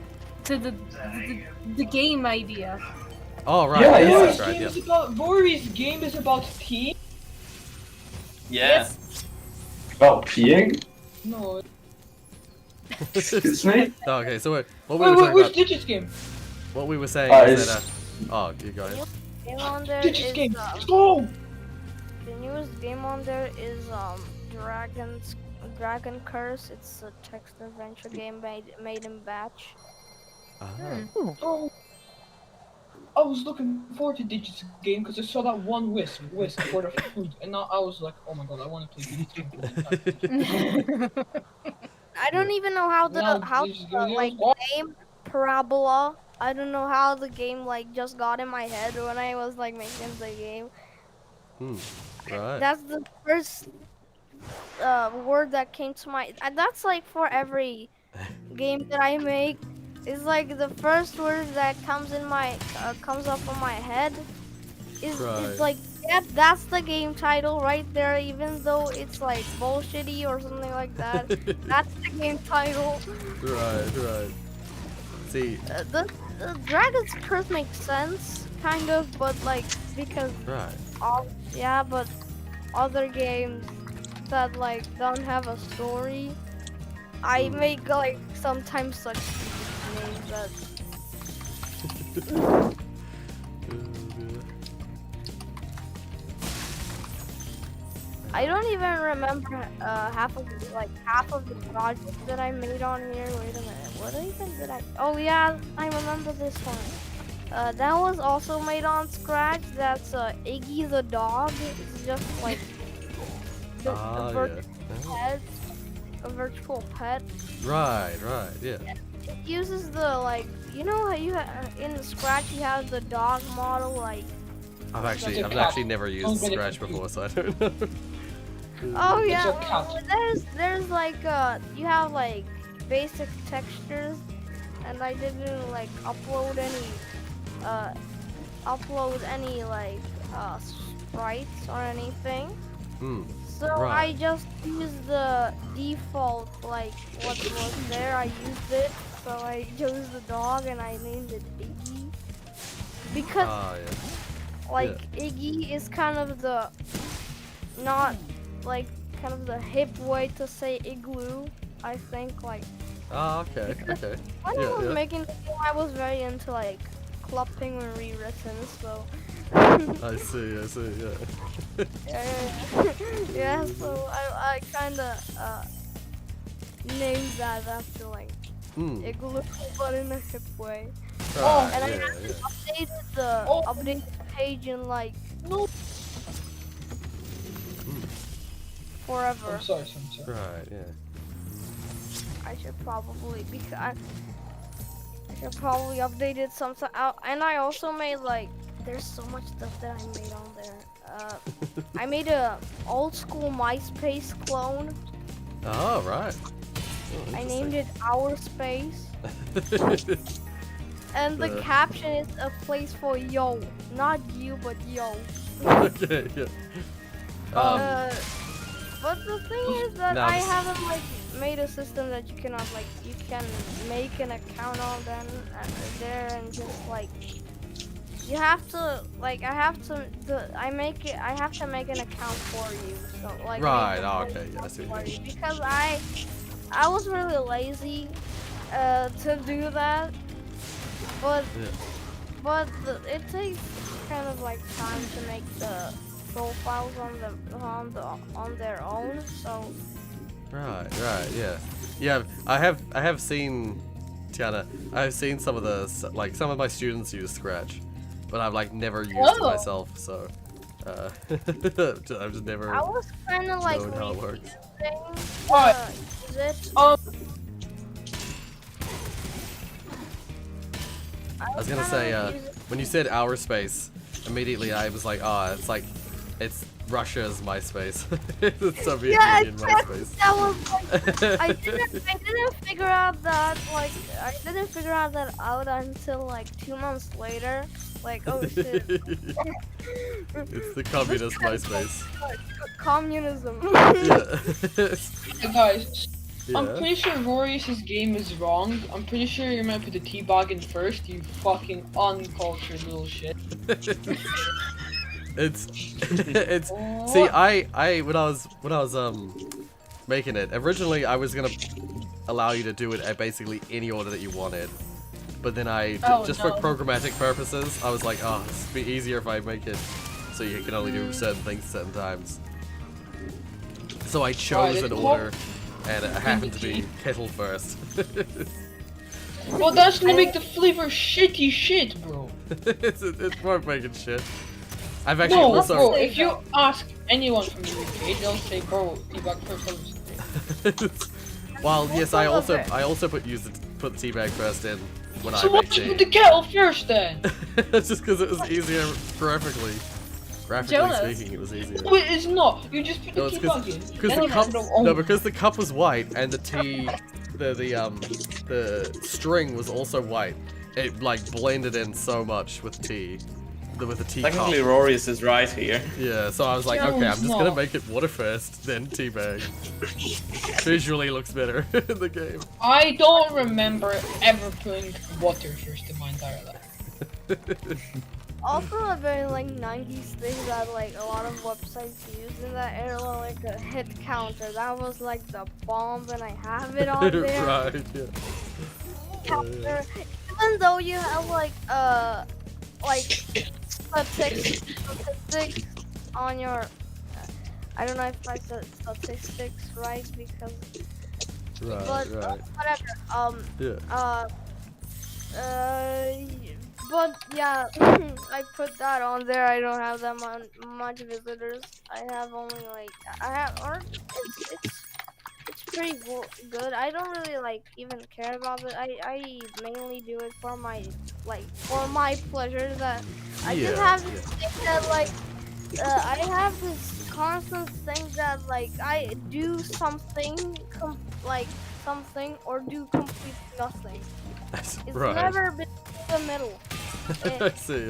game idea? Oh right. Yeah, yes, yeah. that's right. Yeah. Rori's game is about tea? Yeah. About peeing? No. Excuse me? Oh, okay, so what we Wait, were wait, talking which about, Digits game? what we were saying is it's- that oh, you go ahead. Game on there Digits is game. Let's go! the newest game on there is Dragon Curse. It's a text adventure game made in batch. Oh. I was looking forward to Digits game because I saw that one whisk for the food, and now I was like, oh my god, I want to play Digits game for the entire time. I don't even know how the Now, Digits game, like oh, name Parabola. I don't know how the game like just got in my head when I was like making the game. Right. That's the first word that came to my. That's like for every game that I make. It's like the first word that comes in my comes up in my head. Is Right. like yeah, that's the game title right there. Even though it's like bullshitty or something like that, that's the game title. Right. See, The Dragon's Curse makes sense, kind of, but like because right. yeah, but other games that like don't have a story, I make like sometimes such names that. I don't even remember half of the projects that I made on here. Wait a minute, what even did I? Oh yeah, I remember this one. That was also made on Scratch. That's Iggy the dog. It's just like a virtual pet. A virtual pet. Right, yeah. It uses the like, you know how you in Scratch you have the dog model like. I've a actually cat. never used Don't get it Scratch confused. before, so I don't know. Oh It's yeah, a cat. there's like you have like basic textures, and I didn't like upload any like sprites or anything. So Right. I just used the default like what was there. I used it, so I chose the dog and I named it Iggy because Yeah. like Iggy is kind of the not like kind of the hip way to say igloo. I think like Oh, okay. when I Yeah, was yeah. making the game, I was very into like Club Penguin rewritten, so I see, yeah. yeah, so I kind of named that after like Hmm. igloo, but in a hip way. Right, and I yeah, haven't yeah. updated the Oh. updated page in like No. forever. I'm sorry. Right, yeah. I should probably I should probably update it sometime. And I also made like there's so much stuff that I made on there. I made a old school MySpace clone. Oh, right. I named it Our Space. And the Uh. caption is a place for yo, not you, but yo. Okay, yeah. But the thing is that No, I this- haven't like made a system that you cannot like you can make an account on there and just like you have to like I have to I have to make an account for you. So like Right, make a oh, voice okay, yeah, I see what for you you mean. because I was really lazy to do that, but it takes kind of like time to make the profiles on their own. So Right, yeah. Yeah, I have seen, Tiana, I have seen some of some of my students use Scratch, but I've like never used it Oh. myself, so I've just never I was kind of like known how it works. Alright. use it. I was gonna say, when you said Our Space, immediately I was like, it's Russia's MySpace. It's Soviet Yeah, Union MySpace. That was like, I didn't figure out that out until like 2 months later. Like, oh shit, It's the communist MySpace. communism. Yeah. Hey guys, I'm Yeah. pretty sure Rorius' game is wrong. I'm pretty sure you're meant to put the teabag in first, you fucking uncultured little shit. It's see, I when I was making it, originally I was gonna allow you to do it at basically any order that you wanted, but then just for no. programmatic purposes, I was like, oh, this would be easier if I make it so you can only do certain things at certain times. So I chose an order, and it happened to be kettle first. Well, that's gonna make the flavor shitty shit, bro. it's more making shit. I've actually No, also bro, if you ask anyone from the UK, they'll say, bro, teabag first. Well, yes, I also put the teabag first in when So I why made did you put tea. the kettle first then? It's just because it was easier graphically. Graphically Jonas. speaking, it was easier. No, it is not. You just put No, the it's teabag in. because then the you cup. put it on. No, because the cup was white and the tea, the string was also white. It like blended in so much with tea, with the tea cup. Technically, Rorius is right here. Yeah, so I was like, No, okay, I'm it's just gonna not. make it water first, then teabag. Visually looks better in the game. I don't remember ever putting water first in my entire life. Also, a very like 90s thing that like a lot of websites use in that era, like a hit counter. That was like the bomb, and I have it on there. Right, yeah. Counter. Even though you have like statistics on your, I don't know if I said statistics right because, Right, but right. whatever. Yeah. But yeah, I put that on there. I don't have that much visitors. I have only like it's pretty good. I don't really like even care about it. I mainly do it for my pleasure. That I just Yeah, have this thing that like I have this constant thing that like I do something or do complete nothing. It's Right. never been in the middle. I see.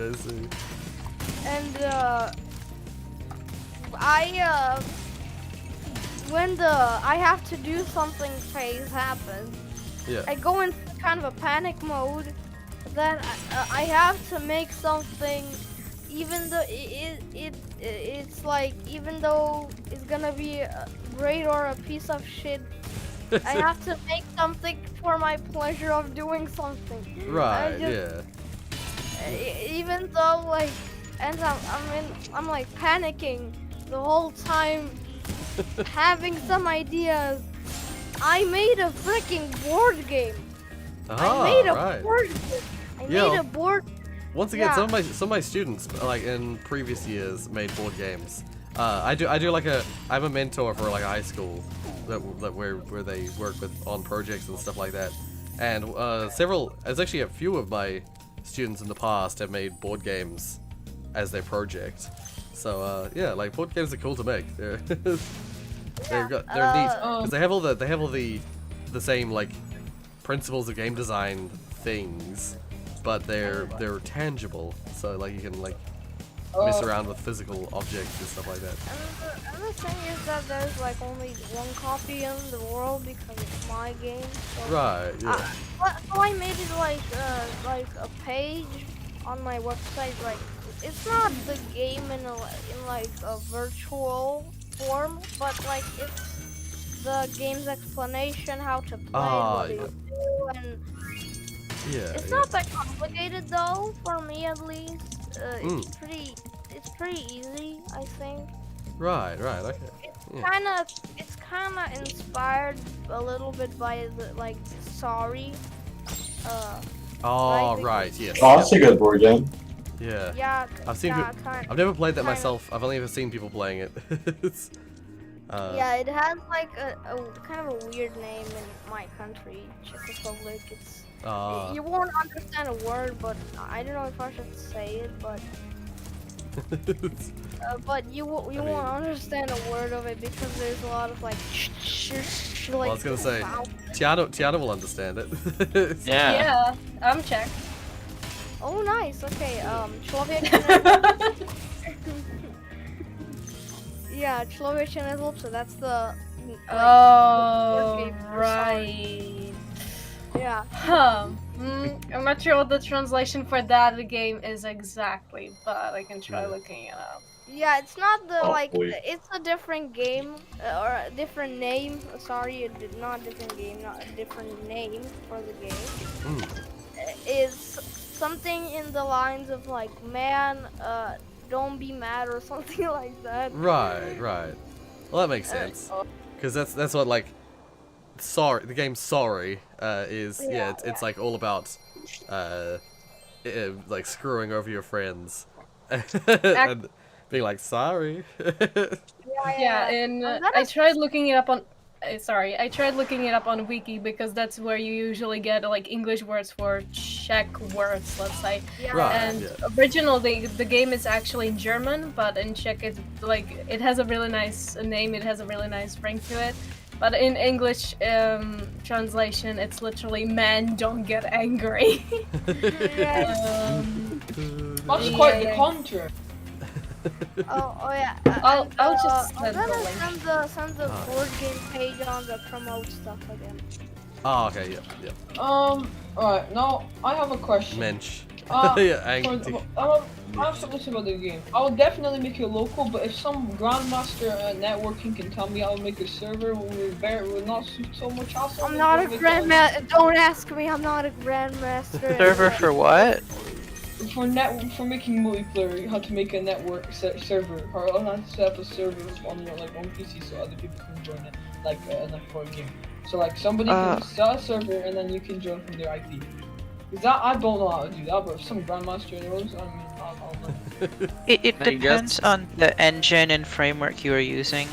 And when the I have to do something phase happens, Yeah. I go into kind of a panic mode that I have to make something, even though it's like even though it's gonna be great or a piece of shit, I have to make something for my pleasure of doing something. Right, yeah. Even though like, and I'm like panicking the whole time, having some ideas. I made a freaking board game. Ah, I made a right. board game. I Yeah. made a board. Once again, Yeah. some of my students, like in previous years, made board games. I do like I'm a mentor for like a high school where they work with on projects and stuff like that. And there's actually a few of my students in the past have made board games as their project. So yeah, like board games are cool to make. They're they're neat because they have all the same like principles of game design things, but they're tangible. So like you can like mess around with physical objects and stuff like that. And the thing is that there's like only one copy in the world because it's my game. So Right. Yeah. so I made it like a page on my website. Like it's not the game in like a virtual form, but like it's the game's explanation how to play, what you do, and it's not that complicated though. For me at least, it's pretty easy, I think. Right. Okay. It's kind of inspired a little bit by the like Sorry. Oh, Right, right. Yes. Oh, that's a good board game. Yeah. Yeah. I've seen. yeah, I've never played that kinda. myself. I've only ever seen people playing it. It's, Yeah, it has like a kind of a weird name in my country, Czech Republic. It's you won't understand a word, but I don't know if I should say it, but you won't understand a word of it because there's a lot of like well, I was gonna say, Tiana will understand it. Yeah. Yeah, I'm Czech. Oh, nice. Okay. Člověk. Yeah, člověče nezlobce. That's the. Like, Oh, game for Sorry. right. Yeah. Huh. I'm not sure what the translation for that game is exactly, but I can try looking it up. Yeah, it's not the like. Boy. It's a different game or a different name. Sorry, not a different game, not a different name for the game. It's something in the lines of like, man, don't be mad or something like that. Right. Well, that makes sense. Because that's what like, sorry. The game Sorry is it's like all about like screwing over your friends and being like sorry. Yeah, and I tried looking it up on. I tried looking it up on Wiki because that's where you usually get like English words for Czech words, let's say. Yeah. Right. And yeah. originally the game is actually in German, but in Czech it's like it has a really nice name. It has a really nice ring to it. But in English translation, it's literally "Man, don't get angry." Yes. That's quite the contrary. Oh yeah. I'll And, just I'm send the gonna link. send the board game page on the promote stuff again. Oh, okay. Yeah. Alright, now I have a question. Mensch. Yeah, angry. I have something to say about the game. I will definitely make it local, but if some grandmaster networking can tell me I'll make a server with not so much hassle. I'm not a grandmaster. Don't ask me. I'm not a grandmaster. Server for what? For making multiplayer, you have to make a network server, or you have to set up a server on your like own PC so other people can join it, like for a game. So like somebody can start a server and then you can join from their IP. Is that I don't know how to do that, but if some grandmaster knows, I mean, I'll know. It I depends guess- on the engine and framework you are using.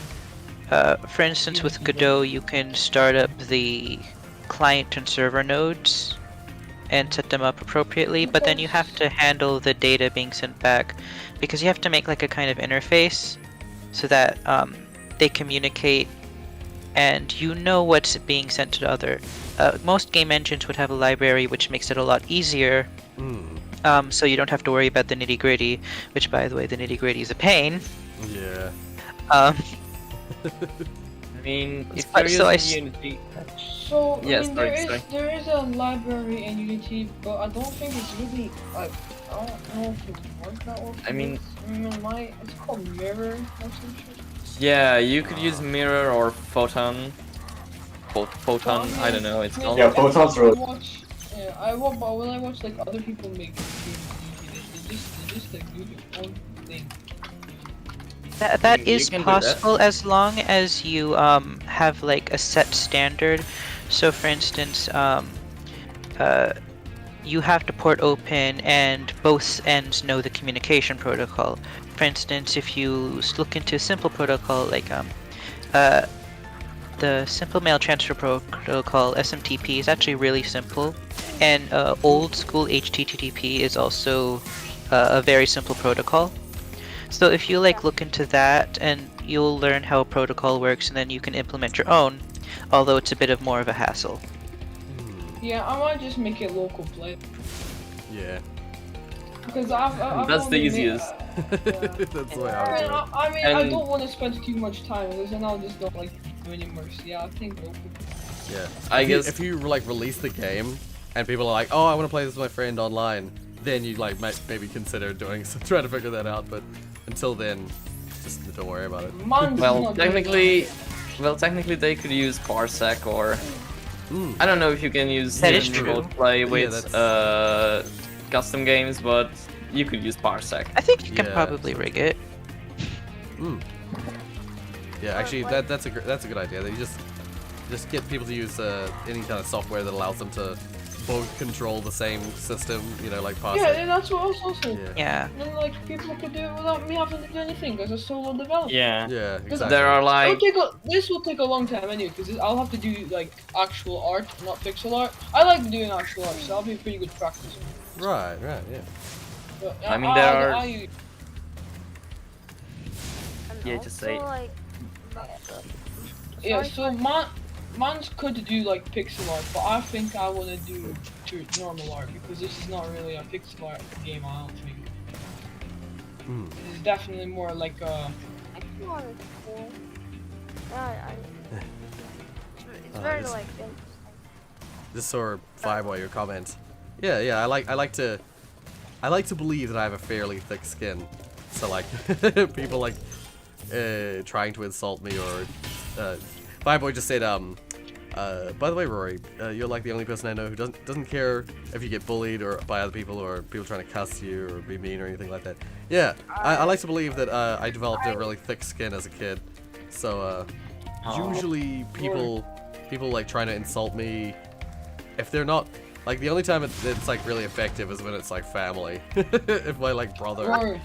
For instance, with Godot, you can start up the client and server nodes and set them up appropriately, but then you have to handle the data being sent back because you have to make like a kind of interface so that they communicate and you know what's being sent to the other. Most game engines would have a library which makes it a lot easier, so you don't have to worry about the nitty-gritty, which by the way, the nitty-gritty is a pain. Yeah. I mean, if But you're so using Unity, So I Yes, mean, sorry. there is a library in Unity, but I don't think it's really like I don't know if it works that well. I mean- it's called Mirror or some shit. yeah, you could use Mirror or Photon. Photon, I don't know, it's called. Yeah, Photon's really. But when I watch like other people make games in Unity, they just like do their own thing. That You is can do that. possible as long as you have like a set standard. So for instance, you have to port open and both ends know the communication protocol. For instance, if you look into a simple protocol like the Simple Mail Transfer Protocol, SMTP, is actually really simple, and old school HTTP is also a very simple protocol. So if you like look into that, and you'll learn how a protocol works, and then you can implement your own, although it's a bit of more of a hassle. Yeah, I might just make it local play. Yeah. Because I've That's the only easiest. That's the way I would do it. I mean, I And- don't want to spend too much time on this, and I just don't like do anymore. So yeah, I think local. Yeah. I If you- guess- if you like release the game and people are like, "Oh, I want to play this with my friend online," then you like maybe consider doing trying to figure that out. But until then, just don't worry about it. Mine's Well, not doing technically they could use Parsec or Mm. I don't know if you can use That is remote true. play Yeah, with custom games, but you could use Parsec. I think you can Yeah. probably rig it. Mm. Yeah, actually, that's a good idea. That you just get people to use any kind of software that allows them to both control the same system. You know, like Parsec. Yeah, that's what I was also. Yeah. Yeah. And then, like, people could do it without me having to do anything as a solo developer. Yeah. Yeah, Because exactly. There are like This will take a long time anyway, because I'll have to do like actual art, not pixel art. I like doing actual art, so that'll be a pretty good practice. Right, yeah. But, I mean, there are- And Yeah, just say it. also, like, yeah, sorry, so sorry. mine's could do like pixel art, but I think I want to do normal art because this is not really a pixel art game. I don't think Mm. this is definitely more like a. Actually, one is cool. Yeah, it's Oh, very it's- like interesting. Just saw Fireboy your comment. Yeah. I like to believe that I have a fairly thick skin. So like people like trying to insult me or Fireboy just said by the way, Rory, you're like the only person I know who doesn't care if you get bullied or by other people or people trying to cuss you or be mean or anything like that. Yeah, I like to believe that I developed a really thick skin as a kid. So usually people like trying to insult me, if they're not like, the only time it's like really effective is when it's like family. If my like brother Or,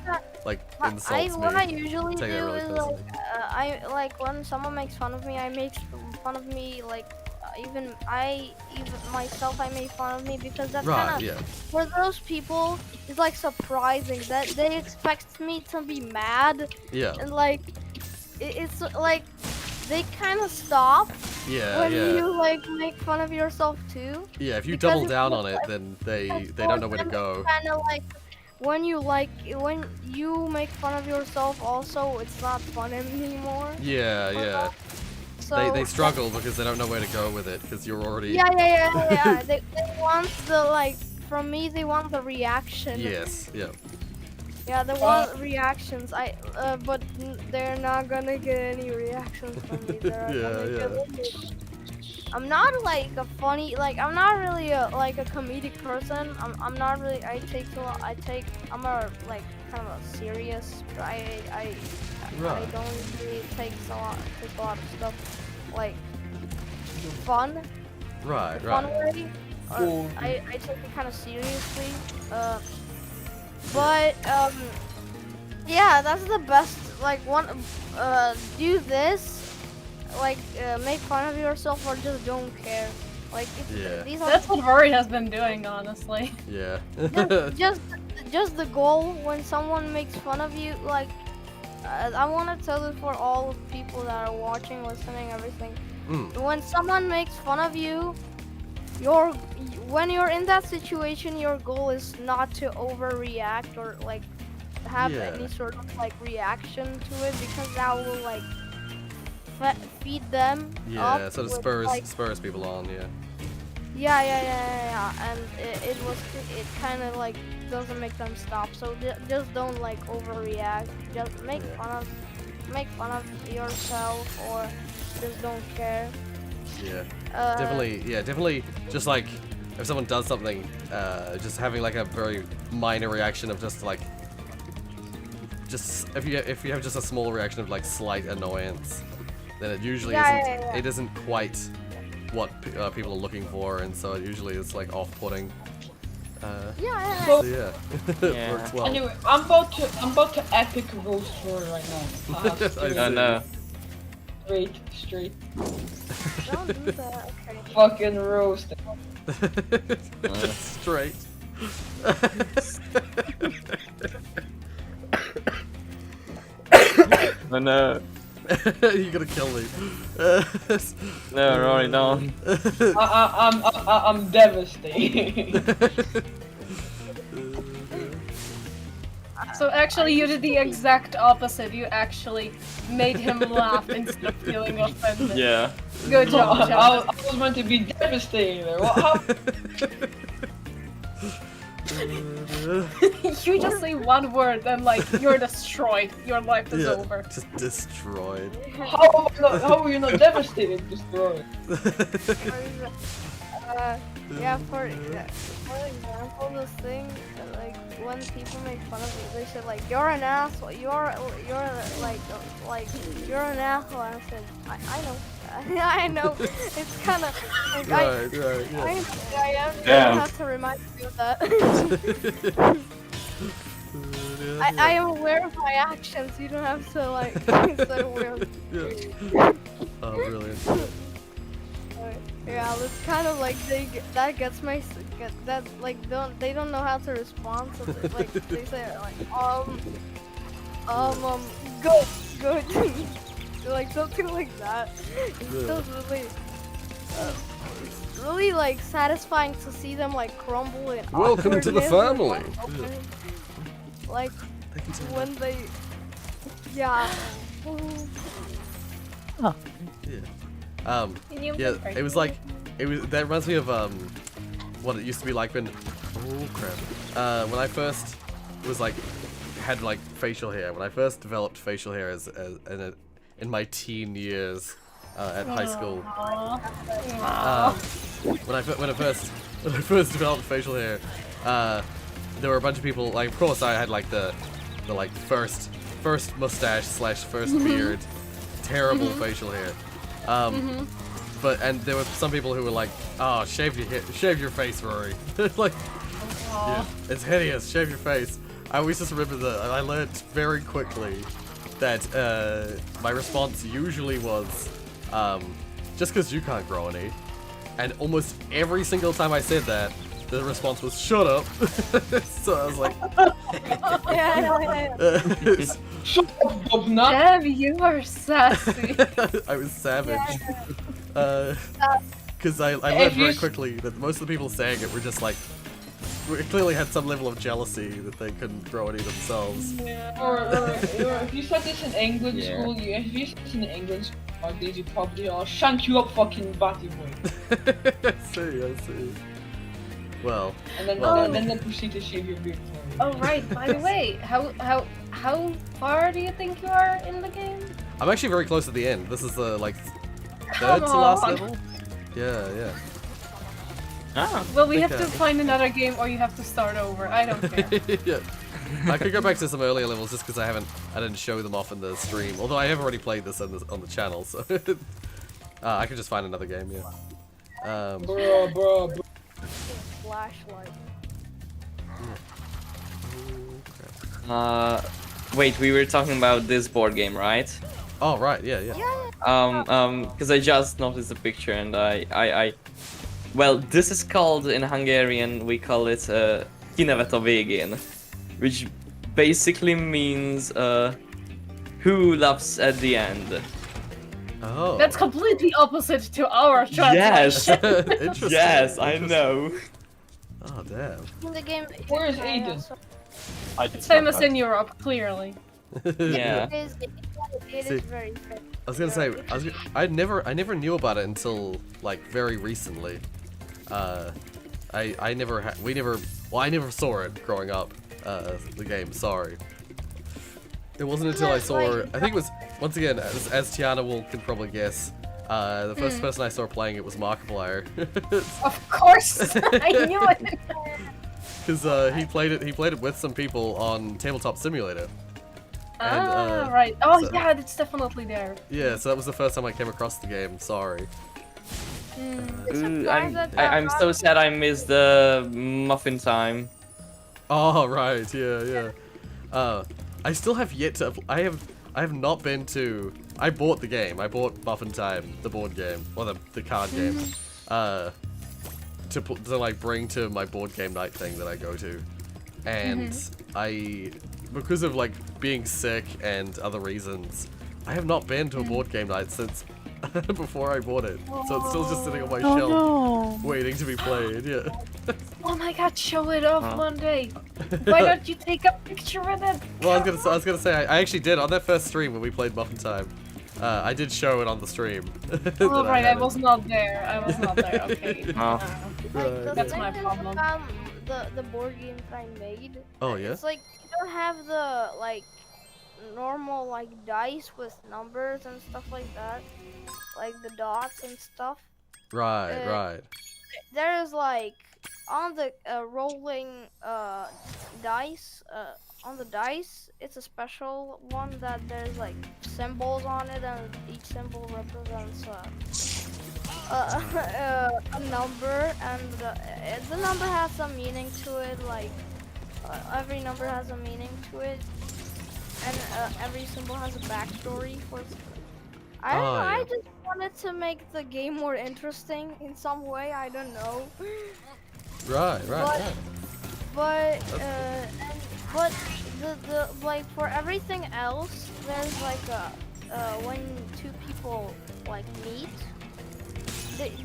like insults What I me. usually do take that really is personally. I like when someone makes fun of me, I make fun of me like even myself, I make fun of me because that's Right, kind of yeah. for those people it's like surprising that they expect me to be mad Yeah. and like it's like they kind of stop Yeah, when yeah. you like make fun of yourself too. Yeah, if you because double it's down like- on it, then they don't know where to go. Kind of like when you make fun of yourself, also it's not fun anymore. Yeah. So They struggle because they don't know where to go with it because you're already. Yeah. they want the like from me. They want the reaction. Yes. Yeah. Yeah, they want reactions. But they're not gonna get any reactions from me. They're Yeah, gonna get I'm not like a funny, like I'm not really like a comedic person. I'm not really. I'm a like kind of a serious. I Right. don't really take a lot of stuff like fun. Right. Fun Right. way. I take it kind of seriously. But yeah, that's the best. Like do this. Like make fun of yourself or just don't care. Like Yeah. these are That's what Rory has been doing, honestly. Yeah. just the goal when someone makes fun of you. Like I want to tell it for all people that are watching, listening, everything. Mm. When someone makes fun of you, when you're in that situation, your goal is not to overreact or like have Yeah. any sort of like reaction to it because that will like feed them Yeah. up Sort of with, spurs people on. Yeah. yeah, and it kind of like doesn't make them stop. So just don't like overreact. Just make Yeah. fun of yourself or just don't care. Yeah. Uh, Definitely. Just like if someone does something, just having like a very minor reaction of just like just if you have just a small reaction of like slight annoyance, then it usually Yeah. it isn't quite what people are looking for, and so it usually is like off-putting. Yeah. So yeah, it Yeah. works well. Anyway, I'm about to epic roast her right now. I see. No. Straight. Don't do that. Okay. Fucking roast. Straight. Oh no. You're gonna kill me. No, Rory, don't. I'm devastated. So actually, you did the exact opposite. You actually made him laugh instead of feeling offended. Yeah. Good job, I Jeff. was meant to be devastated. How? You just say one word and like you're destroyed. Your life is over. Just destroyed. How are you not devastated, destroyed? Yeah, for example, this thing, like, when people make fun of you, they said, like, you're an asshole, you're like, you're an asshole, and I said, I know, I know, it's kind of, like, Right, yeah. I am, Damn. I have to remind you of that. I am aware of my actions, you don't have to, like, say weird. Yeah. Oh, brilliant. Yeah, it's kind of like that gets my that like they don't know how to respond, so like they say like good like something like that. It's still really like satisfying to see them like crumble in Welcome to the awkwardness and, family. like when they yeah. Yeah, it was like, that reminds me of, what it used to be like when, oh crap, when I first was like, had like facial hair, when I first developed facial hair in my teen years, at high school, when I first developed facial hair, there were a bunch of people, like, of course I had like the like first mustache / first beard, terrible facial hair. And there were some people who were like, "Oh, shave your face, Rory." Like, yeah, it's hideous. Shave your face. I always just remember that I learned very quickly that my response usually was, "Just because you can't grow any," and almost every single time I said that, the response was, "Shut up." So I was like, Shut up, Bobna. Damn, you are sassy. I was savage. Because I learned very quickly that most of the people saying it were just like, clearly had some level of jealousy that they couldn't grow any themselves. Or if you said this in England school, if you said this in England school, nowadays you probably all shank you up, fucking batty boy. I see. Well, And then they proceed to shave your beard for you. Oh right. By the way, how far do you think you are in the game? I'm actually very close to the end. This is the like Come third to last on. level. Yeah. Ah. Well, we have to Okay. find another game, or you have to start over. I don't care. Yeah. I could go back to some earlier levels just because I didn't show them off in the stream. Although I have already played this on the channel, so I could just find another game. Yeah. Bro. Flashlight. Wait, we were talking about this board game, right? Oh right, yeah. Because I just noticed the picture and well, this is called in Hungarian, we call it Kinevet a végén, which basically means who laughs at the end. Oh. That's completely opposite to our translation. Interesting. Yes, I know. Oh damn. In the game. Where is Aiden? It's famous in Europe, clearly. Yeah. It See, is very famous. I was gonna say, I never knew about it until like very recently. I never saw it growing up. The game, sorry. It wasn't until I saw, I think it was, once again, as Tiana can probably guess, the first person I saw playing it was Markiplier. Of course, I knew it. Because he played it with some people on Tabletop Simulator. And, right. Oh so- yeah, it's definitely there. Yeah, so that was the first time I came across the game. Sorry. Ooh, surprised that I'm got so sad I missed the muffin time. Oh right, yeah. I still have yet to. I have not been to. I bought the game. I bought Muffin Time, the board game, or the card game. To like bring to my board game night thing that I go to, and because of like being sick and other reasons, I have not been to a board game night since before I bought it. So it's still just sitting on my shelf, waiting to be played. Yeah. Oh my god, show it off one day. Why don't you take a picture with it? Well, I was gonna say I actually did on that first stream when we played Muffin Time. I did show it on the stream. Oh that right, had I it. was not there. I was not there. Okay. Oh. Like, the That's thing my is problem. about the board games I made. Oh yeah. It's like you don't have the like normal like dice with numbers and stuff like that, like the dots and stuff. Right, right. There is like on the rolling dice on the dice. It's a special one that there's like symbols on it, and each symbol represents a number, and the number has some meaning to it. Like every number has a meaning to it, and every symbol has a backstory for. I don't know. Oh, I yeah. just wanted to make the game more interesting in some way. I don't know. Right, right. But but the like for everything else, there's like a when two people like meet,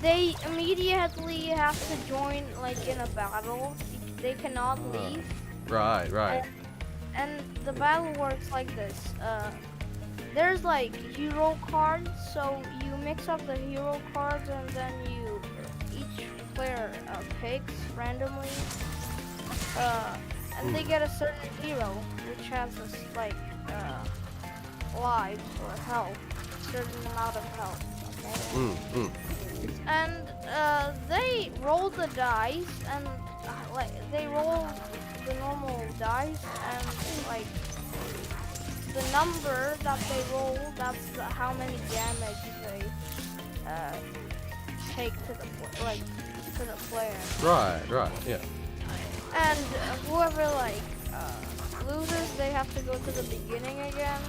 they immediately have to join like in a battle. They cannot leave. Right, right. And the battle works like this. There's like hero cards, so you mix up the hero cards, and then each player picks randomly, and they get a certain hero, which has this like lives or health, certain amount of health. Okay. And they roll the dice, and like they roll the normal dice, and like the number that they roll, that's how many damage they take to the to the player. Right, right. Yeah. And whoever like loses, they have to go to the beginning again.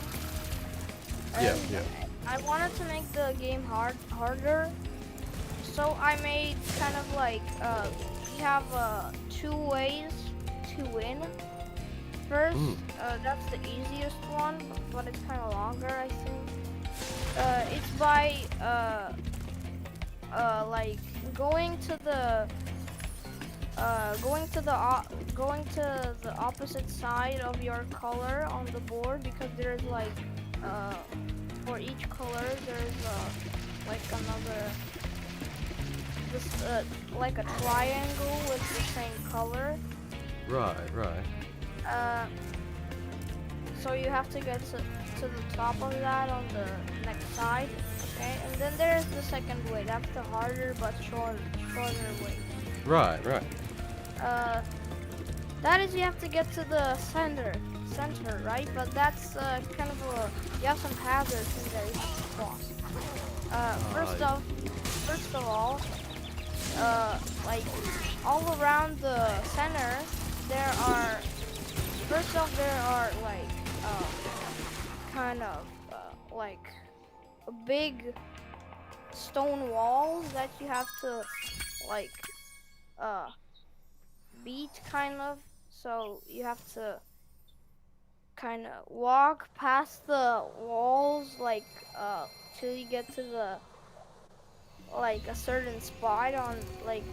Yeah, And yeah. I wanted to make the game harder, so I made kind of like you have 2 ways to win. First, that's the easiest one, but it's kind of longer, I think. It's by like going to the opposite side of your color on the board, because there's like for each color there's like another like a triangle with the same color. Right, right. So you have to get to the top of that on the next side, okay? And then there's the second way. That's the harder but shorter way. Right, right. That is, you have to get to the center, right? But that's kind of you have some hazards in there you have to cross. First of all, like all around the center, there are like kind of like a big stone walls that you have to like beat, kind of. So you have to kind of walk past the walls like till you get to the like a certain spot on like.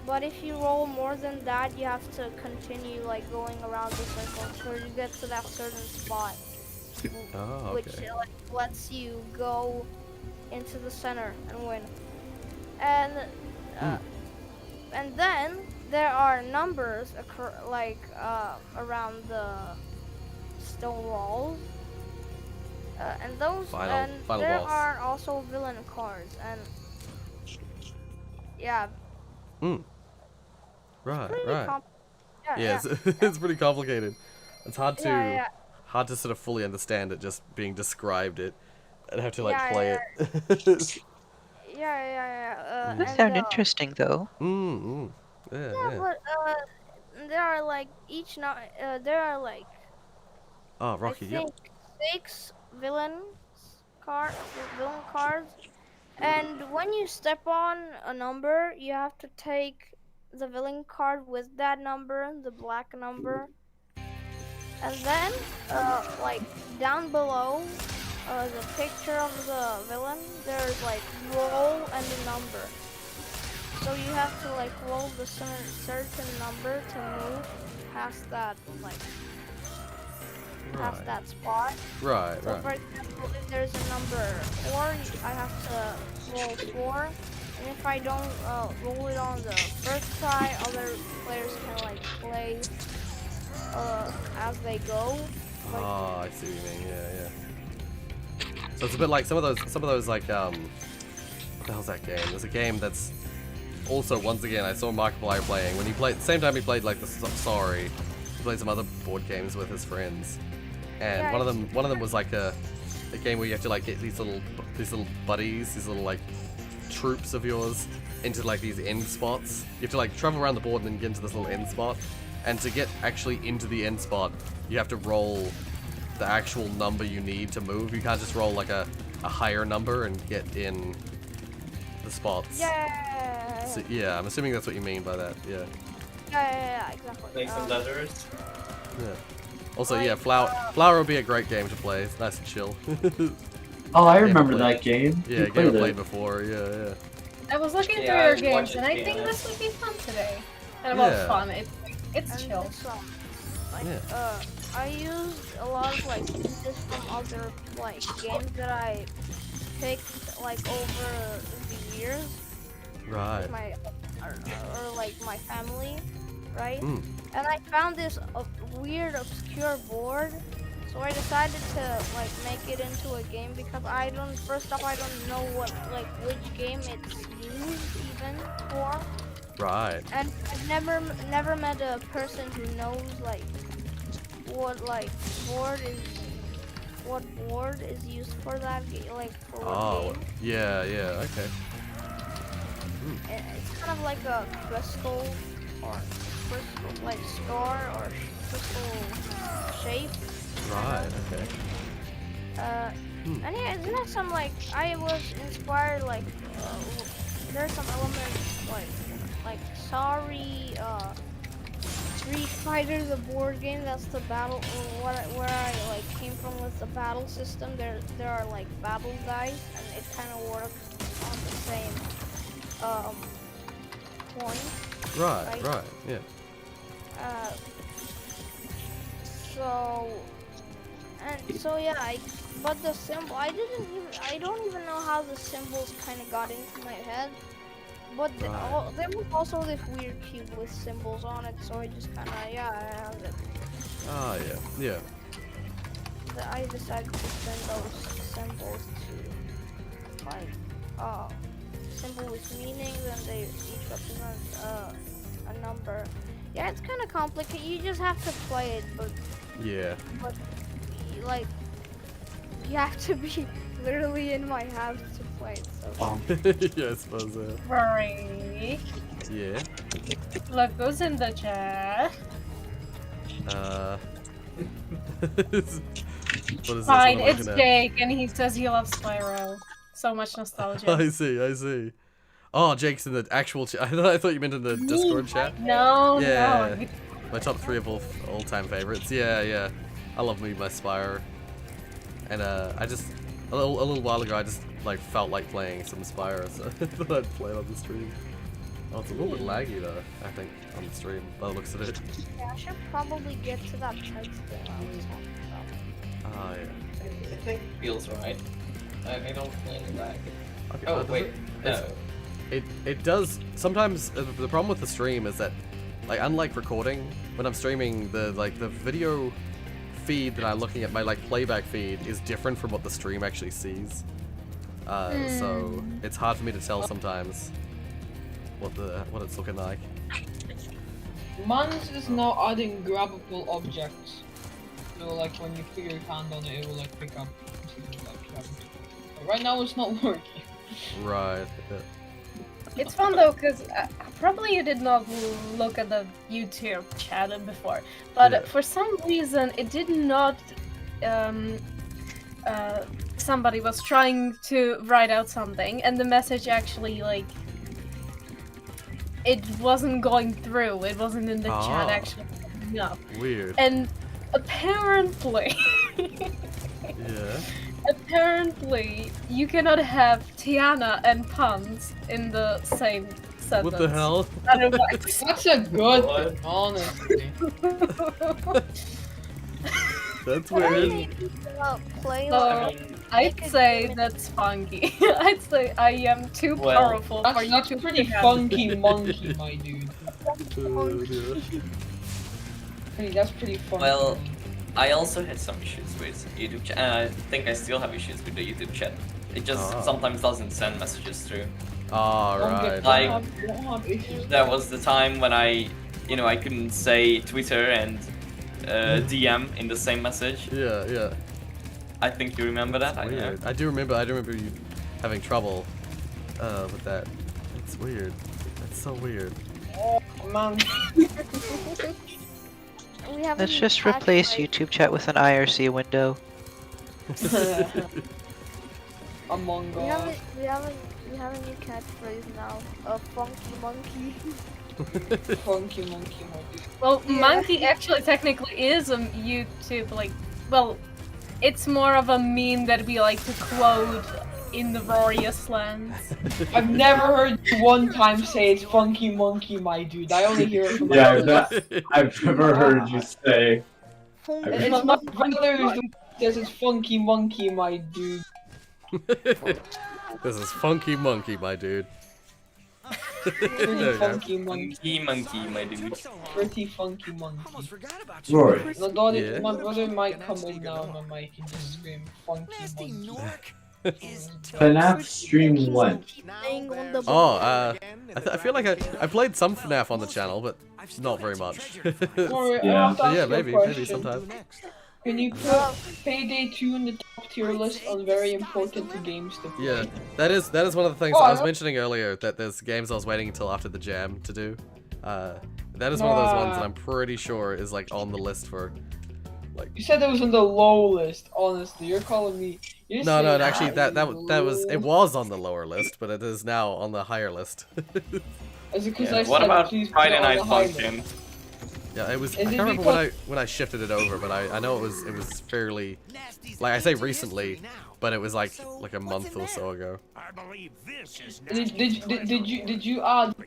But if you roll more than that, you have to continue like going around the circle until you get to that certain spot, Oh, which okay. like, lets you go into the center and win. And and then there are numbers like around the stone walls, and those Final there boss. are also villain cards, and yeah. Right, Pretty right. yeah, Yes, it's pretty complicated. It's hard to Yeah, hard to sort of fully understand it just being described. I'd have to like Yeah, play yeah, it. yeah. That And sound interesting though. Yeah, yeah, yeah. but there are like there are like Oh, I Rocky, yep. think 6 villain cards, and when you step on a number, you have to take the villain card with that number, the black number, and then like down below the picture of the villain, there's like roll and a number. So you have to like roll the certain number to move past that past Right. that spot. Right, So right. for example, if there's a number 4, I have to roll 4. And if I don't roll it on the first try, other players can like play as they go. Like, Oh, I see what you mean. Yeah, yeah. So it's a bit like some of those like what the hell's that game? There's a game that's also, once again, I saw Markiplier playing when he played. Same time he played like the Sorry. He played some other board games with his friends, and Yeah, one of them was like a game where you have to like get these little buddies, these little like troops of yours into like these end spots. You have to like travel around the board and then get into this little end spot. And to get actually into the end spot, you have to roll the actual number you need to move. You can't just roll like a higher number and get in the spots. yeah, So, yeah, I'm assuming that's what you mean by that. Yeah. yeah, exactly. Make some letters. Yeah. Also, yeah, Flower would be a great game to play. It's nice and chill. Oh, I Never remember played. that game. Yeah, You game I played played it. before. Yeah, yeah. I was looking through Yeah, your I games, watched and I it, think yeah. this would be fun today. And about Yeah. fun, it's And chill. this one, like, Yeah. I used a lot of like pieces from other like games that I picked like over the years Right. with my or like my family, right? Mm. And I found this weird obscure board, so I decided to like make it into a game because first off I don't know which game it's used even for. Right. And I've never met a person who knows like what board is used for that game, like for what Oh, game. yeah, yeah. Okay. It's kind of like a crystal like star or crystal shape. Right. Okay. And yeah, isn't that some like I was inspired like there's some elements like sorry Street Fighter, the board game, that's the battle where I like came from with the battle system. There are like battle dice, and it kind of works on the same point. Right. Right. Right. Yeah. So yeah, but the symbol I don't even know how the symbols kind of got into my head. But Right. there was also this weird cube with symbols on it, so I just kind of I have it. Oh, yeah. Yeah. I decided to send those symbols to like symbol with meanings, and they each represent a number. Yeah, it's kind of complicated. You just have to play it, but Yeah. like you have to be literally in my house to play it. So. Yeah, I suppose. Rory, Yeah. look who's in the chat. What is this? Fine, What am I it's looking at? Jake, and he says he loves Spyro. So much nostalgia. I see. I see. Oh, Jake's in the actual chat. I thought you meant in the Discord chat. No, Yeah. no. My top 3 of all-time favorites. Yeah, yeah. I love me my Spyro. And I just a little while ago I just like felt like playing some Spyro, so I thought I'd play it on the stream. Oh, it's a little bit laggy though, I think, on the stream, by the looks of it. Yeah, I should probably get to that text thing I was talking about. Oh yeah. I think it feels right. I don't really lag. Okay, Oh does wait, it? no. It does sometimes. The problem with the stream is that, like, unlike recording, when I'm streaming, the video feed that I'm looking at, my like playback feed, is different from what the stream actually sees. So it's hard for me to tell sometimes what it's looking like. Mans is now adding grabbable objects. So like when you put your hand on it, it will like pick up. But right now it's not working. Right. It's fun though, because probably you did not look at the YouTube channel before, but Yeah. for some reason it did not. Somebody was trying to write out something, and the message actually like it wasn't going through. It wasn't in the chat actually. No. Weird. And apparently. Yeah. Apparently, you cannot have Tiana and puns in the same sentence. What the hell? I don't know. That's a good thing, honestly. That's Why weird. did you play So, like I'd say that's funky. I'd say I am too Well, powerful for you That's to pretty have- funky monkey, my dude. That's pretty funky. Well, I also had some issues with YouTube chat, and I think I still have issues with the YouTube chat. It just Ah. sometimes doesn't send messages through. Alright. Like- don't have issues. There was the time when I couldn't say Twitter and DM in the same message. Yeah, yeah. I think you remember that. I don't know. Weird. I do remember you having trouble with that. It's weird. That's so weird. Oh man. we have Let's just replace YouTube chat with an IRC window. Among We have Us. we have a new catchphrase now. A funky monkey. Funky monkey, my dude. Well, Yeah. monkey actually technically is a YouTube like. Well, it's more of a meme that we like to quote in the Rorius lands. I've never heard you one time say it's funky monkey, my dude. I only hear it from my Yeah, I've never heard you say. Funky It's my monkey. brother who says it's funky monkey, my dude. This is funky monkey, my dude. There Pretty you go. funky monkey. Funky monkey, my dude. Pretty funky monkey. Rory, No, Donnie, Yeah. my brother might come in now on my mic and just scream funky monkey. FNAF stream when? Thing on the Oh, I feel like I played some FNAF on the channel, but not very much. Rory, I Yeah. have to ask Yeah, you a maybe question. sometime. Can you put Payday 2 in the top tier list on very important games to play? Yeah, that is one of the things Oh, I was I- mentioning earlier, that there's games I was waiting until after the jam to do. That is one of those ones that I'm pretty sure is like on the list for like. You said it was on the low list, honestly. You're calling me. You're No, saying actually that low. was on the lower list, but it is now on the higher list. Is it because Yeah, I what said about please put Friday it on Night the high Funkin'? list? Yeah, it was. Is I it can't remember because- when I shifted it over, but I know it was fairly, like I say recently, but it was like a month or so ago. Did you add did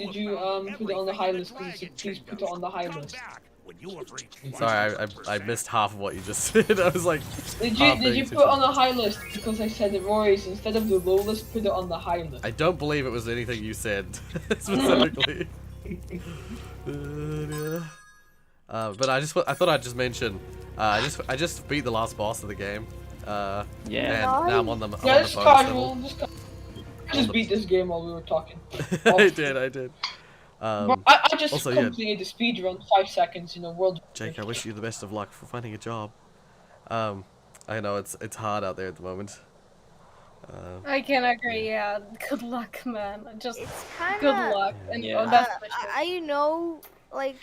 you put it on the high list because it said please put it on the high list? Sorry, I missed half of what you just said. I was like, Did half you paying put it on the high list because I said it Rory's instead of the low list put it on the high list? I don't believe it was anything you said specifically. But I thought I'd just mention, I just beat the last boss of the game. Yeah. And now I'm on the Yeah, bonus just casual. level. Just beat this game while we were talking. I did. But I just also, yeah. completed the speed run 5 seconds in a world. Jake, I wish you the best of luck for finding a job. I know it's hard out there at the moment. I can agree. Yeah, good luck, man. Just It's kind good of. luck, and Yeah. oh, that's for sure. I know, like,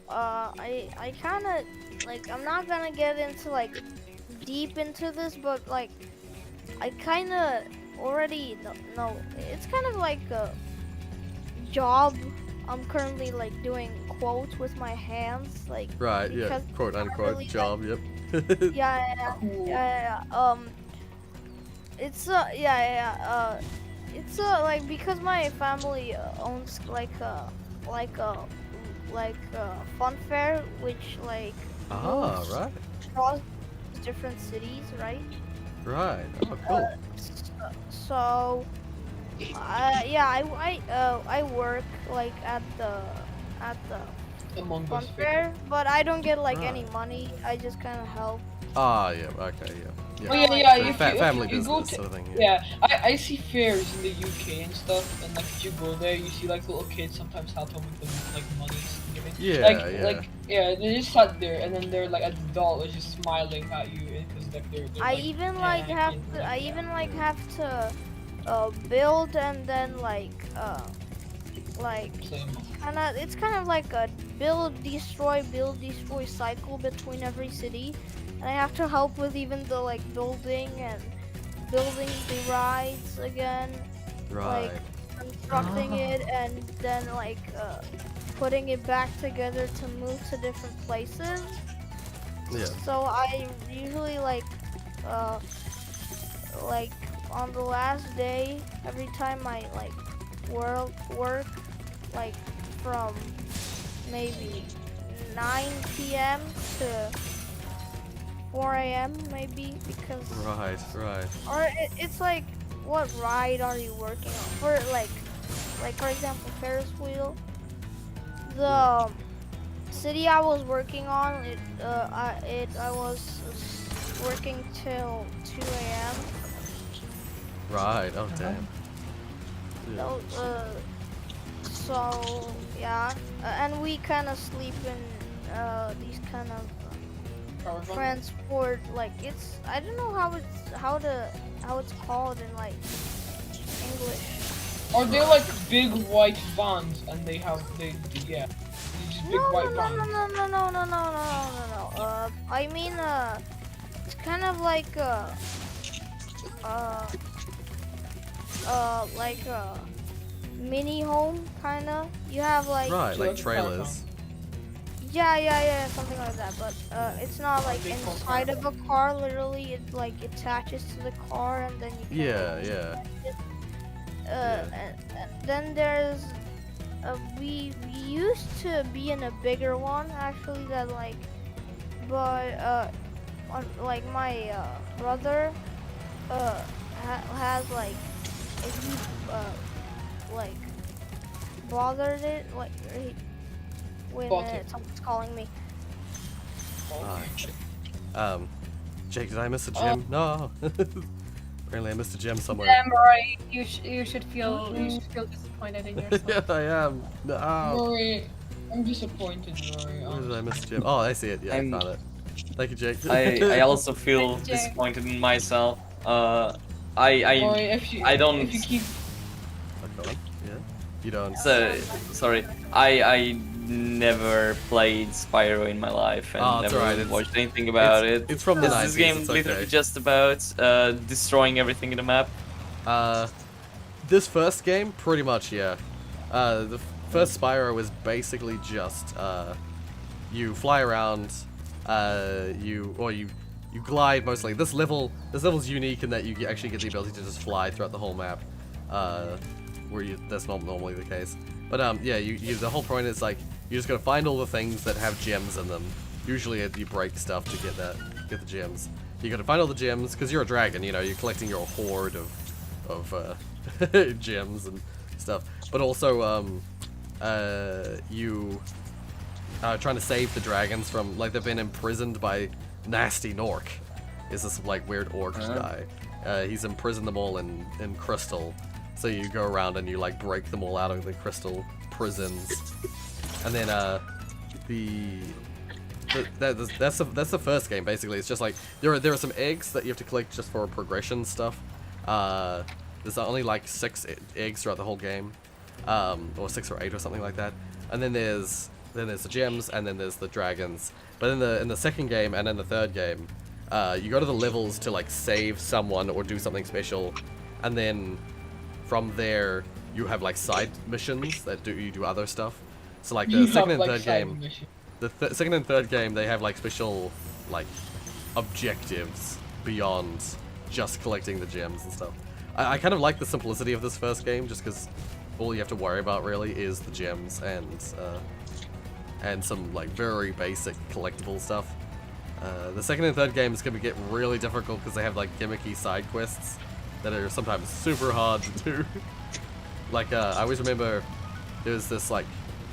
I kind of, like, I'm not gonna get into, like, deep into this, but, like, I kind of already know, it's kind of like a job. I'm currently, like, doing quotes with my hands, like, Right, yeah, because quote not unquote really job, yep. Cool. It's it's like because my family owns like a fun fair which like Ah, moves right, across different cities, right? right. Oh, cool. So I work like at the Among fun Us fair, but I don't get like Right. any money. I just kind of help. Ah, yeah, okay, yeah. Oh Yeah. yeah, like, yeah. If Family you go business to sort of thing, yeah, I see fairs in the UK and stuff, and like if you go there, you see like little kids sometimes helping with them like money. Yeah, yeah. Like yeah, they just sat there and then they're like a doll is just smiling at you because like they're I like, even "Yeah, like I have can't to. do I that." even like have to build and then like Same. it's kind of like a build destroy cycle between every city, and I have to help with even the like building the rides again, Right. like constructing it and then like putting it back together to move to different places. Yeah. So I usually uh like on the last day, every time I like work like from maybe 9 p.m. to 4 a.m. maybe, because Right, right. or it's like, what ride are you working on? For like for example, Ferris wheel. The city I was working on, I was working till 2 a.m. Right, oh damn. Yeah. So yeah, and we kind of sleep in these kind of Caravan? transport. Like I don't know how it's called in like English. Are they like big white vans and they yeah, they're just big white No. vans. I mean it's kind of like like a mini home kinda. You have like Right, like like a trailers. yeah, something like that. But it's not like Big car inside of a car. Literally, it like attaches to the car, and then you can Yeah, yeah. and then there's we used to be in a bigger one actually that like, but like my brother has like, if he like bothered it like when Bought it. someone's calling me. Ah. Jake, did I miss a gym? No. Apparently I missed a gem somewhere. Damn right, you should feel disappointed in yourself. Yeah, I am. No. Rory, I'm disappointed, Rory. Where did I miss a gem? Oh, I see it. Yeah, I I'm- found it. Thank you, Jake. I also feel Jake. disappointed in myself. I Rory, I don't- If you keep Okay, yeah. You don't. sorry. I never played Spyro in my life and Oh, it's never alright, it's- watched anything about it. It's from the Is 90s. this game it's literally okay. just about destroying everything in the map? This first game, pretty much, yeah. The first Spyro was basically just you fly around, you glide mostly. This level's unique in that you actually get the ability to just fly throughout the whole map, that's not normally the case. But yeah, the whole point is like you just gotta find all the things that have gems in them. Usually you break stuff to get the gems. You gotta find all the gems because you're a dragon. You know, you're collecting your horde of gems and stuff. But also you trying to save the dragons from, like, they've been imprisoned by Nasty Nork. Is this like weird orc guy? He's imprisoned them all in crystal. So you go around and you like break them all out of the crystal prisons, and then that's the first game basically. It's just like there are some eggs that you have to collect just for progression stuff. There's only like 6 eggs throughout the whole game, or 6 or 8 or something like that. And then there's the gems, and then there's the dragons. But in the second game and in the third game, you go to the levels to like save someone or do something special, and then from there you have like side missions that you do other stuff. So like the you second have, and like, third side game, mission. the second and third game, they have like special like objectives beyond just collecting the gems and stuff. I kind of like the simplicity of this first game, just because all you have to worry about really is the gems and some like very basic collectible stuff. The second and third games can get really difficult because they have like gimmicky side quests that are sometimes super hard to do. Like I always remember there was this like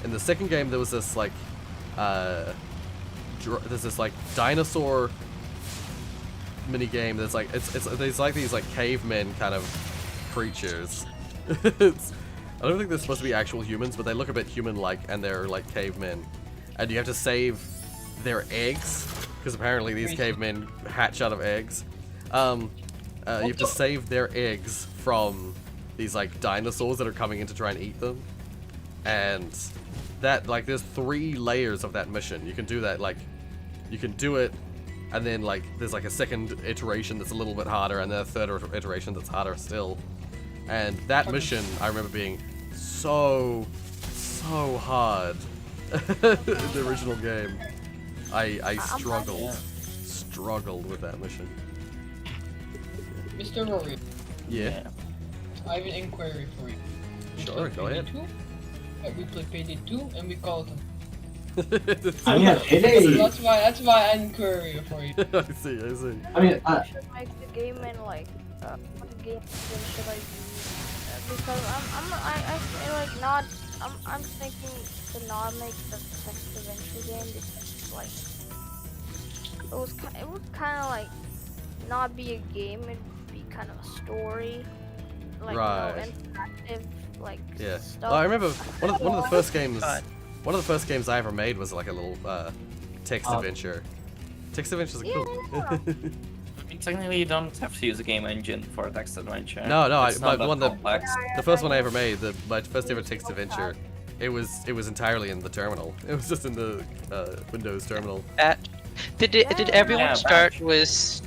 in the second game there was this like there's this like dinosaur mini game that's like it's like these like cavemen kind of creatures. I don't think they're supposed to be actual humans, but they look a bit human-like, and they're like cavemen. And you have to save their eggs, because apparently these cavemen hatch out of eggs. You have to save their eggs from these like dinosaurs that are coming in to try and eat them. And that, like, there's 3 layers of that mission. You can do that, like, you can do it, and then like there's like a second iteration that's a little bit harder, and then a third iteration that's harder still. And that mission, I remember being so hard. The original game. I struggled with that mission. Mr. Rorius, Yeah. I have an inquiry for you. We Sure, play go ahead. Payday 2, we play Payday 2, and we call it I mean, Payday. That's why I inquiry for you. I see. I mean, I should make the game in like what game should I use? Because I feel like not I'm thinking to not make the text adventure game because like it would kind of like not be a game, it'd be kind of a story, like Right. interactive like Yeah. stuff. Well, I remember one of the first games. One of the first games I ever made was like a little text adventure. Text adventures are cool. I mean, technically, you don't have to use a game engine for a text adventure. No, It's not that the one complex. the first one I ever made, my first ever text adventure, it was entirely in the terminal. It was just in the Windows terminal. Did everyone Yeah, start with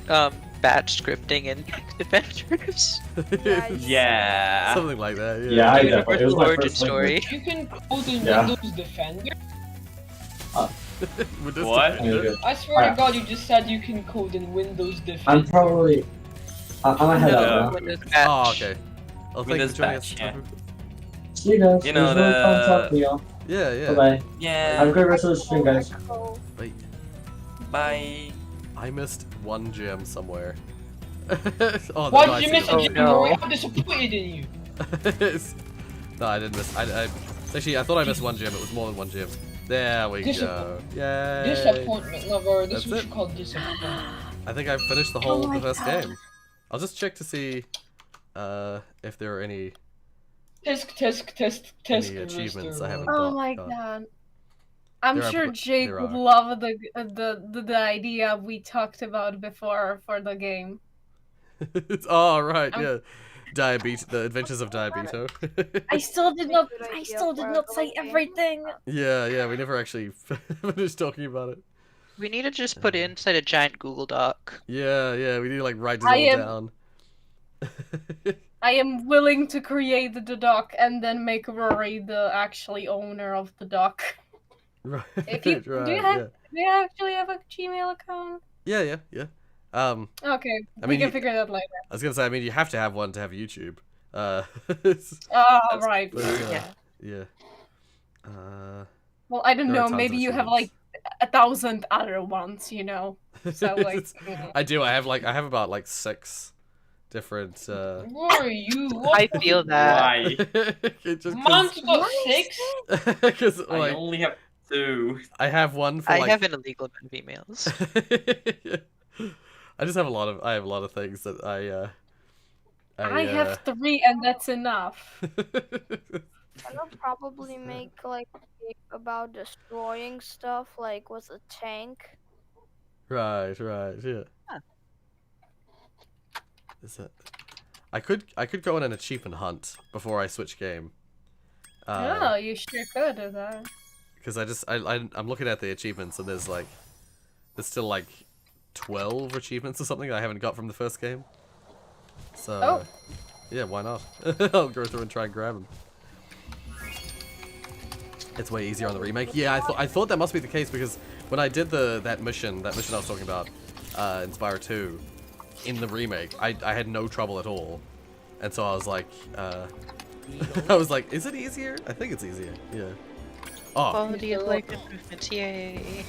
batch scripting and text adventures? Yeah. Something like that. Yeah. yeah, I definitely. It was my Origin first language. story. You can code in Yeah. Windows Defender. Windows What? Defender. I swear to God, you just said you can code in Windows I'm Defender. probably. I'm gonna head out now. Windows batch. Oh, okay. Oh, thank you Windows for joining batch, us. yeah. See you guys. You It know, was really fun the- talking to y'all. Yeah, yeah. Bye bye. Yeah. Have a great rest of the stream, guys. Wait, Bye. I missed one gem somewhere. Oh, Why no, I did you see miss it. a Oh, gem, no. Roy? I'm disappointed in you. No, I didn't miss. Actually, I thought I missed one gem. It was more than one gem. There we go. Yay! Disappointment, no, Rory. This That's is what it. you call disappointment. I think I've finished the whole my the first God. game. I'll just check to see if there are any Test, achievements I haven't Oh got. my god. I'm There are- sure Jake there would are. love the idea we talked about before for the game. Oh right, Um, yeah. The Adventures of Diabito. I still did not Good I idea still did for not the say game. everything. yeah, we never actually finished talking about it. We need to just put it inside a giant Google Doc. Yeah, we need to like write it I all am- down. I am willing to create the doc and then make Rory the actually owner of the doc. Right, If you right, do you actually have a Gmail account? yeah. Okay, I we mean, can you- figure that later. I was gonna say, I mean, you have to have one to have YouTube. Oh, That's- right. but, Yeah. yeah. Well, I don't There are know. tons Maybe of you have achievements. like 1,000 other ones, you know. So like, I do. I have about like 6 different. Rory, you what? I feel that. Why? It just Man's got 6? because I like only have 2. I have one for I like. have an illegal amount of emails. I just have a lot of things that I have 3, and that's enough. I'll probably make like a game about destroying stuff, like with a tank. right, yeah. Huh. Is that? I could go on an achievement hunt before I switch game. Oh, you sure could do that. Because I'm looking at the achievements and there's still like 12 achievements or something I haven't got from the first game. So Oh. yeah, why not? I'll go through and try and grab them. It's way easier on the remake. Yeah, I thought that must be the case because when I did that mission I was talking about, Inspire 2, in the remake, I had no trouble at all, and so I was like, is it easier? I think it's easier. Yeah. Oh. Quality of life improvements, yay!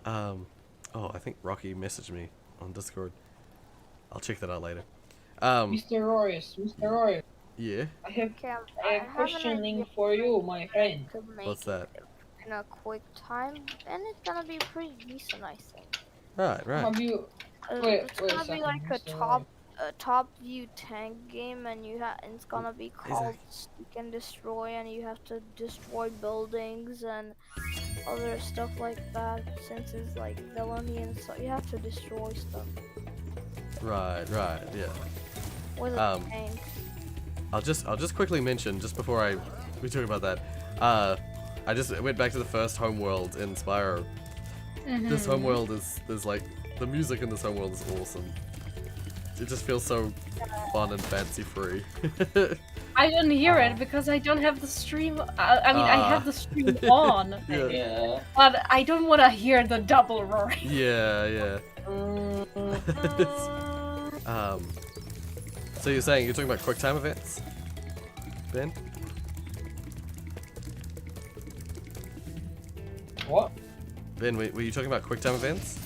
Oh, I think Rocky messaged me on Discord. I'll check that out later. Mr. Rorius, Yeah. I have Okay, a I have an questioning idea for you, my friend. to make What's that? in a quick time, and it's gonna be pretty decent, I think. Right, right. Have you? Wait It's a gonna be second, like a Mr. Roy. top view tank game, and it's gonna be called Seek and Destroy, and you have to destroy buildings and other stuff like that. Since it's like villainy and so you have to destroy stuff Right, right, yeah. with a tank. I'll just quickly mention just before we talk about that. I just went back to the first homeworld in Spyro. This homeworld is like the music in this homeworld is awesome. It just feels so fun and fancy free. I don't hear it because I don't have the stream. I mean, I have the stream on, Yeah. Yeah. but I don't want to hear the double roar. Yeah, yeah. So you're talking about QuickTime events, Ben? What? Ben, were you talking about QuickTime events?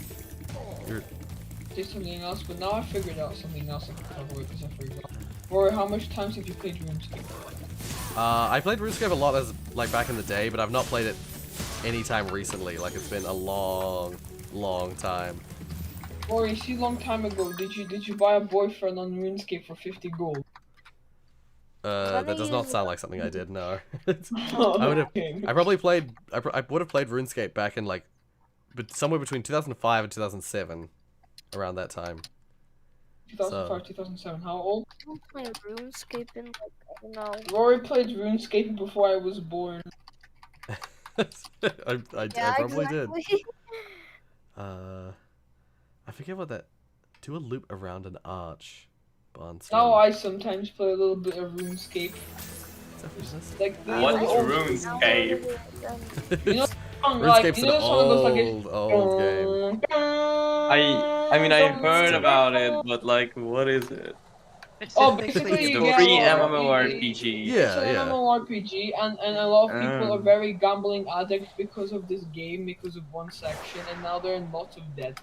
Did something else, but now I figured out something else I can cover because I forgot. Rory, how much times have you played RuneScape? I played RuneScape a lot like back in the day, but I've not played it anytime recently. Like it's been a long, long time. Rory, see, long time ago, did you buy a boyfriend on RuneScape for 50 gold? That does not sound like something I did. No. Oh, I would have. okay. I probably played. I would have played RuneScape back in like, but somewhere between 2005 and 2007, around that time. 2005, 2007. How old? I don't play RuneScape in like I don't know. Rory played RuneScape before I was born. I probably did. Exactly. I forget what that. Do a loop around an arch. Barnstorm. Now I sometimes play a little bit of RuneScape. Is that business? Like the What's old- RuneScape? You know, song, like, RuneScape's you an know the song that goes like old game. I mean, I heard about it, but like, what is it? Oh, basically It's you the get free a- MMORPG. Yeah, It's an yeah. MMORPG, and a lot of people are Oh. very gambling addicts because of this game, because of one section, and now they're in lots of debt.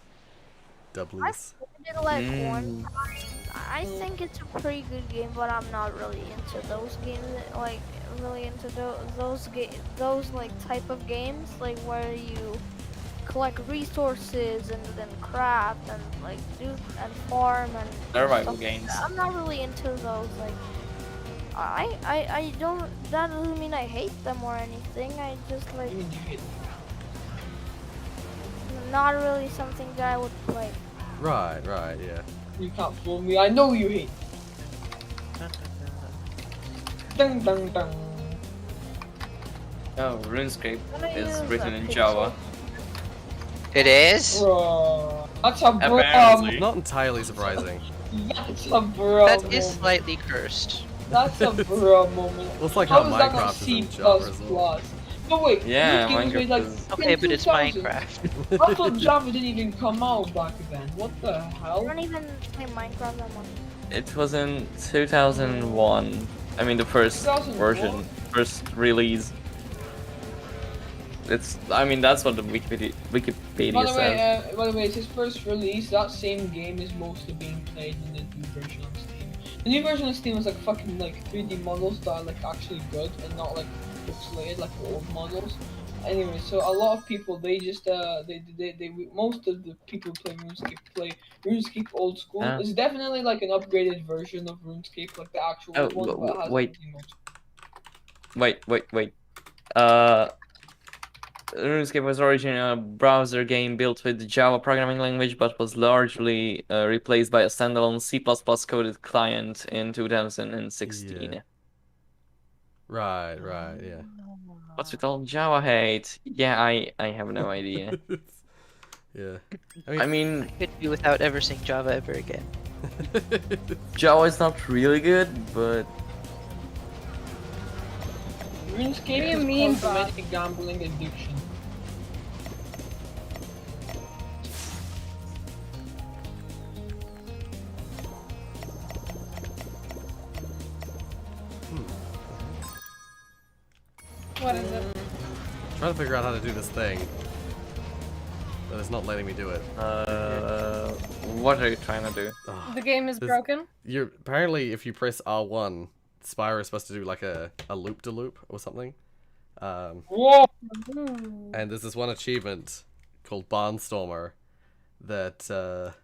Doublies. I did like one time. I think it's a pretty good game, but I'm not really into those games. Like really into those like type of games, like where you collect resources and then craft and like do and farm and Survival stuff. games. I'm not really into those. Like I don't. That doesn't mean I hate them or anything. I just like You mean you hate not really something that I would play. Right, right, yeah. You can't fool me. I know you hate. Dun dun dun. Oh, RuneScape Gonna is use written a in pixel. Java. It is? Bro, that's a bro. Apparently. Not entirely surprising. That's a bro. That is moment. slightly cursed. That's a bro moment. Well, it's like How how is that not Minecraft is C in Java as well. plus? But wait, Yeah, this game was made Minecraft like is- Okay, but it's 2000. Minecraft. I thought Java didn't even come out back then. What the I hell? don't even play Minecraft that much. It was in 2001. I mean, the first 2001? version, first release. I mean, that's what the Wikipedia says. By the way, it's his first release. That same game is mostly being played in the new version on Steam. The new version of Steam is like fucking like 3D models that are like actually good and not like pixelated like the old models. Anyway, so a lot of people they just most of the people who play RuneScape old school. Ah. It's definitely like an upgraded version of RuneScape, like the actual Oh, one, but it has wait. everything else. Wait. RuneScape was originally a browser game built with the Java programming language, but was largely replaced by a standalone C++ coded client in 2016. Yeah. Right, right, yeah. What's with all Java hate? Yeah, I have no idea. Yeah. I mean, Could be without ever seeing Java ever again. Java is not really good, but RuneScape What do you is mean, complementing gambling addiction. What is it? Trying to figure out how to do this thing. But it's not letting me do it. what are you trying to do? Ugh. The game is This- broken. Apparently if you press R1 Spyro is supposed to do like a loop-de-loop or something. Whoa! And there's this one achievement called Barnstormer that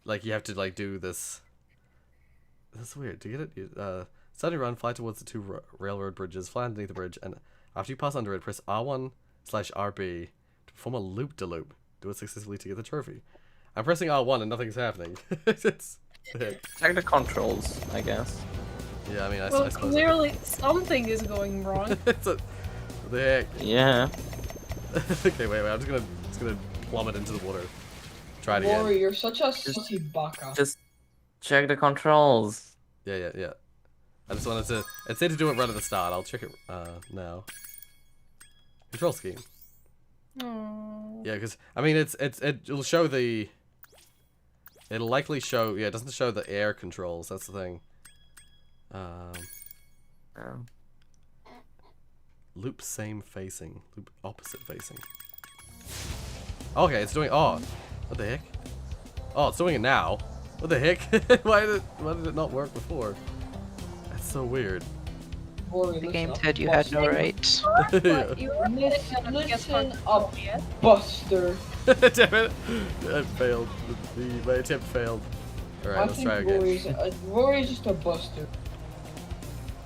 like you have to like do this. That's weird. Do you get it? Start your run, fly towards the two railroad bridges, fly underneath the bridge, and after you pass under it, press R1/RB to perform a loop-de-loop. Do it successfully to get the trophy. I'm pressing R1 and nothing's happening. It's Check the controls, I guess. yeah. I mean, I Well, suppose. clearly something is going wrong. It's a, what the heck? Yeah. Okay, wait. I'm just gonna plummet into the water. Try it again. Rory, you're such a sussy baka. Just check the controls. Yeah. I just wanted to. It said to do it right at the start. I'll check it now. Control scheme. Oh. Yeah, because I mean, it'll show the. It'll likely show. Yeah, it doesn't show the air controls. That's the thing. Oh. Loop same facing. Loop opposite facing. Okay, it's doing. Oh, what the heck? Oh, it's doing it now. What the heck? Why did it not work before? That's so weird. Rory, The listen game up. said you had no Buster. rights. But you were Listen up, Buster. Damn it! I failed. My attempt failed. Alright, I let's think try again. Rory's just a buster.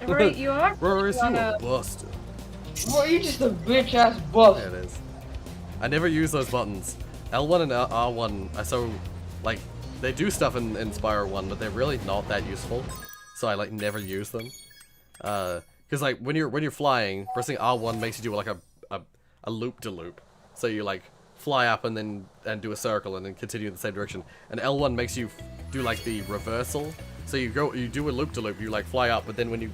Right, you are. Rorius, you wanna- a buster. Rory, you're just a bitch ass There buster. it is. I never use those buttons. L1 and R1 are so, like, they do stuff in Spyro 1, but they're really not that useful. So I, like, never use them. Because, like, when you're flying, pressing R1 makes you do, like, a loop-de-loop. So you, like, fly up and do a circle and then continue in the same direction. And L1 makes you do, like, the reversal. So you do a loop-de-loop, you, like, fly up, but then when you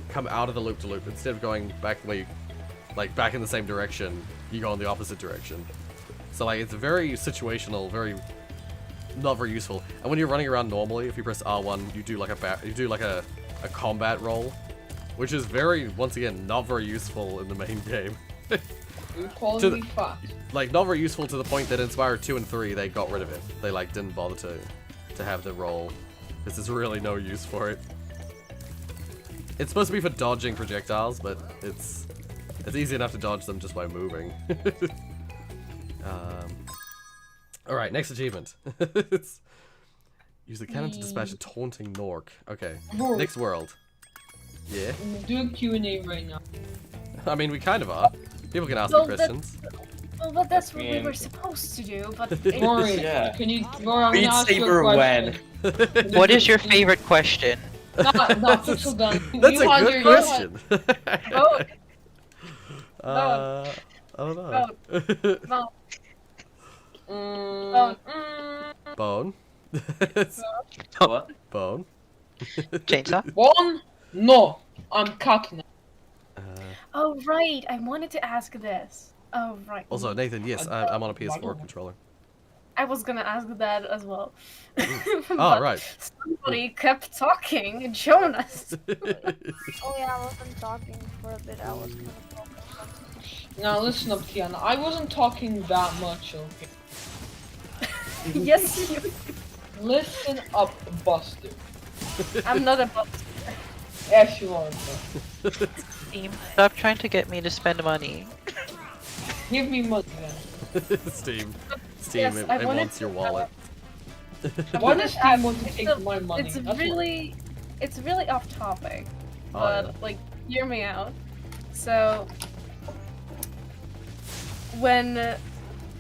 come out of the loop-de-loop, instead of going back where you, like, back in the same direction, you go in the opposite direction. So, like, it's very situational, not very useful. And when you're running around normally, if you press R1, you do like a combat roll, which is once again, not very useful in the main game. You're To calling the- me fat. Like, not very useful to the point that in Spyro 2 and 3, they got rid of it. They, like, didn't bother to have the roll, because there's really no use for it. It's supposed to be for dodging projectiles, but it's easy enough to dodge them just by moving. Alright, next achievement. Use the cannon to dispatch a taunting Nork. Okay, Rory, next world. Yeah? do a Q&A right now. I mean, we kind of are. People can ask Well, me questions. Well, but that's what we mean- were supposed to do. But Rory, Yeah. can you... Rory, I'm Beat gonna ask you a Saber question. when? What is your favorite question? Not Pixel Gun. That's You a had good your- question. Vote. I don't know. Vote. Mm, Bone. What? Bone. Chainsaw? one? No, I'm cut now. Oh right, I wanted to ask this. Oh right. Also, Nathan, yes, I'm on a PS4 controller. I was gonna ask that as well. Oh, But right. Somebody kept talking, Jonas. Oh yeah, I wasn't talking for a bit. I was kind of focused on something. Now listen up, Tiana. I wasn't talking that much, okay? Yes, you. Listen up, Buster. I'm not a bot. Yes, you are, Buster. Steam, stop trying to get me to spend money. Give me money then. Steam. Yes, It, I it wanted wants to- your wallet. Why does Steam want to It's take a- my money? It's That's what- really off topic, Oh, but yeah. like, hear me out. So, when,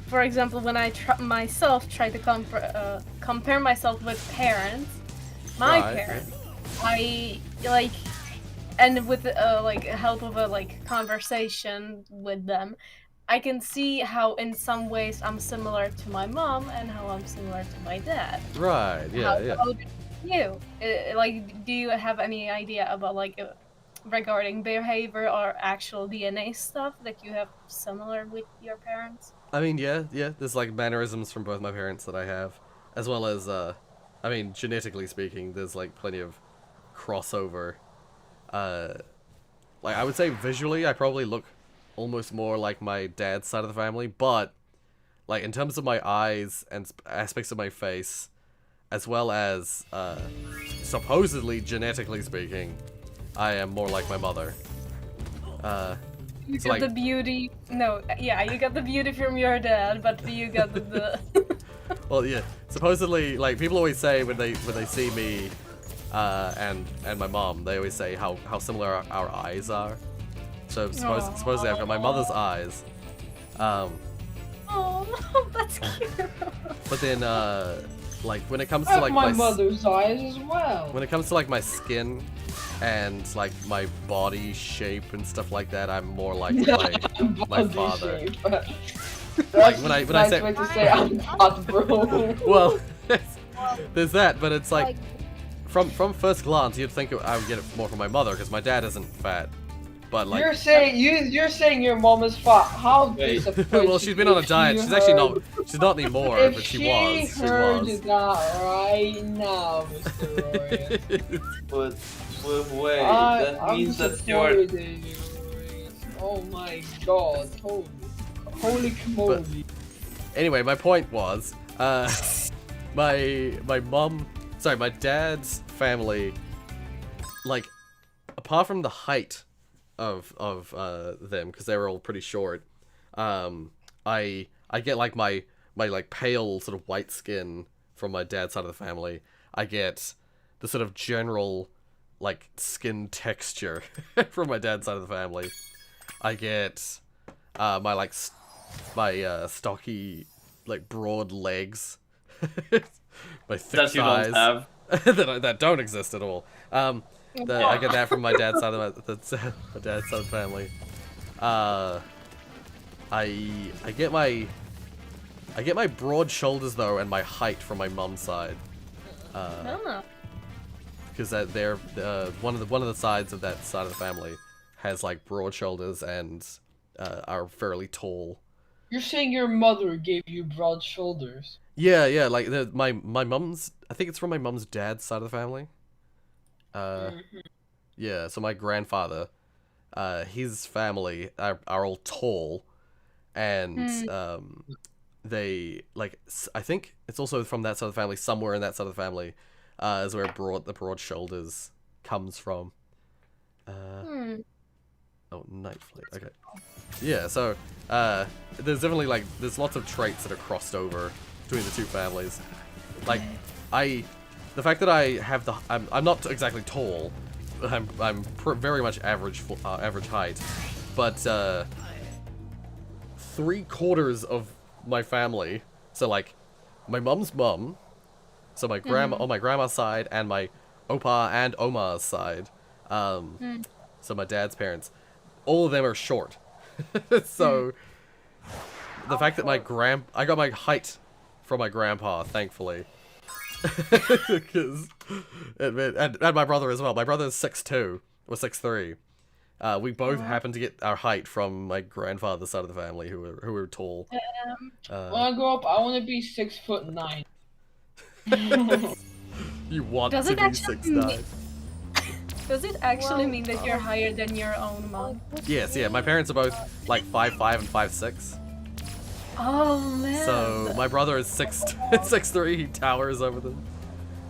for example, when I myself try to compare myself with parents, my Right, parents, I like, and with like help of a like conversation with them, I can see how in some ways I'm similar to my mom and how I'm similar to my dad. Right, yeah, yeah. How about you? Like, do you have any idea about like regarding behavior or actual DNA stuff that you have similar with your parents? I mean, yeah. There's like mannerisms from both my parents that I have, as well as, I mean, genetically speaking, there's like plenty of crossover. Like, I would say visually, I probably look almost more like my dad's side of the family, but like in terms of my eyes and aspects of my face, as well as supposedly, genetically speaking, I am more like my mother. You It's got like- the beauty. No, yeah, you got the beauty from your dad, but you got the. Well, yeah. Supposedly, like people always say when they see me, and my mom, they always say how similar our eyes are. So supposedly I've got my mother's eyes. Oh, that's cute. But then like when it comes I to have like my mother's eyes as well. when it comes to like my skin and like my body shape and stuff like that, I'm more like my Body father. shape. Like when I Nice say way to say I'm fat, bro. well, there's that, but it's like from first glance you'd think I would get it more from my mother because my dad isn't fat, but like you're saying your mom is fat. How Wait. disappointing. well, she's been on a diet. You She's actually heard- she's not anymore, If but she she was. heard that right now, Mr. Rorius. But wait, that I'm means that you're. disappointed in you, Rorius. Oh my god, holy moly. Anyway, my point was, my dad's family, like, apart from the height of them, because they were all pretty short, I get like my like pale sort of white skin from my dad's side of the family. I get the sort of general like skin texture from my dad's side of the family. I get my stocky, like broad legs, my thick That you thighs don't have. that don't exist at all. I get that from my dad's side of my dad's side of the family. I get my broad shoulders though, and my height from my mum's side. Oh. Because they're one of the sides of that side of the family has like broad shoulders and are fairly tall. You're saying your mother gave you broad shoulders. Yeah, like my mum's. I think it's from my mum's dad's side of the family. Yeah. So my grandfather, his family are all tall, and they like. I think it's also from that side of the family. Somewhere in that side of the family, is where the broad shoulders comes from. Oh, night flight. Okay. Yeah, so there's definitely like there's lots of traits that are crossed over between the two families. Like the fact that I have I'm not exactly tall. I'm very much average height, but 3/4 of my family. So like my mum's mum, so my grandma on my grandma's side and my opa and oma's side. So my dad's parents, all of them are short. So the fact that I got my height from my grandpa, thankfully. and my brother as well. My brother is 6'2", or 6'3". We both happen to get our height from my grandfather's side of the family, who were tall. When I grow up, I want to be 6'9". You want Does to it be actually 6'9". Does it actually mean that you're higher than your own mom? Yes, yeah. My parents are both like 5'5" and 5'6". Oh man. So my brother is 6'3". He towers over them.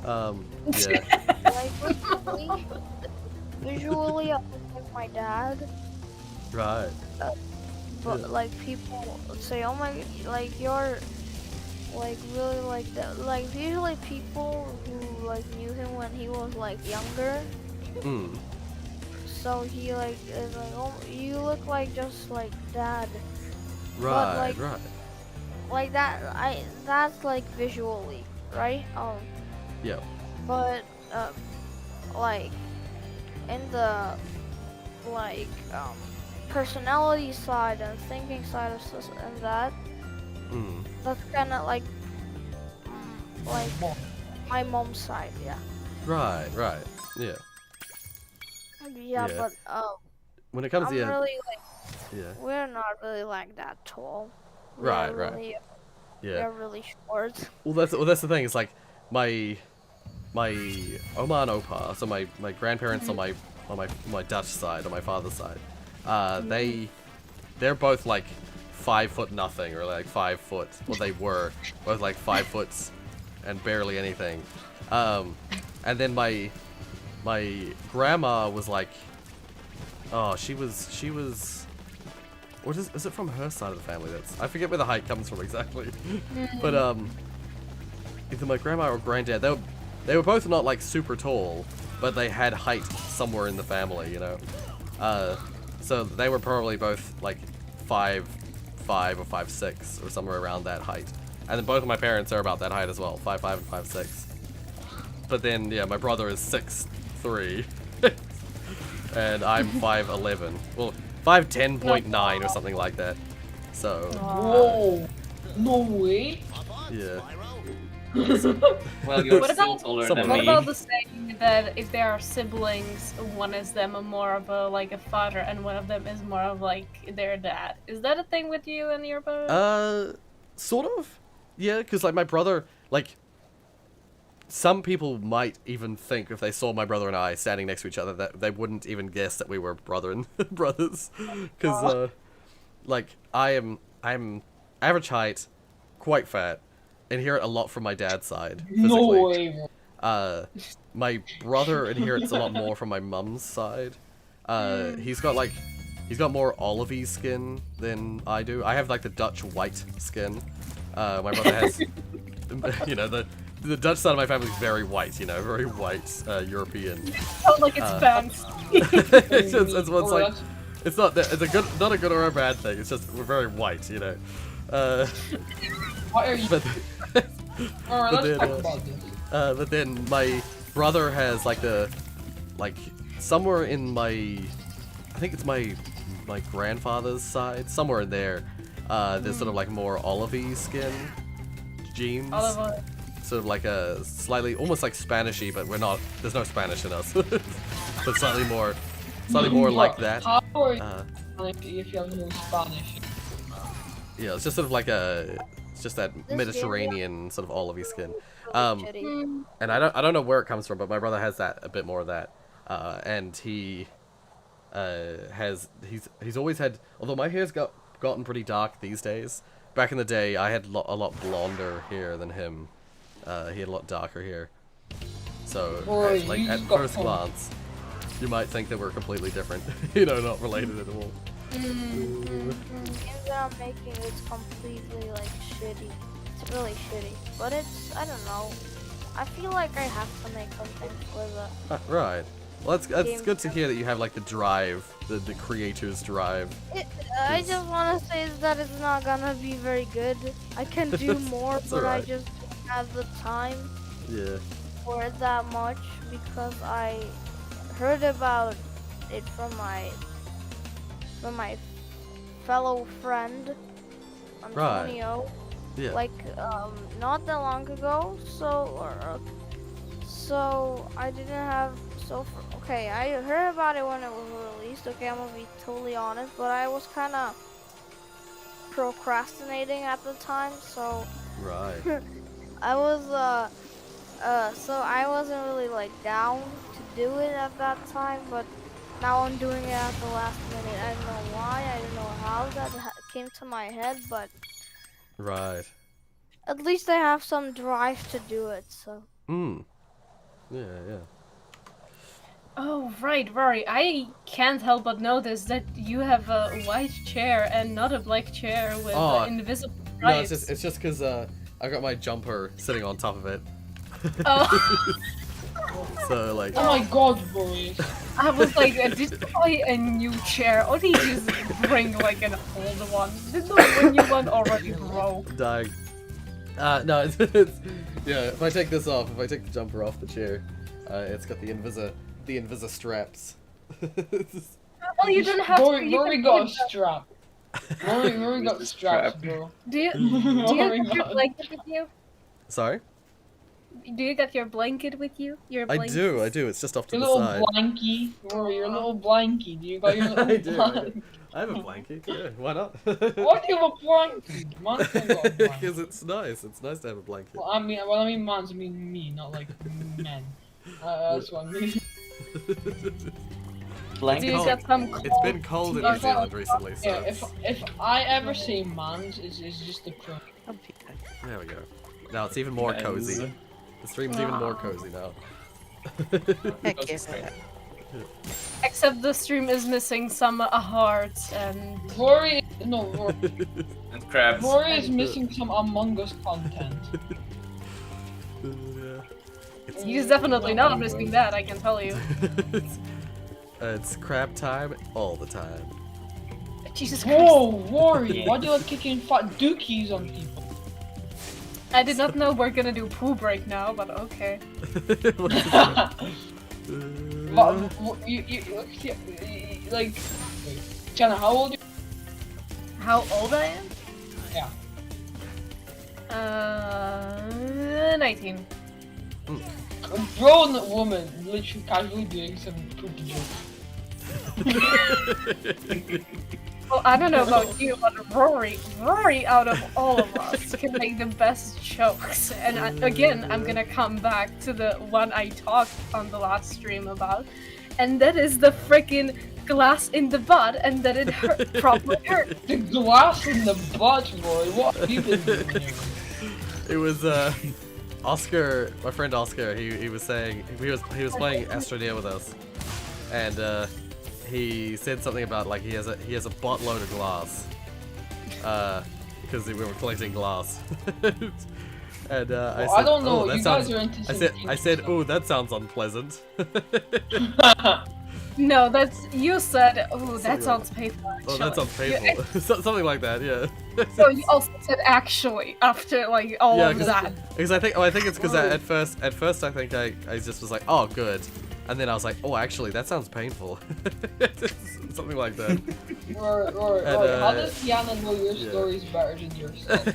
Yeah. Like visually, I look like my dad. Right. But Yeah. like people say, "Oh my, like you're like really like that." Like usually people who like knew him when he was like younger. Mm. So he like is like, "Oh, you look like just like dad." Right. like- Right. Like that. That's like visually, right? Yeah. But like in the like personality side and thinking side of and that, Mm. that's kind of like my mom's side, yeah. Right. Right. Yeah. Yeah, Yeah. but When it comes I'm to really like yeah. we're not really like that tall. Right, We're right. really, Yeah. We're really short. Well, that's the thing. It's like my oma and opa. So my grandparents on my Dutch side, on my father's side. They're both like 5 foot nothing, or like 5 foot. Well, they were both like 5 foot and barely anything. And then my grandma was like, oh, she was. Or is it from her side of the family? I forget where the height comes from exactly. But either my grandma or granddad, they were both not like super tall, but they had height somewhere in the family, you know. So they were probably both like 5'5" or 5'6" or somewhere around that height. And then both of my parents are about that height as well, 5'5" and 5'6". But then yeah, my brother is 6'3", and I'm 5'11". Well, 5'10.9" or something like that. So Whoa! No way! yeah. Well, you're What still about- taller Someone- than What me. about the saying that if there are siblings, one is them more of a father, and one of them is more of like their dad? Is that a thing with you and your brother? Sort of. Yeah, because like my brother, like some people might even think if they saw my brother and I standing next to each other that they wouldn't even guess that we were brother and brothers. Because like I'm average height, quite fat, inherit a lot from my dad's side physically. No way, bro. My brother inherits a lot more from my mum's side. He's got more olivey skin than I do. I have like the Dutch white skin. My brother has, you know, the Dutch side of my family is very white, you know, very white European. Oh, like it's fancy. it's Bro, like that's- it's not not a good or a bad thing. It's just we're very white, you know. Why are you? But Alright, let's then, talk about this. but then my brother has like somewhere in my, I think it's my grandfather's side, somewhere in there, there's sort of like more olivey skin genes. Oliver. Sort of like a slightly, almost like Spanishy, but we're not, there's no Spanish in us. But slightly more like that. How are you Uh, if you have no Spanish? yeah, it's just sort of like it's just that game, Mediterranean sort of olivey skin. Really shitty. And I don't know where it comes from, but my brother has that, a bit more of that. And he he's always had, although my hair's gotten pretty dark these days. Back in the day, I had a lot blonder hair than him. He had a lot darker hair. So, Or like you at just got first home. glance, you might think that we're completely different. You know, not related at all. Games that I'm making is completely like shitty. It's really shitty. But it's, I don't know. I feel like I have to make something for the. Right. Well, that's Game good to hear that you have like the drive, the creator's drive. I Is- just want to say that it's not gonna be very good. I can do more, It's but I alright. just don't have the time Yeah. for it that much because I heard about it from my fellow friend Right. Antonio, Yeah. like not that long ago. So I didn't have okay. I heard about it when it was released. Okay, I'm gonna be totally honest, but I was kind of procrastinating at the time, so Right. I was so I wasn't really like down to do it at that time, but now I'm doing it at the last minute. I don't know why, I don't know how that came to my head, but Right. at least I have some drive to do it. So Hmm. Yeah, yeah. Oh, right, Rory. I can't help but notice that you have a white chair and not a black chair with Oh, invisible No, stripes. it's just because I got my jumper sitting on top of it. Oh, So like, Oh my god, Rorius. I was like, did you buy a new chair or did you just bring like an old one? Did the new one already broke? dying. No, it's yeah. If I take this off, if I take the jumper off the chair, it's got the Invisa straps. Well, you don't have to. You Rory can got a put it- strap. Rory got straps, bro. Do you get your God. blanket with you? Sorry. Do you get your blanket with you? Your I blanket? do. It's just off to Your the little side. blankie. Rory, your little blankie. Do you got your little I do. blankie? I have a blanket. Yeah, why not? Why do you have a blankie? Man's don't got a blankie. Because it's nice. It's nice to have a blanket. Well, I mean man's, I mean me, not like men. That's what I mean. Do Blanket. you get some It's been cold in New Zealand recently, so Yeah, it's- if I ever say man's, it's just a pro. there we go. Now it's even more Men's. cozy. The stream's even more cozy now. Heck yeah. Except the stream is missing some hearts and Rory, no, And crabs. Rory is missing some Among Us content. he's definitely not missing that, I can tell you. It's crab time all the time. Jesus Christ. Whoa, Rory, why do you like kicking fat dookies on people? I did not know we're gonna do poo break now, but okay. Like, Jenna, how old are you? How old I am? Yeah. 19. A grown woman literally casually doing some poopy jokes. Well, I don't know about you, but Rory out of all of us can make the best jokes. And again, I'm gonna come back to the one I talked on the last stream about, and that is the freaking glass in the butt, and that it hurt, probably hurt. The glass in the butt, Rory. What have you been doing here? It was Oscar, my friend Oscar. He was saying he was playing Astroneer with us, and he said something about like he has a buttload of glass, because we were collecting glass. And I said, I don't know. "Oh, that You sounds." guys are into some I said, kinky "Oh, that sounds unpleasant." stuff. No, that's you said. Oh, that Something sounds painful. Oh, that sounds actually. painful. Something like that, yeah. So you also said actually after like all Yeah, of that. because I think it's because at first I think I just was like, oh, good, and then I was like, oh, actually, that sounds painful. Something like that. Rory, And, how does Tiana know your yeah. stories better than yourself?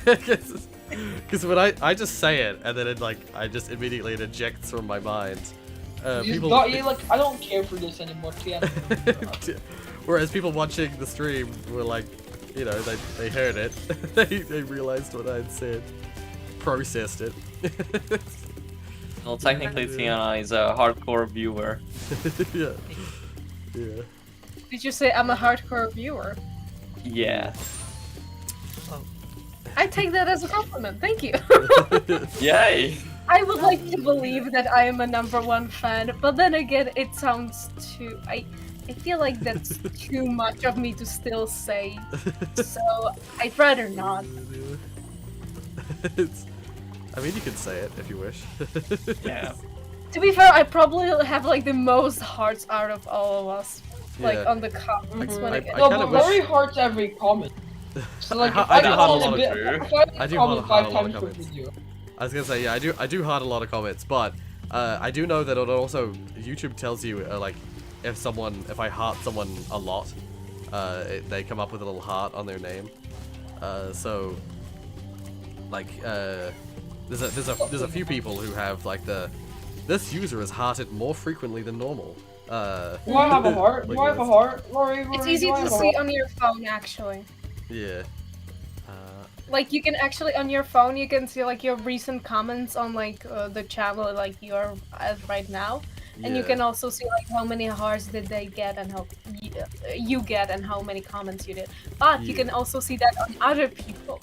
Because when I just say it and then it I just immediately it ejects from my mind. People You're like, I don't care for this anymore, Tiana. Whereas people watching the stream were like, you know, they heard it, they realized what I'd said, processed it. Well, technically, Tiana is a hardcore viewer. Yeah. Yeah. Did you say I'm a hardcore viewer? Yeah. I take that as a compliment. Thank you. Yay! I would like to believe that I am a #1 fan, but then again, it sounds too. I feel like that's too much of me to still say. So I'd rather not. I mean, you could say it if you wish. Yeah. To be fair, I probably have like the most hearts out of all of us, like Yeah. on the comments. When I it No, kinda but wish- Rory hearts every comment. So like, if I do I heart a comment lot a of bit, true. if I I do comment heart 5 a lot of times per comments. video. I was gonna say, yeah, I do heart a lot of comments, but I do know that it also YouTube tells you like if I heart someone a lot, they come up with a little heart on their name. So like there's a few people who have like this user is hearted more frequently than normal. Do I have a heart? Do I have a heart? Rory, It's easy do I to have a see heart? on your phone, actually. Yeah. Like you can actually on your phone you can see like your recent comments on like the channel like you're at right now, and you Yeah. can also see like how many hearts did they get and how you get and how many comments you did. But you Yeah. can also see that on other people.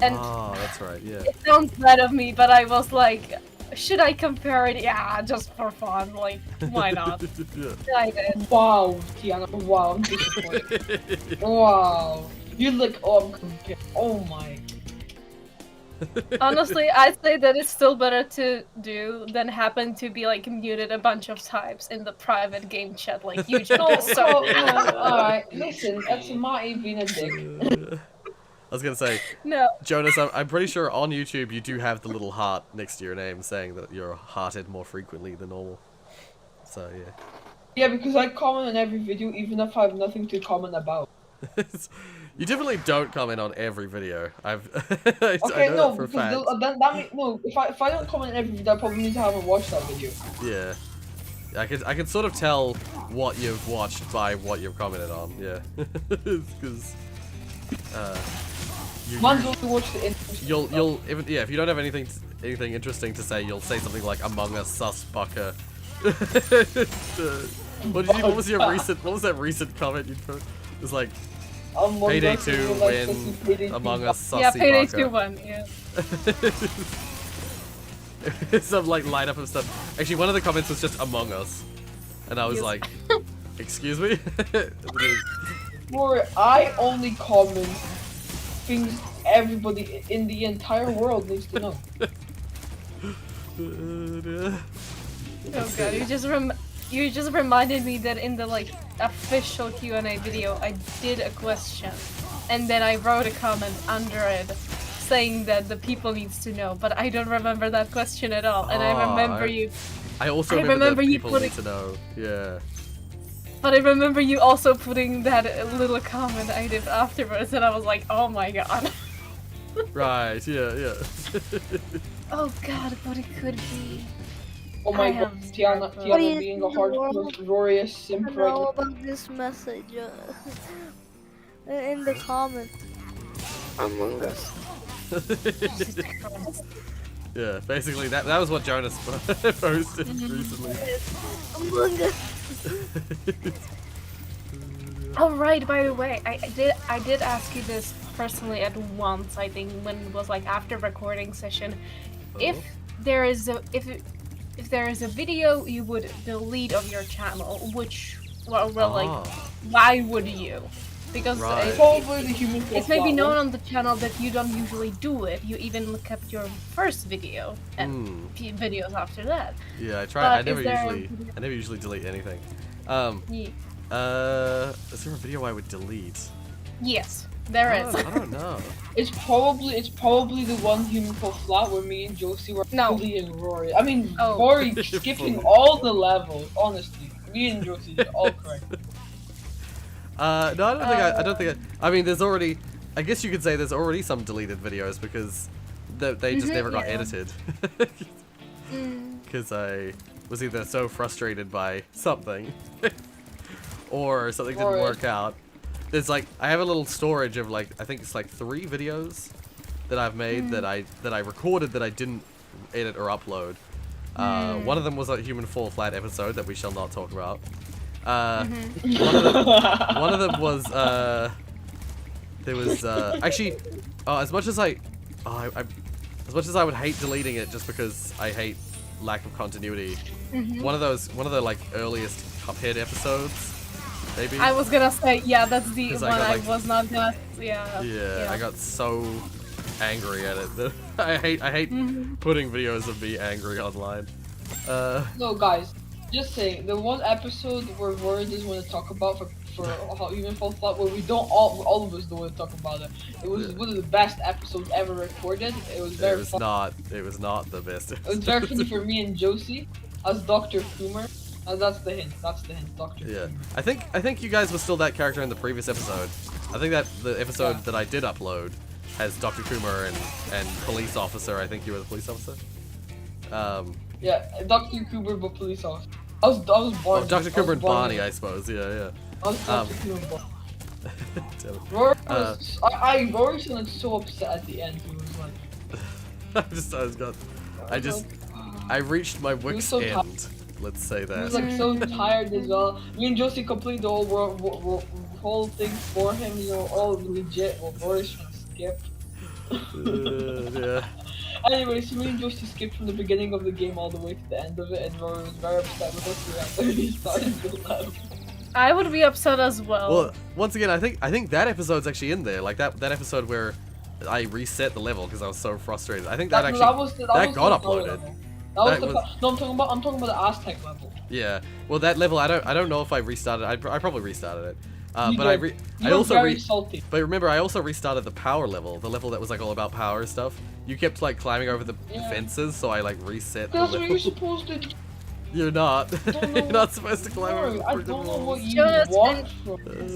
And Oh, that's right. Yeah. it sounds bad of me, but I was like, should I compare it? Yeah, just for fun. Like, why not? Yeah. I did. Wow, Tiana, wow, I'm disappointed. Wow. You look, oh, I'm compared. Oh my. Honestly, I'd say that it's still better to do than happen to be like muted a bunch of times in the private game chat like YouTube. No, So alright, listen, that's my being a dick. I was gonna say, no. Jonas, I'm pretty sure on YouTube you do have the little heart next to your name saying that you're hearted more frequently than normal. So yeah. Yeah, because I comment on every video even if I have nothing to comment about. You definitely don't comment on every video. I Okay, know no, that for a because fact. that means, no, if I don't comment on every video, I probably need to have a watch that video. Yeah. I can sort of tell what you've watched by what you've commented on. Yeah. Because Man's only watched the intro. you'll if you don't have anything interesting to say, you'll say something like Among Us sus fucker. What was that recent comment you put? It was like Among Payday Us 2 is like when Payday 2. Among Us sussy Yeah, Payday fucker. 2 1, yeah. some like lineup of stuff. Actually, one of the comments was just Among Us, and I was Yes. like, "Excuse me." Rory, I only comment things everybody in the entire world needs to know. Oh god, you just reminded me that in the like official Q&A video I did a question and then I wrote a comment under it saying that the people needs to know, but I don't remember that question at all. And I remember you I also I remember, remember that you people putting- need to know. Yeah. but I remember you also putting that little comment I did afterwards and I was like, oh my god. Right. Yeah. Oh god, what it could be. Oh my I god, have Tiana, What do Tiana you being a think the hardcore world Rorius I simp know right now. about this message in the comments. Among Us. Yeah. Basically, that was what Jonas posted recently. Among Us. Oh right, by the way, I did ask you this personally at once, I think, when it was like after recording session. If there is a if there is a video you would delete of your channel, like why would you? Because Right. Probably the human it's maybe profile. known on the channel that you don't usually do it. You even kept your first video and videos after that. Yeah, I try. But I is never there- usually delete anything. Ye- Is there a video I would delete? Yes, there is. I don't know. It's probably the one human fall flat where me and Josie were No. bullying Rory. I mean, Oh. Rory skipping all the levels. Honestly, me and Josie did all correct. No, I don't think. I mean, there's already. I guess you could say there's already some deleted videos because they just never got yeah. edited. Because I was either so frustrated by something, or something didn't Or- work out. There's like I have a little storage of like I think it's like 3 videos that I've made that I recorded that I didn't edit or upload. One of them was a human fall flat episode that we shall not talk about. One of them was there was actually as much as I would hate deleting it just because I hate lack of continuity. One of the like earliest Cuphead episodes, maybe. I was gonna say, yeah, that's the 'Cause one I got, I like- was not gonna. Yeah. Yeah, I got so angry at it that I hate putting videos of me angry online. No, guys, just saying, the one episode where Rory doesn't want to talk about for how human fall flat, where we don't all of us don't want to talk about it. It was one of the best episodes ever recorded. It was very fun. It was not the best. It was very funny for me and Josie as Dr. Coomer. That's the hint. That's the hint, Dr. Yeah, Coomer. I think you guys were still that character in the previous episode. I think that the episode Yeah. that I did upload has Dr. Coomer and police officer. I think you were the police officer. Yeah, Dr. Coomer, but police officer. I was Barney. Oh, Dr. I was Coomer and Barney, I Barney. suppose. Yeah. I was Dr. um, Coomer. Barney. Damn it. Rory was, Rory sounded so upset at the end. He was like, I reached my was wit's so end. Let's say he that. was like so tired as well. Me and Josie completed the whole thing for him. You know, all legit. Well, Rory's trying to skip. Yeah. Anyway, so me and Josie skipped from the beginning of the game all the way to the end of it, and Rory was very upset with us after we started the level. I would be upset as well. Well, once again, I think that episode's actually in there. Like that episode where I reset the level because I was so frustrated. I think that actually that was the got power uploaded. level. That was That the was- no, I'm talking about the Aztec level. Yeah. Well, that level I don't know if I restarted. I probably restarted it. You But did. I You were also very salty. But remember, I also restarted the power level, the level that was like all about power stuff. You kept like climbing over the Yeah. fences, so I like reset the That's what level. you're supposed to do. You're not. don't know You're not supposed to climb over Rory, the I freaking don't know what walls. you Jonas, want from this.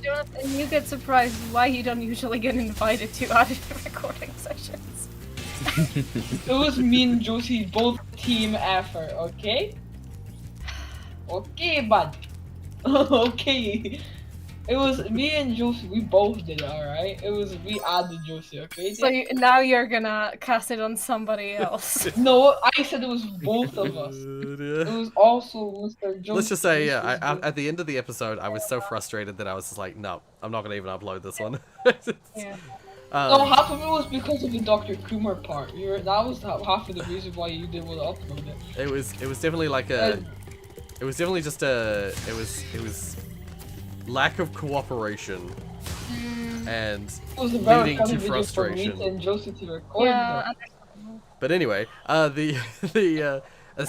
Jonathan, you get surprised why you don't usually get invited to audio recording sessions. It was me and Josie, both team effort, okay? Okay, bud. Okay. It was me and Josie, we both did it, alright? It was, we added Josie, okay? So now you're gonna cast it on somebody else. No, I said it was both of us. It was also Mr. Josie. Let's just say, yeah, at the end of the episode, I was so frustrated that I was just like, no, I'm not gonna even upload this one. Yeah. No, half of it was because of the Dr. Kumar part. That was half of the reason why you didn't want to upload it. It was definitely like a. It was definitely just a. It was lack of cooperation and It was a very leading funny to video for me frustration. and Josie to record. Yeah, But anyway, the a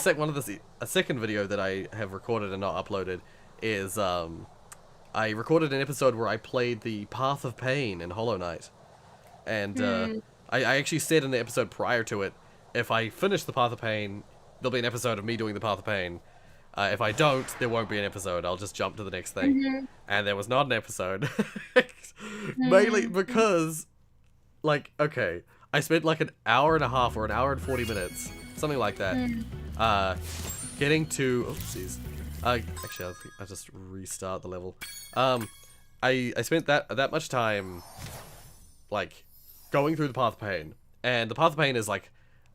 second video that I have recorded and not uploaded is I recorded an episode where I played the Path of Pain in Hollow Knight, and I actually said in the episode prior to it, if I finish the Path of Pain, there'll be an episode of me doing the Path of Pain. If I don't, there won't be an episode. I'll just jump to the next thing, and there was not an episode, mainly because, like, okay. I spent like an hour and a half or an hour and 40 minutes, something like that, getting to, oopsies, actually I'll just restart the level. I spent that much time, like, going through the Path of Pain, and the Path of Pain is like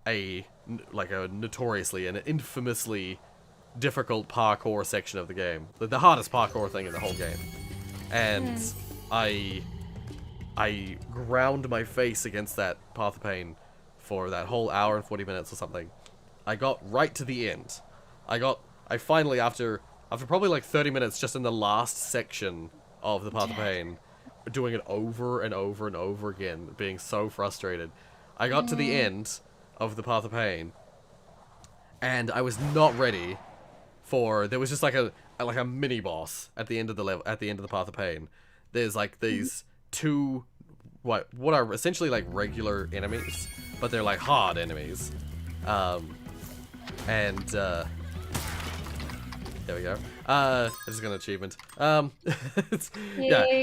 a notoriously and infamously difficult parkour section of the game, the hardest parkour thing in the whole game, and I ground my face against that Path of Pain for that whole hour and 40 minutes or something. I got right to the end. I finally, after probably like 30 minutes just in the last section of the Path of Pain, doing it over and over and over again, being so frustrated, I got to the end of the Path of Pain, and I was not ready for, there was just like a mini boss at the end of the level, at the end of the Path of Pain. There's like these two what are essentially like regular enemies, but they're like hard enemies. There we go. I just got an achievement. Yeah,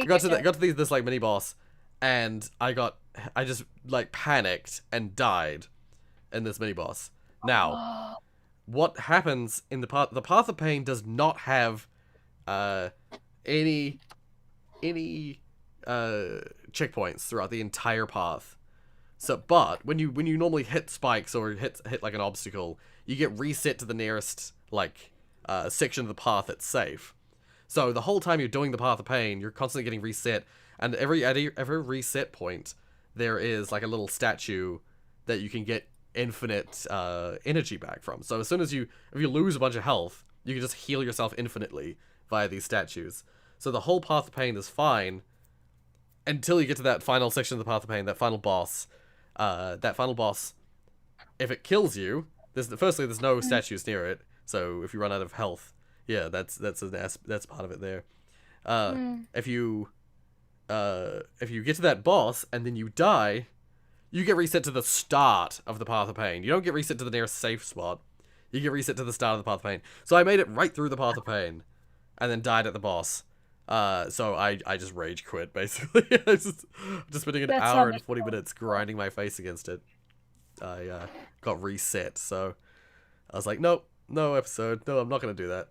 got to this like mini boss, and I just like panicked and died in this mini boss. Now, what happens in the Path of Pain does not have any checkpoints throughout the entire path. So, but when you normally hit spikes or hit like an obstacle, you get reset to the nearest like section of the path that's safe. So the whole time you're doing the Path of Pain, you're constantly getting reset, and at every reset point, there is like a little statue that you can get infinite energy back from. So as soon as if you lose a bunch of health, you can just heal yourself infinitely via these statues. So the whole Path of Pain is fine until you get to that final section of the Path of Pain, that final boss. If it kills you, firstly there's no statues near it, so if you run out of health, yeah, that's part of it there. If you get to that boss and then you die, you get reset to the start of the Path of Pain. You don't get reset to the nearest safe spot. You get reset to the start of the Path of Pain. So I made it right through the Path of Pain, and then died at the boss. So I just rage quit, basically. I just spending an hour and 40 minutes grinding my face against it. I got reset, so I was like, nope, no episode. No, I'm not going to do that.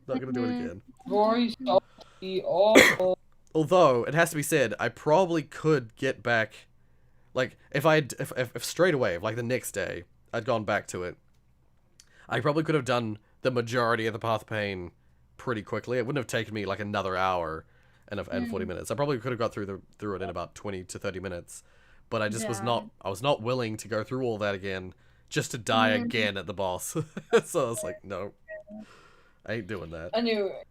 Not going to do it again. Rorius, awful. Although, it has to be said, I probably could get back, like, if straight away, like the next day, I'd gone back to it, I probably could have done the majority of the Path of Pain pretty quickly. It wouldn't have taken me like another hour and 40 minutes. I probably could have got through it in about 20 to 30 minutes, but I just was not willing to go through all that again just to die again at the boss. So I was like, no, I ain't doing that. Anyway,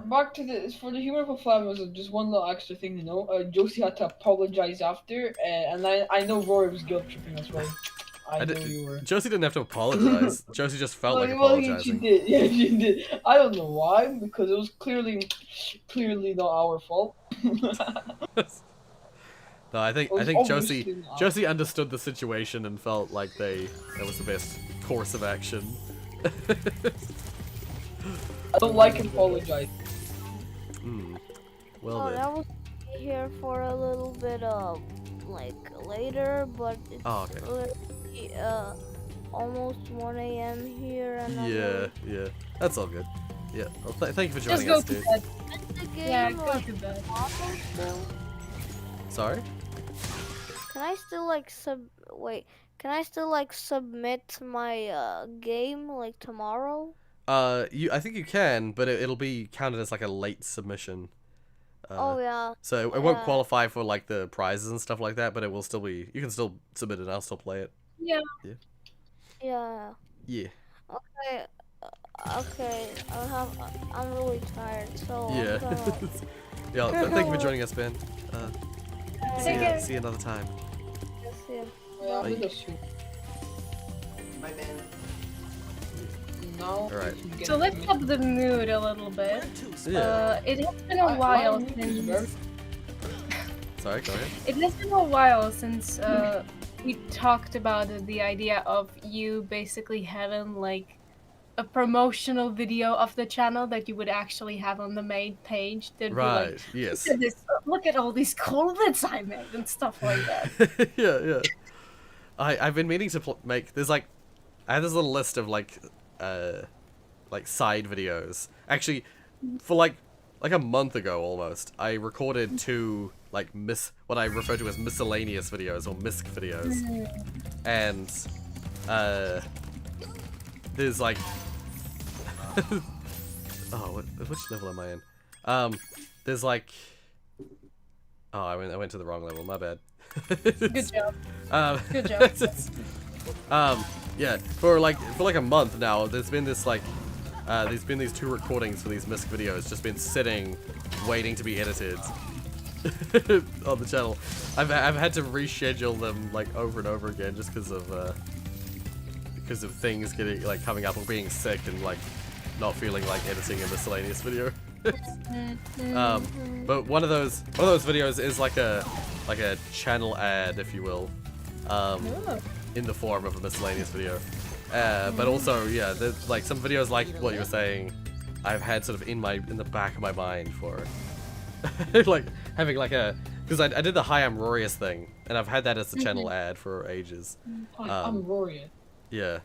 back to this. For the humor of a flam was just one little extra thing to know. Josie had to apologize after, and I know Rory was guilt tripping as well. I know you were. Josie didn't have to apologize. Josie just felt like apologizing. She did. Yeah, she did. I don't know why, because it was clearly not our fault. No, I think Josie understood the situation and felt like that was the best course of action. I don't like apologizing. Well then. I was here for a little bit like later, but it's literally almost 1 a.m. here, and yeah, that's all good. Yeah, well, thank you for joining Just go us, to dude. bed. Yeah, Go to bed. Sorry? Can I still like submit my game like tomorrow? I think you can, but it'll be counted as like a late submission. Oh yeah. So it won't Yeah. qualify for like the prizes and stuff like that, but it will still be. You can still submit it. And I'll still play it. Yeah. Yeah. Yeah. Okay. Okay. I'm really tired, so Yeah. I'm gonna. Yeah. Thank you for joining us, Ben. Take care. See you another time. See ya. Yeah, Bye. with the soup. My man. Now. Alright. we can get So let's it. up the mood a little bit. Yeah. It has been a I while like this since. bird. Sorry. Go ahead. It has been a while since we talked about the idea of you basically having like a promotional video of the channel that you would actually have on the main page. That'd be Right. like, Yes. look at this! Look at all these cool bits I made and stuff like that. Yeah. I've been meaning to make. There's like, I have this little list of like side videos. Actually, for like a month ago almost, I recorded 2 like what I refer to as miscellaneous videos or misc videos, and there's like which level am I in? There's like I went to the wrong level. My bad. Good job. Good job. Yeah, for like a month now, there's been this like, there's been these 2 recordings for these misc videos just been sitting, waiting to be edited on the channel. I've had to reschedule them like over and over again just because of things getting like coming up or being sick and like not feeling like editing a miscellaneous video. But one of those videos is like a channel ad, if you will, in the form of a miscellaneous video. But also, yeah, there's like some videos like what you were saying, I've had sort of in the back of my mind for like having like because I did the Hi, I'm Rorius thing, and I've had that as the channel ad for ages. Hi, I'm Rorius. Yeah,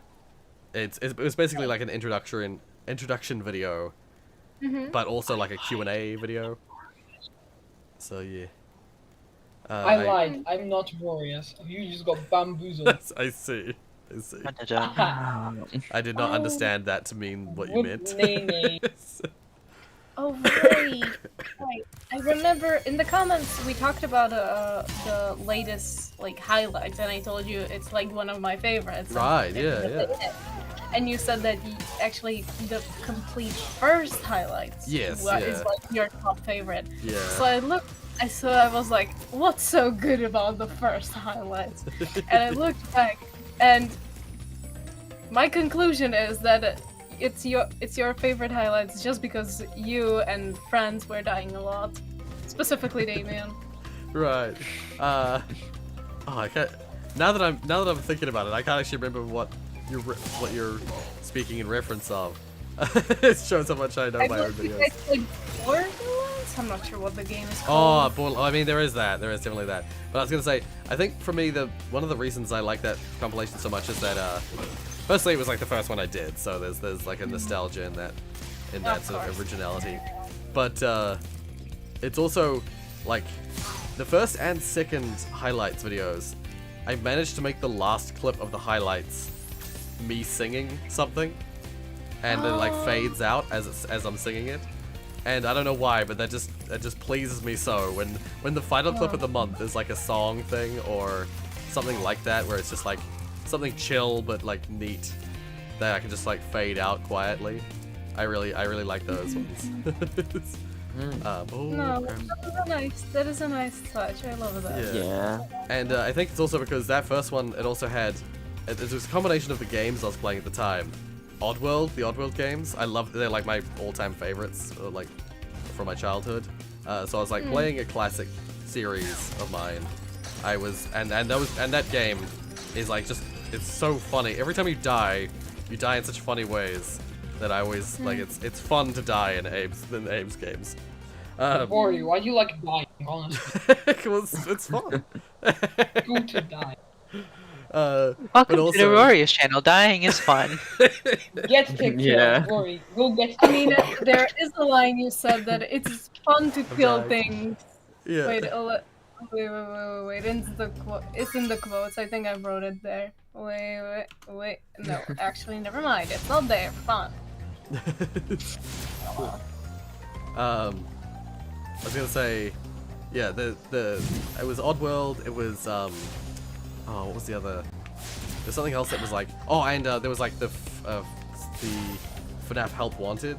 it was basically like an introduction video, but also like a Q&A video. So yeah. I lied. I'm not Rorius. You just got bamboozled. I see. Da-da-da. I did not understand that to mean what you meant. Nay. Oh right. Right. I remember in the comments we talked about the latest like highlights, and I told you it's like one of my favorites. Right, yeah. And you said that actually the complete first highlights Yes, is yeah. like your top favorite. Yeah. So I was like, what's so good about the first highlights? And I looked back, and my conclusion is that it's your favorite highlights just because you and friends were dying a lot, specifically Damien. Right. I can't. Now that I'm thinking about it, I can't actually remember what you're speaking in reference of. It shows how much I know my own videos. It's like Borderlands? I'm not sure what the game is called. I mean, there is that. There is definitely that. But I was gonna say, I think for me, one of the reasons I like that compilation so much is that, firstly, it was like the first one I did, so there's like a nostalgia in that sort of originality. But it's also like the first and second highlights videos. I managed to make the last clip of the highlights me singing something, and it like fades out as I'm singing it. And I don't know why, but that just pleases me so when the final clip of the month is like a song thing or something like that, where it's just like something chill but like neat that I can just like fade out quietly. I really like those ones. No, that is a nice touch. I love that. Yeah. And I think it's also because that first one, it also had it was a combination of the games I was playing at the time. The Oddworld games. They're like my all-time favorites, like from my childhood. So I was like playing a classic series of mine. And that game is like it's so funny. Every time you die in such funny ways that I always like. It's fun to die in Abe's games. Rory, why do you like dying, honestly? It's fun. Go to die. Welcome to the Rorius channel. Dying is fun. Get kicked, Yeah. Rory. Go get I mean, there is a line you said that it's fun to kill dying. things. Yeah. Wait, it's in the quotes. I think I wrote it there. Wait. No, actually, never mind. It's not there. Fun. I was gonna say, yeah, it was Oddworld. It was oh, what was the other? There's something else that was like, oh, and there was like the FNAF Help Wanted,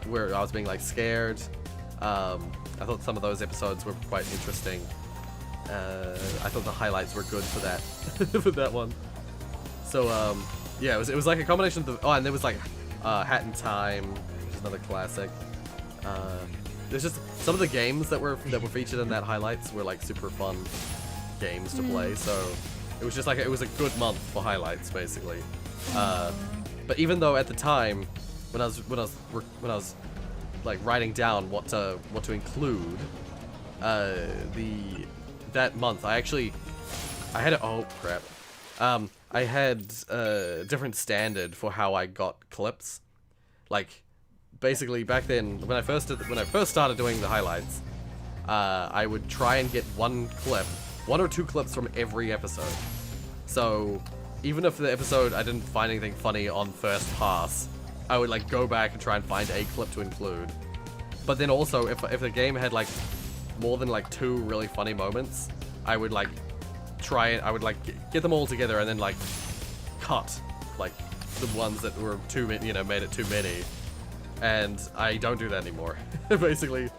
where I was being like scared. I thought some of those episodes were quite interesting. I thought the highlights were good for that for that one. So yeah, it was like a combination of the, oh, and there was like Hat in Time, which is another classic. There's just some of the games that were featured in that highlights were like super fun games to play. So it was just like it was a good month for highlights basically. But even though at the time when I was like writing down what to include, that month I had a, oh crap. I had a different standard for how I got clips. Like, basically back then, when I first started doing the highlights, I would try and get one or two clips from every episode. So, even if the episode I didn't find anything funny on first pass, I would like go back and try and find a clip to include. But then also, if the game had like more than like 2 really funny moments, I would like I would like get them all together and then like cut like the ones that were too many, you know, made it too many. And I don't do that anymore. Basically,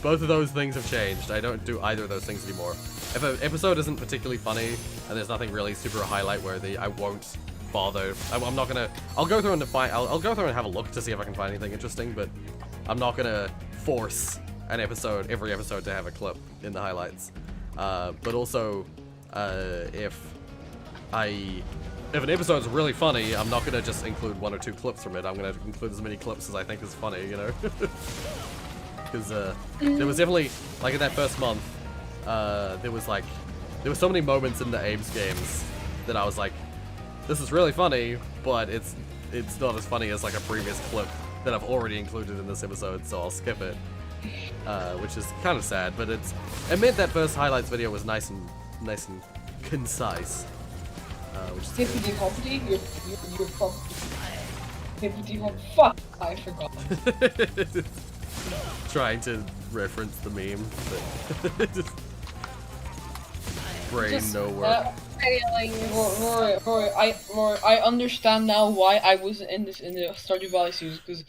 both of those things have changed. I don't do either of those things anymore. If an episode isn't particularly funny and there's nothing really super highlight worthy, I won't bother. I'm not gonna. I'll go through and I'll go through and have a look to see if I can find anything interesting, but I'm not gonna force every episode to have a clip in the highlights. But also, if an episode's really funny, I'm not gonna just include 1 or 2 clips from it. I'm gonna include as many clips as I think is funny, you know? Because there was definitely, like in that first month, there were so many moments in the Abe's games that I was like, this is really funny, but it's not as funny as like a previous clip that I've already included in this episode, so I'll skip it. Which is kind of sad, but it meant that first highlights video was nice and concise. Which is Hippity hoppity, you're probably hippity hop. Fuck, I forgot. Trying to reference the meme, but brain no work. Rory, I understand now why I wasn't in the Stardew Valley series, because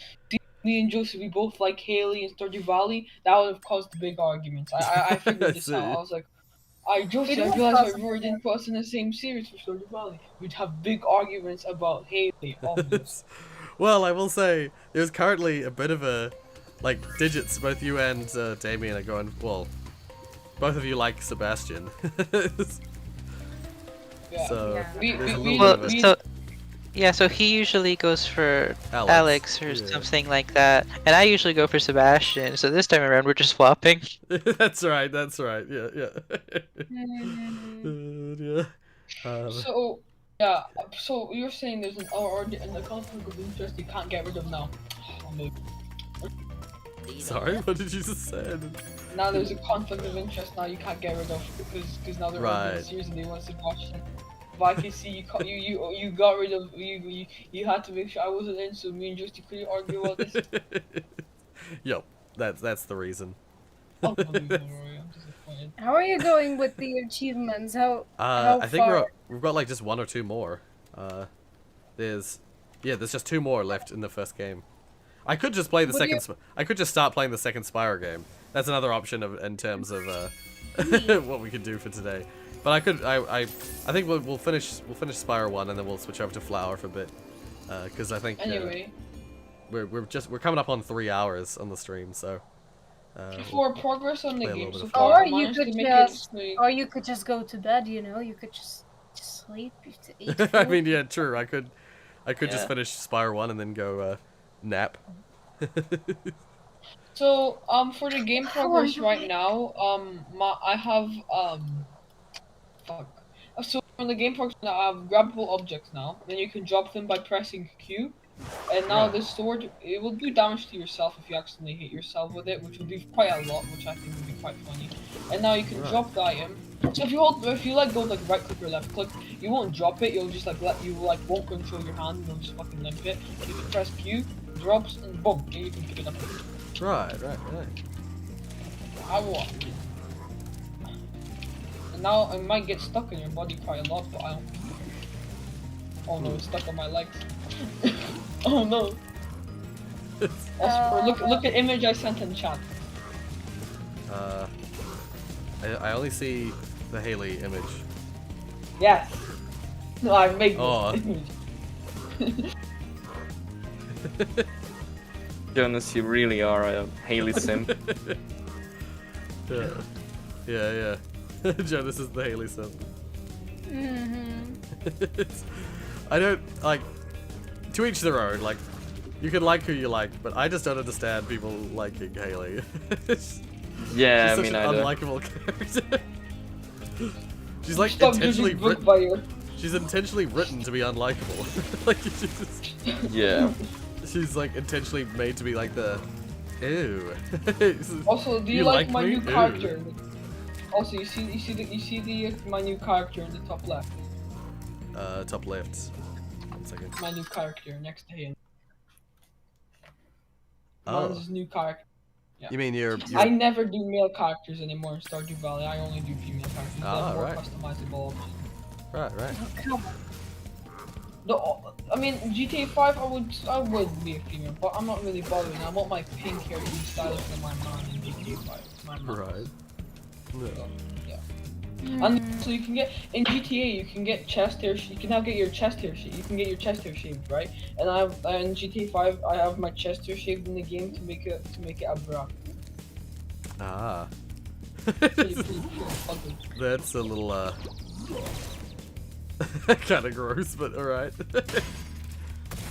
me and Joseph, we both like Haley and Stardew Valley. That would have caused big arguments. I figured this out. I was like, Joseph, I realized Rory didn't put us in the same series for Stardew Valley. We'd have big arguments about Haley. Well, I will say, there's currently a bit of a, like, digits, both you and Damien are going, well, both of you like Sebastian. Yeah. So, Yeah. there's a little bit of a... Yeah, so he usually goes for Alex or yeah. something like that, and I usually go for Sebastian. So this time around, we're just swapping. That's right. Yeah. So yeah. So you're saying there's an a conflict of interest you can't get rid of now. Sorry, what did you just say? Now there's a conflict of interest now you can't get rid of because now they're Right. in the series and they want to watch it. But I can see you got rid of you had to make sure I wasn't in, so me and Justy couldn't argue about this. Yep, that's the reason. Unbelievable, Rory. I'm disappointed. How are you going with the achievements? How I think far? we've got like just 1 or 2 more. There's just 2 more left in the first game. I could just play the I could just start playing the second Spyro game. That's another option in terms of what we could do for today. But I think we'll finish Spyro 1 and then we'll switch over to Flower for a bit. Because I think Anyway, we're coming up on 3 hours on the stream, so. for progress on the play a game little so bit of far, Or I you managed could to make just, it. or you could just go to bed. You know, you could just sleep. To eat I food. mean, yeah, true. I could just Yeah. finish Spyro 1 and then go nap. So for the game progress right now, I have fuck. So for the game progress now, I have grabbable objects now. Then you can drop them by pressing Q. And now Right. this sword, it will do damage to yourself if you accidentally hit yourself with it, which will be quite a lot, which I think would be quite funny. And now you can Right. drop the item. So if you like go like right click or left click, you won't drop it. You'll just like won't control your hand. You'll just fucking limp it. You can press Q, drops, and boom, and you can pick it up. Right. I will. And now it might get stuck in your body quite a lot, but I don't. Oh no, it's stuck on my legs. Oh no. Oscar, look at image I sent in chat. I only see the Haley image. Yes. No, I made Oh. this image. Jonas, you really are a Haley sim. Yeah. Jonas is the Haley son. I don't like. To each their own. Like, you can like who you like, but I just don't understand people liking Haley. Yeah, She's I such mean, an I do. unlikable character. She's like Stop intentionally judging book written. by your. She's intentionally written to be unlikable. Like Yeah. she's like intentionally made to be like the. Ew. Also, do you, You like like my me? new character? Also, you see my new character in the top left. Top left. 1 second. My new character next to him. Oh. Mine's his new character. Yeah. You mean you're I never do male characters anymore in Stardew Valley. I only do female characters. Ah, They're more right. customizable. right. I mean, GTA 5, I would be a female, but I'm not really bothering. I want my pink hair to be stylish for my mom in GTA 5. It's my mom. Right. No. So, yeah. And so you can get in GTA, you can get chest hair. You can now get your chest hair. You can get your chest hair shaved, right? And in GTA 5, I have my chest hair shaved in the game to make it a bra. Ah. Pretty ugly. That's a little kind of gross, but alright.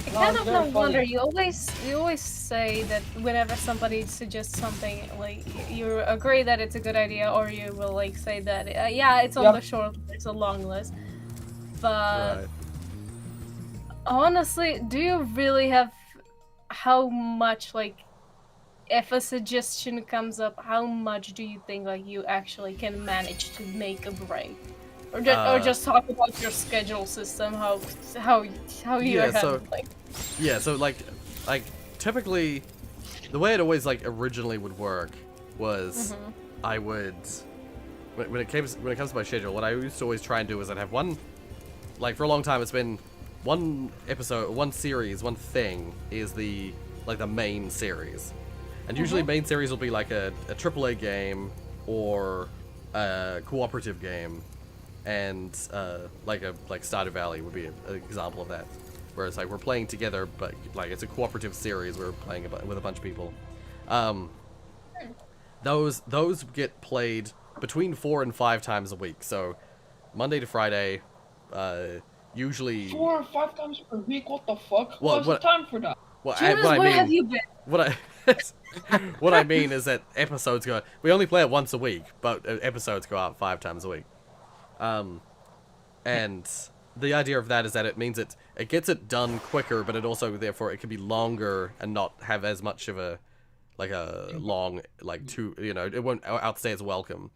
I No, kind it's of very wonder. funny. You always say that whenever somebody suggests something, like you agree that it's a good idea, or you will like say that yeah, it's on Yep. the short, it's a long list. But Right. honestly, do you really have how much like if a suggestion comes up, how much do you think like you actually can manage to make a break? Or just talk about your schedule system, how you're Yeah, so- handling. Yeah, so like typically, the way it always like originally would work was I would when it comes to my schedule, what I used to always try and do is I'd have one, like for a long time it's been one episode, one series, one thing is the main series, and usually main series will be like a AAA game or a cooperative game. And like Stardew Valley would be an example of that, where it's like we're playing together, but like it's a cooperative series. We're playing with a bunch of people. Those get played between 4 and 5 times a week. So Monday to Friday, usually. 4 or 5 times per week? What the fuck? Well, What's the what- time for that? What Jonas, I where mean, have you been? what I mean is that episodes go. We only play it once a week, but episodes go out 5 times a week. And the idea of that is that it means it gets it done quicker, but it also therefore it can be longer and not have as much of a long it won't outstay its welcome.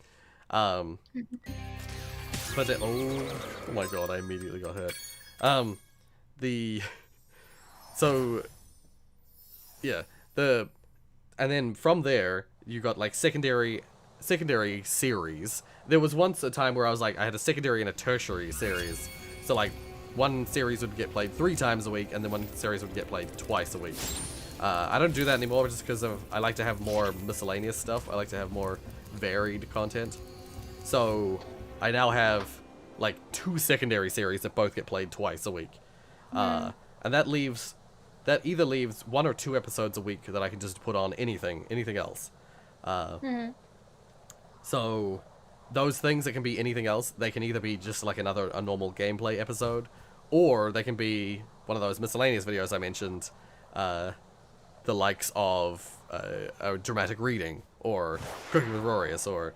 But then, oh my god, I immediately got hurt. And then from there you got like secondary series. There was once a time where I was like, I had a secondary and a tertiary series. So like, one series would get played 3 times a week, and then one series would get played twice a week. I don't do that anymore just because I like to have more miscellaneous stuff. I like to have more varied content. So I now have like 2 secondary series that both get played twice a week. And that either leaves 1 or 2 episodes a week that I can just put on anything else. So those things that can be anything else, they can either be just like a normal gameplay episode, or they can be one of those miscellaneous videos I mentioned, the likes of a dramatic reading, or cooking with Rorius, or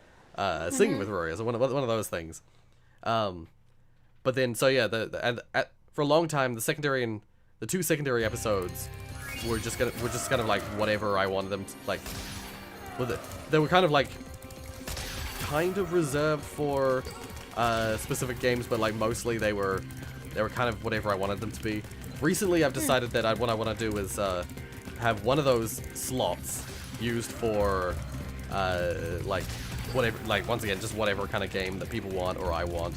singing with Rorius, or one of those things. But then, so yeah, for a long time, the 2 secondary episodes were just kind of like whatever I wanted them to, like. They were kind of reserved for specific games, but like mostly they were kind of whatever I wanted them to be. Recently, I've decided that what I want to do is have one of those slots used for like whatever, like once again, just whatever kind of game that people want or I want,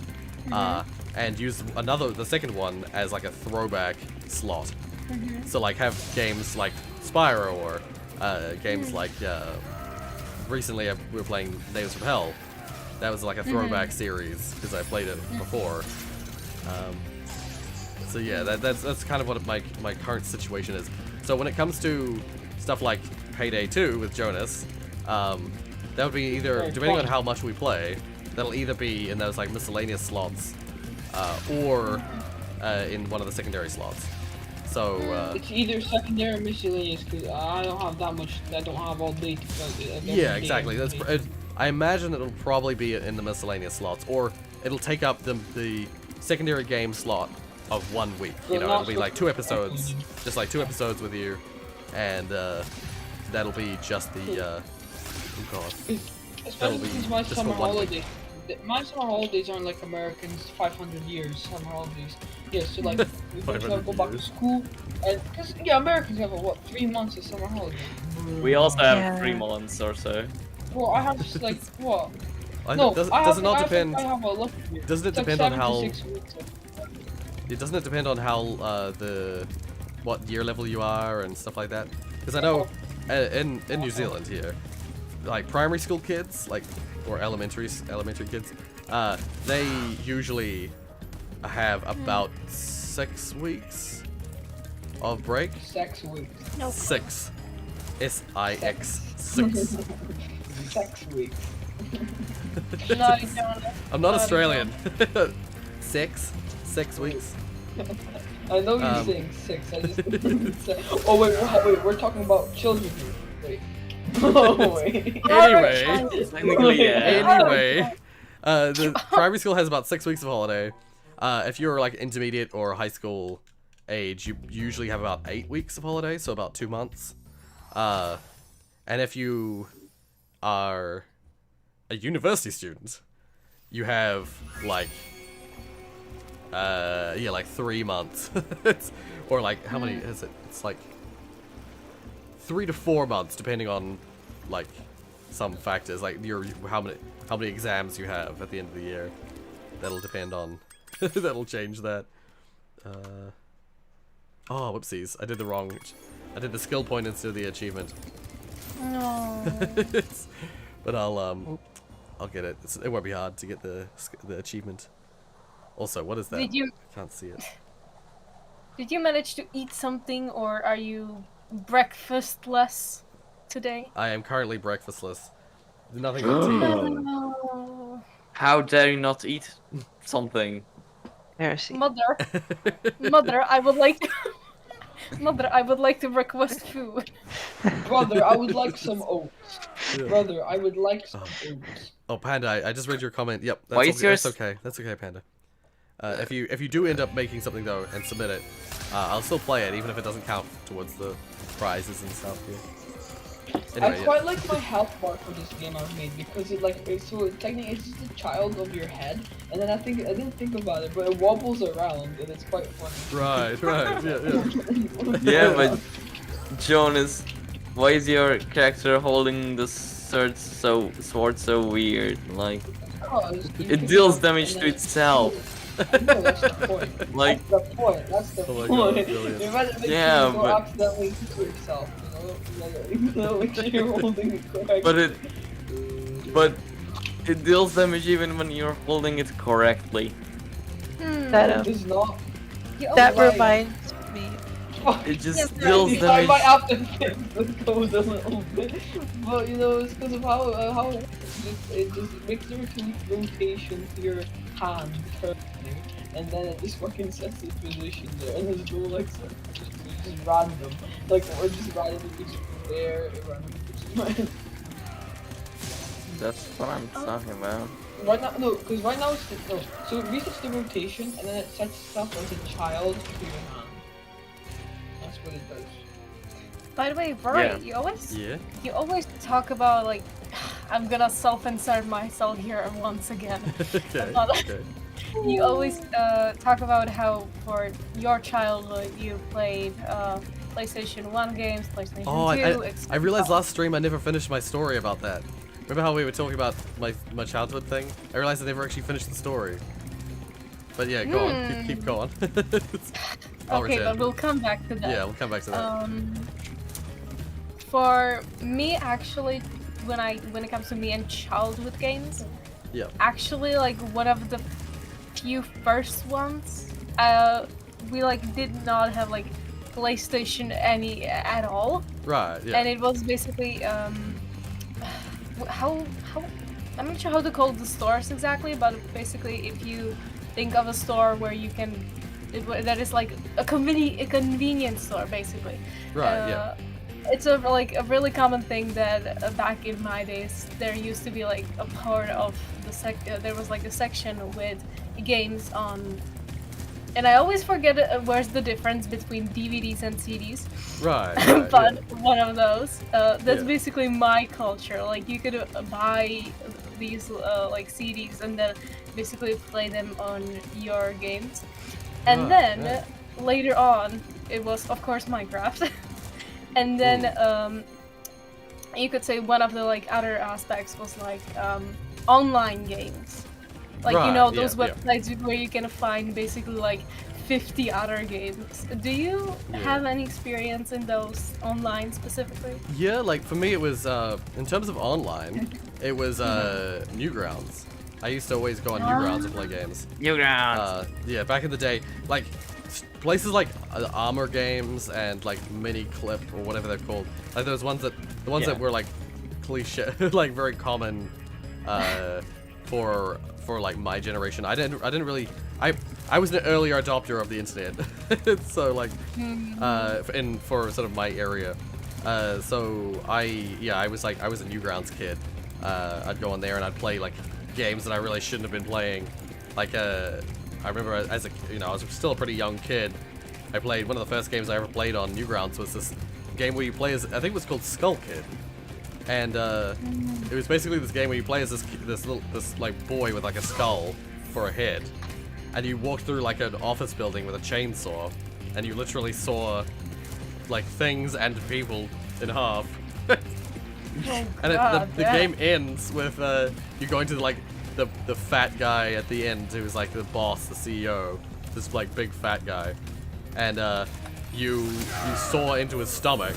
and use the second one as like a throwback slot. So like have games like Spyro or games like recently we were playing Names from Hell. That was like a throwback series because I played it before. So yeah, that's kind of what my current situation is. So when it comes to stuff like Payday 2 with Jonas, that would be either, depending on how much we play, that'll either be in those like miscellaneous slots, or in one of the secondary slots. So it's either secondary or miscellaneous because I don't have that much. I don't have all day to play. Yeah, exactly. I imagine it'll probably be in the miscellaneous slots, or it'll take up the secondary game slot of 1 week. You know, it'll be like 2 episodes, just like 2 episodes with you, and that'll be just the oh god. Especially since my summer holidays. My summer holidays aren't like Americans' 500 years summer holidays. Yeah, so like we go back to school, and because Americans have what 3 months of summer holidays. We also have 3 months or so. Well, I have just like what? Does it not depend? I have a lucky year. Doesn't it It's depend like on how? 7 to 6 weeks. Doesn't it depend on how what year level you are and stuff like that? Because I know in New Zealand here, like primary school kids, like or elementary kids, they usually have about 6 weeks of break. 6 weeks. No. 6. S-I-X. 6. 6 weeks. No, you don't. I'm not Australian. 6 weeks. I know you're saying 6. I just. Oh wait, we're talking about children. Wait. Oh wait. Anyway, Technically, yeah. anyway, the primary school has about 6 weeks of holiday. If you're like intermediate or high school age, you usually have about 8 weeks of holiday, so about 2 months. And if you are a university student, you have like like 3 months. Or like how many is it? It's like 3 to 4 months, depending on like some factors, like how many exams you have at the end of the year. That'll depend on. That'll change that. Oh, whoopsies! I did the skill point instead of the achievement. No. But I'll get it. It won't be hard to get the achievement. Also, what is that? Did you I can't see it. Did you manage to eat something, or are you breakfastless today? I am currently breakfastless. Nothing but tea. No. How dare you not eat something? Heresy. Mother, I would like to... Mother, I would like to request food. Brother, I would like some oats. Yeah. Brother, I would like some oats. Oh, Panda, I just read your comment. Yep, Why is yours- that's okay. That's okay, Panda. If you do end up making something though and submit it, I'll still play it even if it doesn't count towards the prizes and stuff. Yeah. Anyway, I quite like my health bar for this game I've made because so technically it's just a child of your head, and then I didn't think about it, but it wobbles around and it's quite funny. Right, yeah. Yeah, but Jonas, why is your character holding the sword so weird? Like, Because you it can deals jump damage and to then- itself. No, that's the point. Like, That's the point. That's the Oh my point. God, brilliant. Imagine Yeah, you go but- accidentally to yourself, you know, make sure you're holding it correctly. but it deals damage even when you're holding it correctly. That It does not. that Right. reminds me. It just Yes, deals I damage. might have to fix the code a little bit, but you know it's because of how it just makes the rotation to your hand turning, and then it just fucking sets the position there, and there's no like just random, like or just randomly puts it there, it randomly puts it right. That's what I'm talking about. Right now, no, because right now it's no. So it resets the rotation, and then it sets stuff as a child to your hand. That's what it does. By the way, Rory, Yeah. you always talk about like, I'm gonna self-insert myself here once again. Okay. Okay. You always talk about how for your childhood you played PlayStation 1 games, PlayStation 2. Oh, I realized last stream I never finished my story about that. Remember how we were talking about my childhood thing? I realized I never actually finished the story. But yeah, go on. Keep going. I'll Okay, return. but we'll come back to that. Yeah, we'll come back to that. For me, actually, when it comes to me and childhood games, Yeah. actually, like one of the few first ones, we like did not have like PlayStation any at all, Right. Yeah. and it was basically how I'm not sure how to call the stores exactly, but basically if you think of a store where you can that is like a convenience store basically. Right. Yeah. It's a really common thing that back in my days there used to be like a part of the there was like a section with games on, and I always forget where's the difference between DVDs and CDs. Right. But yeah. one of those. That's Yeah. basically my culture. Like you could buy these like CDs and then basically play them on your games. And Right, then right. later on, it was of course Minecraft. And then you could say one of the like other aspects was like online games. Like Right, you know yeah, those yeah. websites where you can find basically like 50 other games. Do you Yeah. have any experience in those online specifically? Yeah, like for me it was in terms of online, it was Newgrounds. I used to always go on Newgrounds to play games. Newgrounds. Yeah, back in the day, like places like Armor Games and like Mini Clip or whatever they're called. Like those ones that that were like cliche, like very common for like my generation. I didn't really I was an earlier adopter of the internet, so like for sort of my area. So I was a Newgrounds kid. I'd go on there and I'd play like games that I really shouldn't have been playing. Like I remember as I was still a pretty young kid. I played one of the first games I ever played on Newgrounds was this game where you play as, I think it was called Skull Kid. And it was basically this game where you play as this like boy with like a skull for a head, and you walk through like an office building with a chainsaw, and you literally saw like things and people in half. And the game ends with you going to like the fat guy at the end who's like the boss, the CEO, this like big fat guy, and you saw into his stomach.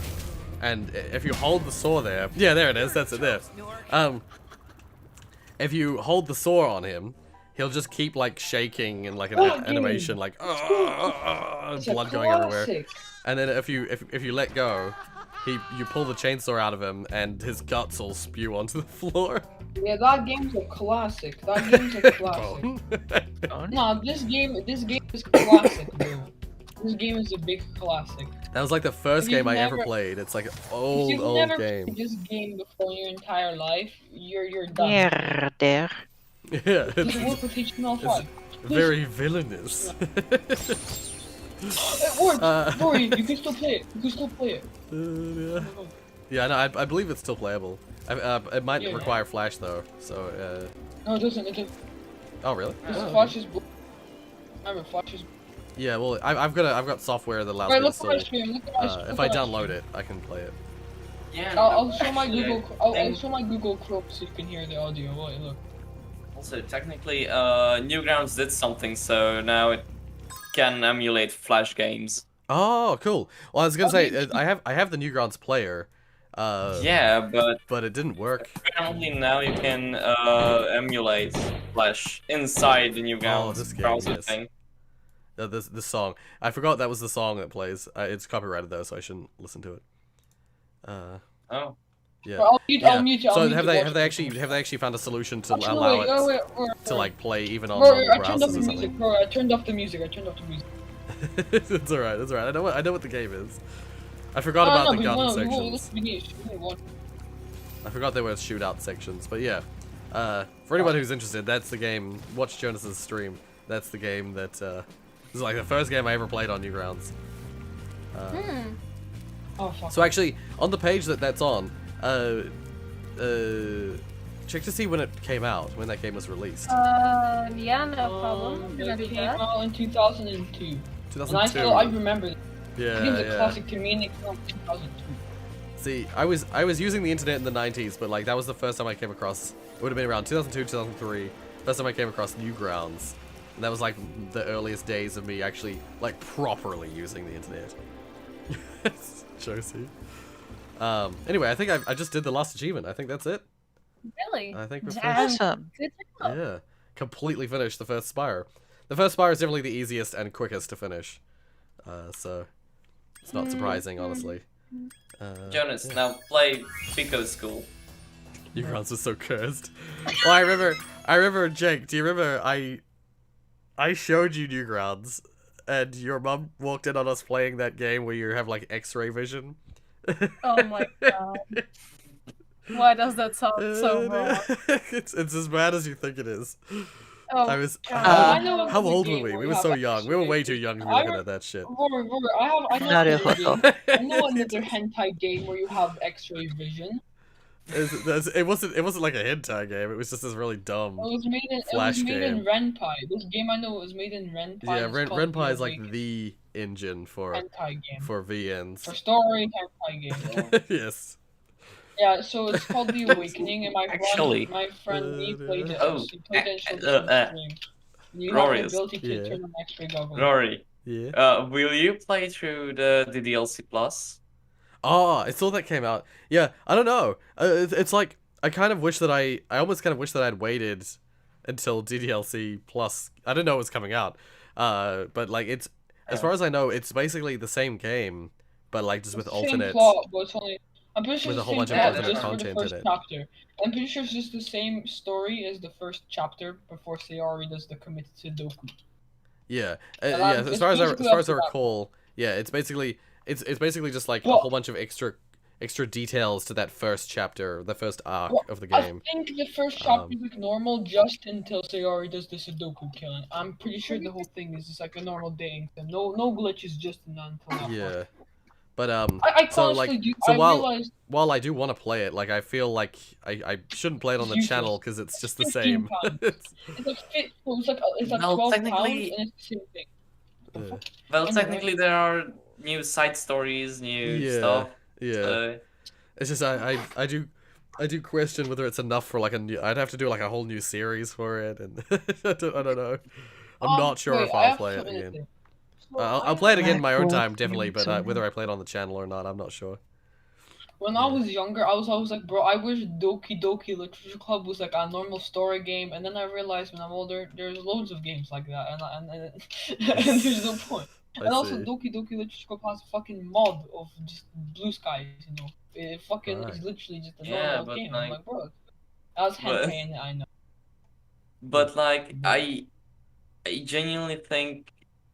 And if you hold the saw there, yeah, there it is. That's it there. If you hold the saw on him, he'll just keep like shaking and like an animation, like blood going everywhere. And then if you let go, you pull the chainsaw out of him, and his guts will spew onto the floor. Yeah, that game's a classic. That game's a classic. No, this game is classic, dude. This game is a big classic. That was like the first game I ever played. It's like an old If you've never game. played this game before in your entire life, you're done. Yeah, there. Yeah, Just work with HTML5. very villainous. It works! Rory, you can still play it. You can still play it. Yeah, no, I believe it's still playable. It might require Flash though, so. No, it doesn't. It doesn't. Oh really? This Flash is. Remember, Flash is. Yeah, well, I've got software that allows Right, me to look still. at my screen. Look at my screen. If I download it, I can play it. Yeah. I'll show my Google. I'll show my Google Chrome so you can hear the audio. Wait, look. Also, technically, Newgrounds did something, so now it can emulate Flash games. Oh, cool. Well, I was gonna say I have the Newgrounds player. Yeah, but it didn't work. apparently now you can emulate Flash inside the Newgrounds this game, browser yes. thing. This song. I forgot that was the song that plays. It's copyrighted though, so I shouldn't listen to it. Oh. Yeah. I'll mute you. So have they actually found a solution to allow it to like play even on Rory, normal I turned off browsers the or music. something? Rory, I turned off the music. It's alright. It's alright. I know what the game is. I forgot about the gun sections. I forgot there were shootout sections, but yeah. For anyone who's interested, that's the game. Watch Jonas's stream. That's the game that this is like the first game I ever played on Newgrounds. Oh fuck. So actually, on the page that's on, check to see when it came out, when that game was released. Yeah, no problem. I'm gonna do It came that. out in 2002. 2002. And I remember it. Yeah, The game's a yeah. classic to me, and it came out in 2002. See, I was using the internet in the 90s, but like that was the first time I came across. It would have been around 2002, 2003. First time I came across Newgrounds, and that was like the earliest days of me actually like properly using the internet. Yes, Josie. Anyway, I think I just did the last achievement. I think that's it. Really? I think we're Damn, finished. Awesome. good to know. Yeah, completely finished the first spire. The first spire is definitely the easiest and quickest to finish. So it's not surprising, honestly. Jonas, yeah. now play Pico School. Newgrounds was so cursed. Well, I remember, Jake, do you remember I showed you Newgrounds, and your mom walked in on us playing that game where you have like X-ray vision? Oh my god. Why does that sound so wrong? It's as bad as you think it is. Oh, I was. God. I know How the old were game we? where We you were have so young. We were way too X-ray. young to be I looking at that shit. Robert, I know Not a another little. game. I know another hentai game where you have X-ray vision. It wasn't like a hentai game. It was just this really dumb. It was made in Flash game. Renpai. This game I know was made in Renpai. Yeah, and it's called Renpai is The like Awakening. the engine for Hentai game. for VNs. For story hentai game. Yes. Yeah, so it's called The Awakening, and Actually- my friend me played it. Oh, She played it and showed uh, it on stream. You have Rorius. the ability to Yeah. turn on X-ray goggles. Rory, Yeah. will you play through the DLC Plus? Oh, I saw that came out. Yeah, I don't know. It's like I kind of wish that I almost kind of wish that I'd waited until DDLC Plus. I didn't know it was coming out. But like it's as far as I know, it's basically the same game, but like just with It's the same alternate. plot, but it's only. I'm pretty sure With it's a whole the bunch same of plot, alternate just for the content in first it. chapter. I'm pretty sure it's just the same story as the first chapter before Sayori does the committed Sudoku. Yeah, And yeah. it's As far as I basically up to that. recall, yeah, it's basically just like a Well- whole bunch of extra details to that first chapter, the first arc Well, of the I game. think the first chapter is like normal just until Sayori does the Sudoku killing. I'm pretty sure the whole thing is just like a normal dating thing. No glitches just until that point. Yeah, but I so honestly like do. so I realized while I do want to play it, like I feel like I shouldn't play it on the It's channel useless. because it's just the 15 same. pounds. it's like it's like Well, 12 pounds technically- and it's the same thing. Yeah. Well, Anyway. technically there are new side stories, new Yeah, stuff. yeah. It's just I do question whether it's enough for like a new. I'd have to do like a whole new series for it, and I don't know. I'm not sure Wait, if I I'll have play it something to again. say. So I'll play it again in my own Black time, Hole definitely, but Games, whether I play it on the channel or not, I'm not sure. When I was younger, I was always like, bro, I wish Doki Doki Literature Club was like a normal story game, and then I realized when I'm older, there's loads of games like that, and there's no point. I And also, see. Doki Doki Literature Club has a fucking mod of just blue skies, you know. It fucking Right. is literally just a Yeah, normal but, game. like- I'm like, bro, that's But- hentai, and I know. But like I genuinely think,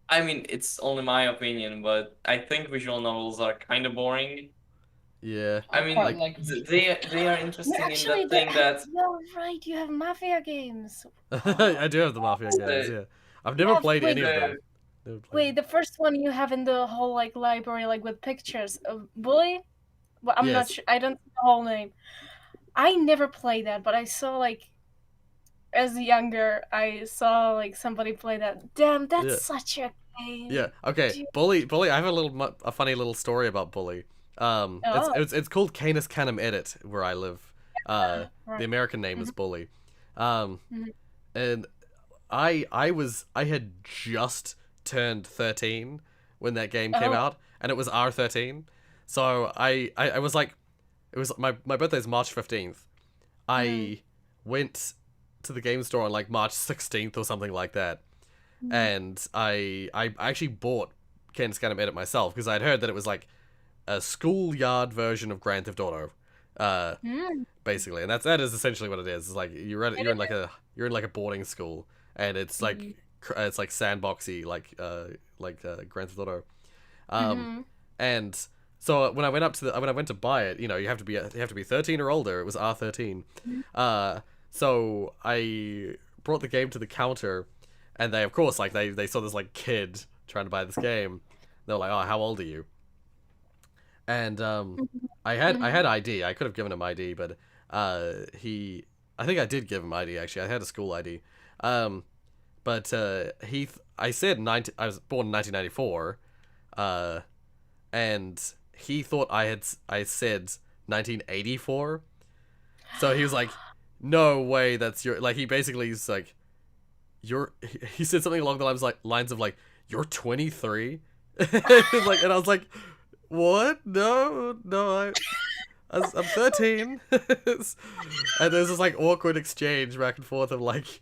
I mean, it's only my opinion, but I think visual novels are kind of boring. Yeah. I I mean, quite like like they are interesting in Actually, that thing that you're right. You have mafia games. I do have the Mafia games, yeah. I've never Yeah, played wait, any of them. uh, Never played Wait, the first one you have in the whole like library, like with pictures of Bully. Well, I'm not Yes. sure. I don't know the whole name. I never played that, but I saw like as younger, I saw like somebody play that. Damn, that's Yeah. such a game. Yeah. Okay. Do you- Bully. I have a funny little story about Bully. Oh. It's called Canis Canem Edit where I live. Right. The American name is Bully. Mhm. And I had just turned 13 when that game came Oh. out, and it was R13. So I was like, it was my birthday's March 15th. I went to the game store on like March 16th or something like that, and I actually bought Canis Canem Edit myself because I'd heard that it was like a schoolyard version of Grand Theft Auto. Mm. Basically, and that is essentially what it is. It's like you're in like a boarding school, and it's like it's like sandboxy like Grand Theft Auto. Mhm. And so when I went to buy it, you know, you have to be 13 or older. It was R13. So I brought the game to the counter, and they of course like they saw this like kid trying to buy this game. They were like, "Oh, how old are you?" And I had ID. I could have given him ID, but I think I did give him ID actually. I had a school ID. But I said I was born in 1994, and he thought I said 1984. So he was like, "No way, that's your." Like he basically is like, "You're." He said something along the lines of like, "You're 23," like, and I was like, "What? No, I'm 13." And there's this like awkward exchange back and forth of like,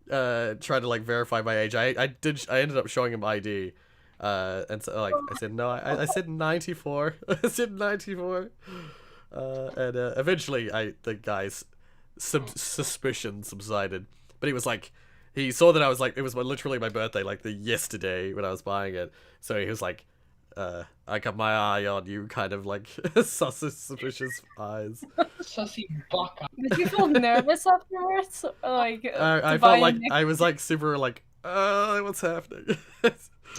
trying to like verify my age. I ended up showing him ID. And so like I said no, I said 94. I said 94. And eventually the guy's suspicion subsided. But he was like, he saw that I was like, it was literally my birthday, like the yesterday when I was buying it. So he was like, I got my eye on you, kind of like suspicious eyes. Sussy baka. Did you feel nervous afterwards? Like, I to felt buy like next- I was like super like, what's happening?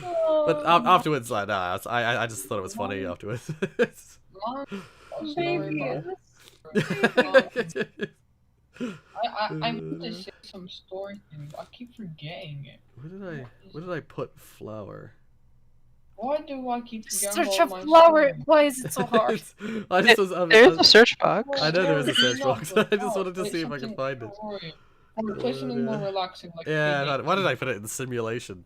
Oh, But afterwards, like, nah, I just thought it was funny afterwards. baby. I meant to say some story thing, but I keep forgetting it. Where did I put flower? Why do I keep forgetting Search all a my flower. stories? Why is it so hard? I just was. There's a search box. I know there is a search No, box. but I just no, wanted to play see if I could something find it. Rorius. Or play something more relaxing like Yeah, Payday why did 2. I put it in simulation?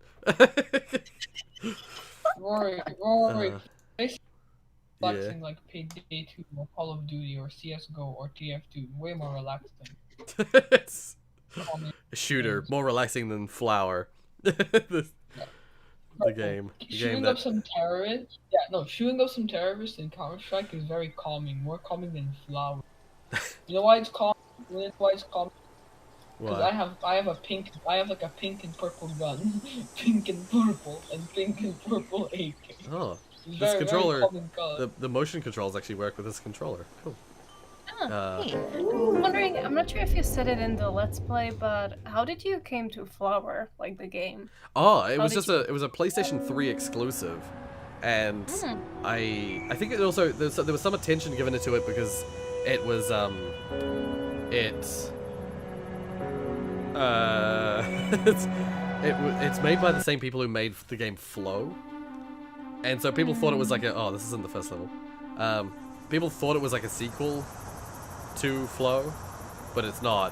Rory, Uh, play relaxing like Payday 2 or Call of Duty or CSGO or TF2. Way more relaxing. It's Calming. a shooter, more relaxing than flower. the game. The game Shooting up that. some terrorists. Yeah, no, shooting up some terrorists in Counter-Strike is very calming. More calming than flower. You know why it's calming? You know why it's calming? Because Why? I have like a pink and purple gun, pink and purple, and pink and purple AK. Oh, It's this very controller, calming color. the motion controls actually work with this controller. Cool. Hey, I'm wondering, I'm not sure if you said it in the Let's Play, but how did you came to Flower, like the game? Oh, it was did just you- it was a PlayStation 3 exclusive, and I think it also there was some attention given to it because it was it's made by the same people who made the game Flow, and so people thought it was like this isn't the first level. People thought it was like a sequel to Flow, but it's not.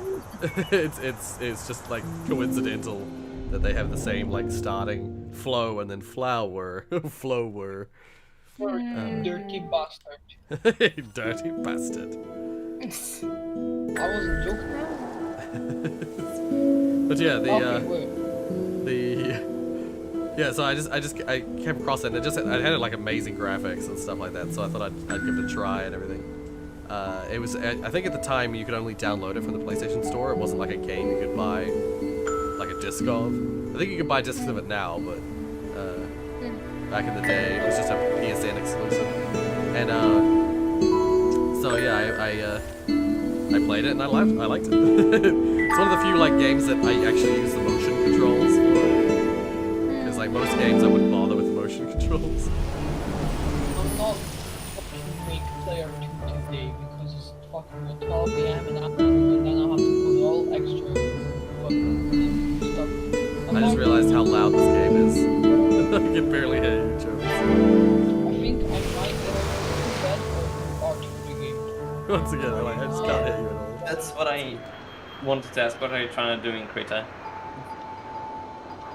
it's just like coincidental that they have the same like starting Flow and then Flower, Flower. Dirty bastard. Dirty bastard. I wasn't joking. But yeah, Okay, wait. yeah. So I came across it, and it had like amazing graphics and stuff like that. So I thought I'd give it a try and everything. It was I think at the time you could only download it from the PlayStation Store. It wasn't like a game you could buy like a disc of. I think you can buy discs of it now, but back in the day it was just a PSN exclusive. And so yeah, I played it and I liked it. It's one of the few like games that I actually use the motion controls for. Because like most games I wouldn't bother with motion controls. I'm not fucking make player 2 today because it's fucking 12 AM and then I'll have to put all extra weapons and stuff. I just realized how loud this game is. I can barely hear you, Joe. I think I might get bed or art for the game. Once again, I just can't hear you at all. That's what I wanted to ask. What are you trying to do in Krita?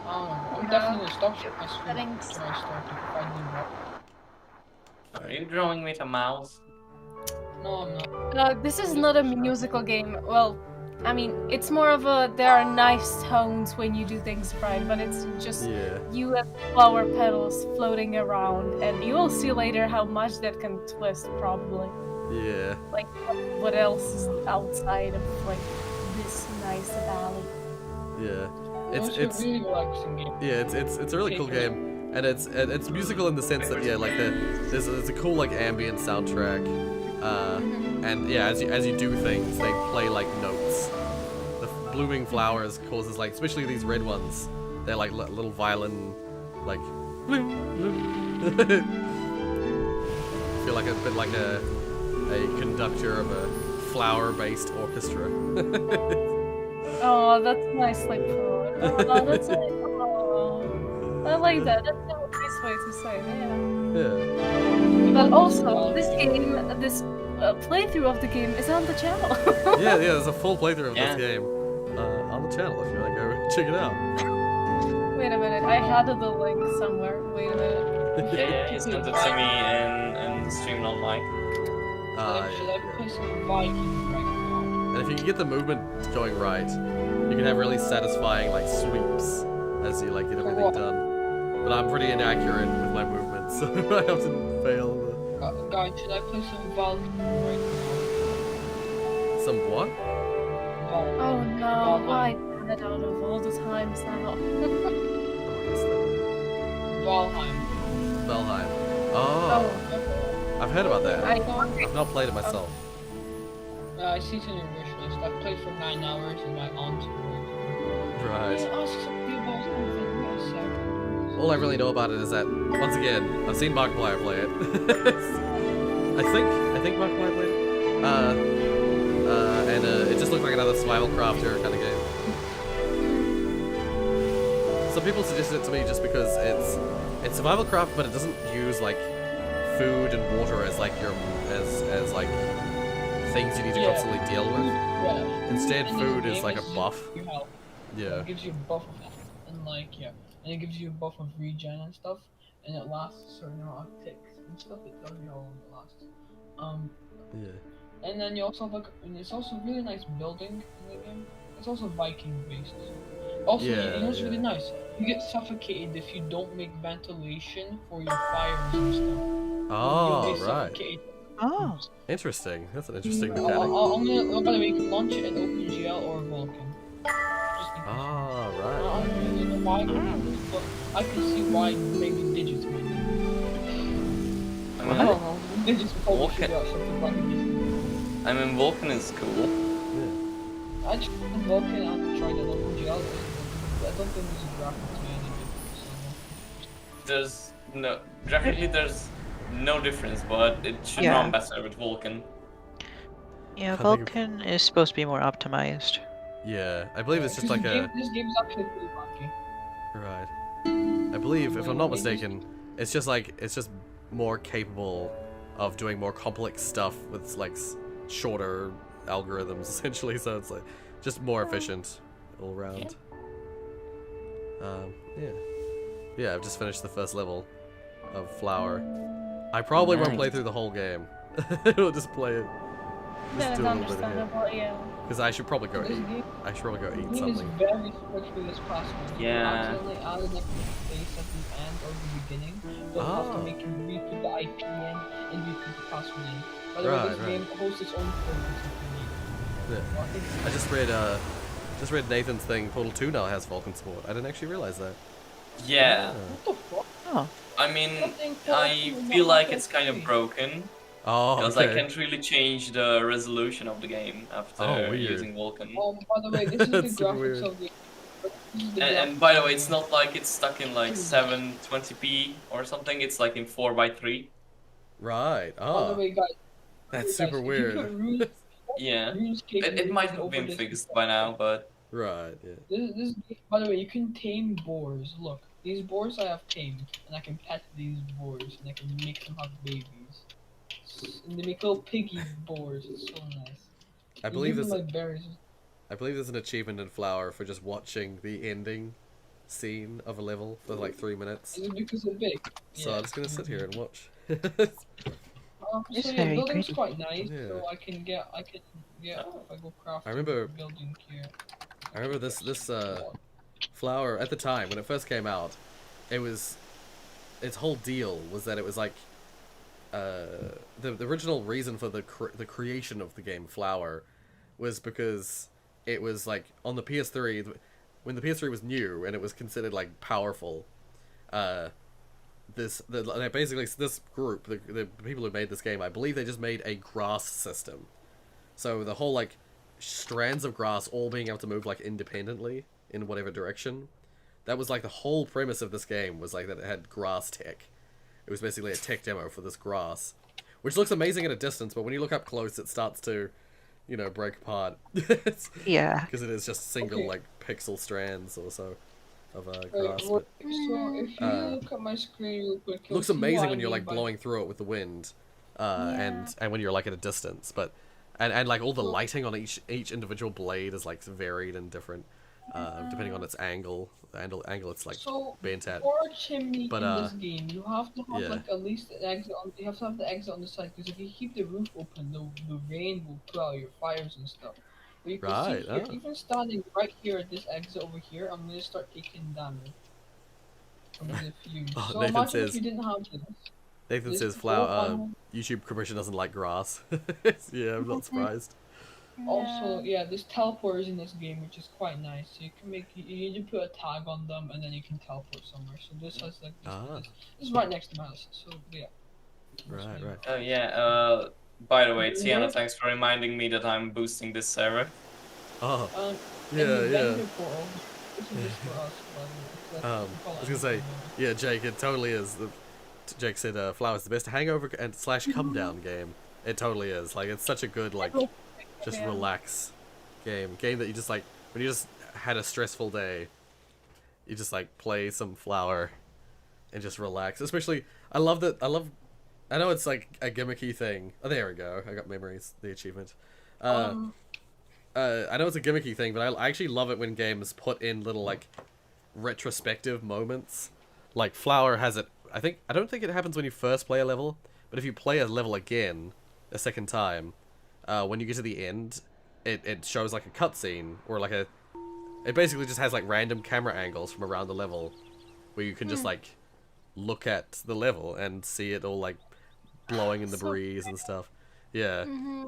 I'm definitely gonna stop my stream Settings. after I start to find new weapons. Are you drawing with a mouse? No, I'm not. This is not a musical game. Well, I mean, it's more of a, there are nice tones when you do things right, but it's just Yeah. you and flower petals floating around, and you will see later how much that can twist, probably. Yeah. Like, what else is outside of, like, this nice valley? Yeah. It's a really relaxing game. Yeah, it's a really cool game, and it's musical in the sense that there's a cool like ambient soundtrack, and yeah, as you do things, they play like notes. The blooming flowers causes like, especially these red ones, they're like little violin, like. Feel like a bit like a conductor of a flower-based orchestra. Oh, that's nicely put. Oh, that's like, oh, I like that. That's so nice nice way to say it, yeah. Yeah. But also, this playthrough of the game is on the channel. Yeah, there's a full playthrough of Yeah. this game on the channel if you want to go check it out. Wait a minute, I had the link somewhere. Wait a minute. Yeah, you sent it to me and streamed on mic. Should I play some Viking right now? And if you can get the movement going right, you can have really satisfying like sweeps as you like get everything done. But I'm pretty inaccurate with my movements, so I often fail. Guys, should I play some Viking right now? Some what? Oh no, why turn it out of all the times now? Valheim. Valheim. Oh, I've heard about that. I I've not played it myself. I see it's in your wish list. I've played for 9 hours and my aunt. Right. Ask something about something. Yes, sir. All I really know about it is that, once again, I've seen Markiplier play it. I think Markiplier played it. And it just looked like another survival crafter kind of game. Some people suggested it to me just because it's survival craft, but it doesn't use like food and water as like as like things you need to constantly deal with. Yeah. Instead, And food this is like a game buff. your health. Yeah. It gives you a buff of health and like and it gives you a buff of regen and stuff, and it lasts a certain amount of ticks and stuff. It tells you how long it lasts. Yeah. And then you also have like, and it's also really nice building in the game. It's also Viking based. Also, you know what's really nice? You get suffocated if you don't make ventilation for your fires and stuff. Oh, You'll be right. suffocated. Oh. Interesting. That's an interesting By mechanic. the way, you can launch it in OpenGL or Vulkan. Just in case. Ah, I right. don't really know why, but I can see why maybe Digits might need it. I don't know. Digits probably should Okay. be out something like this. I mean, Vulcan is cool. Yeah. I tried Vulkan and I tried it on OpenGL, but I don't think there's a graphic to any difference. There's no graphically there's no difference, but it should Yeah. run better with Vulcan. Yeah, Can't think of- Vulkan is supposed to be more optimized. Yeah, I believe it's just like a... This game is actually pretty wacky. Right. I believe, if I'm not mistaken, it's just more capable of doing more complex stuff with like shorter algorithms essentially, so it's like just more efficient all around. Yeah. Yeah, I've just finished the first level of Flower. I probably won't play Nice. through the whole game. I'll just play it. That Just is do a little bit here. understandable, yeah. Because I should probably go This eat. game, I should probably go eat this game is something. very strict with this password. Yeah. You accidentally added like a space at the end or the beginning, you'll have Ah. to make you re-put the IP in and re-put the password in. By the way, Right, this right. game hosts its own focus if you need. Yeah. Well, I think I just read Nathan's thing. Portal 2 now has Vulcan support. I didn't actually realize that. Yeah. what the fuck? Oh. I mean, Something I Vulcan feel is like not it's kind of okay. broken Oh, because okay. I can't really change the resolution of the game after Oh, weird. using Vulcan. By the way, this is the That's super graphics weird. of the. This is the And by the way, it's not like it's stuck in like 720p or something. It's like in 4:3. Right. By the Oh, way, guys. that's guys, super if you weird. put runes- Yeah. RuneScape It might have over been this- fixed by now, but Right. Yeah. This, by the way, you can tame boars. Look, these boars I have tamed, and I can pet these boars, and I can make them have babies. And they make little piggy boars. It's so nice. I You believe give this. them, like, berries. I believe there's an achievement in Flower for just watching the ending scene of a level for like 3 minutes. Is it because they're big? So I'm just gonna sit here and watch. It's So yeah, very building's pretty. quite nice. Yeah. So I can get if I go craft. I remember- building here. I remember this Flower at the time when it first came out. Its whole deal was that it was like the original reason for the creation of the game Flower was because it was like on the PS3 when the PS3 was new and it was considered like powerful. This group, the people who made this game, I believe they just made a grass system. So the whole like strands of grass all being able to move like independently in whatever direction. That was like the whole premise of this game was like that it had grass tech. It was basically a tech demo for this grass, which looks amazing at a distance, but when you look up close, it starts to, break apart. Yeah. Because it is just single Okay. like pixel strands or so. grass. Right, But so if you Uh, look at my screen real quick, it you'll looks see what amazing I when you're mean like by blowing through it with the wind, Yeah. and when you're like at a distance. But and like all the So- lighting on each individual blade is like varied and different, depending on its angle. The angle it's like So bent at. for a chimney But, in this game, you have to have yeah. like at least an exit on. You have to have the exit on the side because if you keep the roof open, the rain will put out your fires and stuff. But you can Right, see here, oh. even standing right here at this exit over here, I'm gonna start taking damage from the fumes. Oh, So Nathan imagine says- if you didn't have this. Nathan This says whole flower final- YouTube commercial doesn't like grass. Yeah, I'm not surprised. Also, yeah, there's teleporters in this game, which is quite nice. So you can make you need to put a tag on them, and then you can teleport somewhere. So this has like this is right next to my house. So yeah. Right, right. Oh yeah. By the way, Tiana, thanks for reminding me that I'm boosting this server. Oh, Um, yeah, and the yeah. vendor portal, this is just for us, by the way. I was gonna say, yeah, Jake, it totally is. Jake said, "Flower's the best hangover and / come down game." It totally is. Like, it's such a good like, just Yeah. relax game that you just like when you just had a stressful day, you just like play some Flower, and just relax. Especially, I love that. I know it's like a gimmicky thing. Oh, there we go. I got memories. The achievement. I know it's a gimmicky thing, but I actually love it when games put in little like retrospective moments. Like Flower has it. I don't think it happens when you first play a level, but if you play a level again a second time, when you get to the end, it shows like a cutscene or like it basically just has like random camera angles from around the level, where you can just like look at the level and see it all like blowing in the breeze and stuff. Yeah,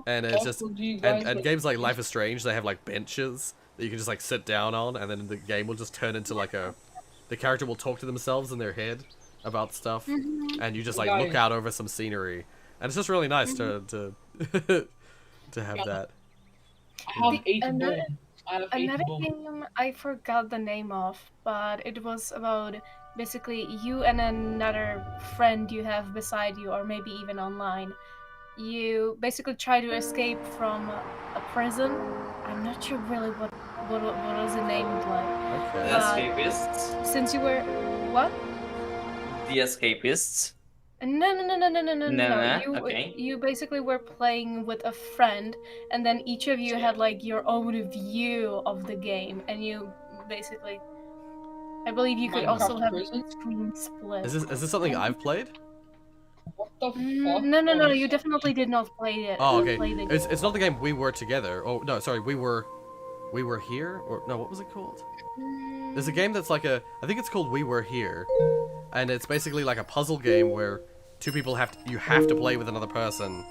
and it's just and games like Life is Strange, they have like benches that you can just like sit down on, and then the game will just turn into like the character will talk to themselves in their head about stuff, and you just like look out over some scenery, and it's just really nice to to have that. I have 8 Another- bone. I have 8 Another bone. game I forgot the name of, but it was about basically you and another friend you have beside you, or maybe even online. You basically try to escape from a prison. I'm not sure really what was the name like. The Okay. escapists. Since you were what? The escapists. No. No, You okay. you basically were playing with a friend, and then each of you had like your own view of the game, and you basically, I believe you could also Minecraft have prison? a screen split. Is this something I've played? What the fuck? No. You definitely did not play it. Oh, okay. Play the game. It's not the game We Were Together. Oh no, sorry, We Were Here, or no, what was it called? There's a game that's like I think it's called We Were Here, and it's basically like a puzzle game where two people you have to play with another person,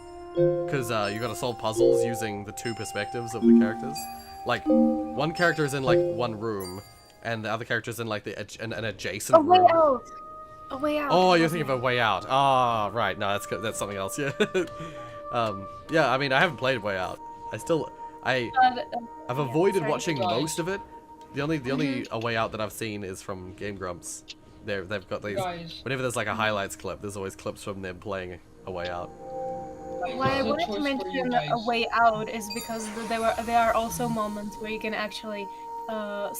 because you gotta solve puzzles using the two perspectives of the characters. Like, one character is in like one room, and the other character is in like an adjacent A way room. out. A way out. Oh, you're was thinking it? of a Way Out. Ah, right. No, that's something else. Yeah. Yeah. I mean, I haven't played Way Out. I've Yeah, avoided sorry. watching Guys. most of it. The only A Way Out that I've seen is from Game Grumps. They've got these. Guys, Whenever there's like a highlights clip, there's always clips from them playing A Way Out. Why I this is a wanted to choice for you mention guys. A Way Out is because there are also moments where you can actually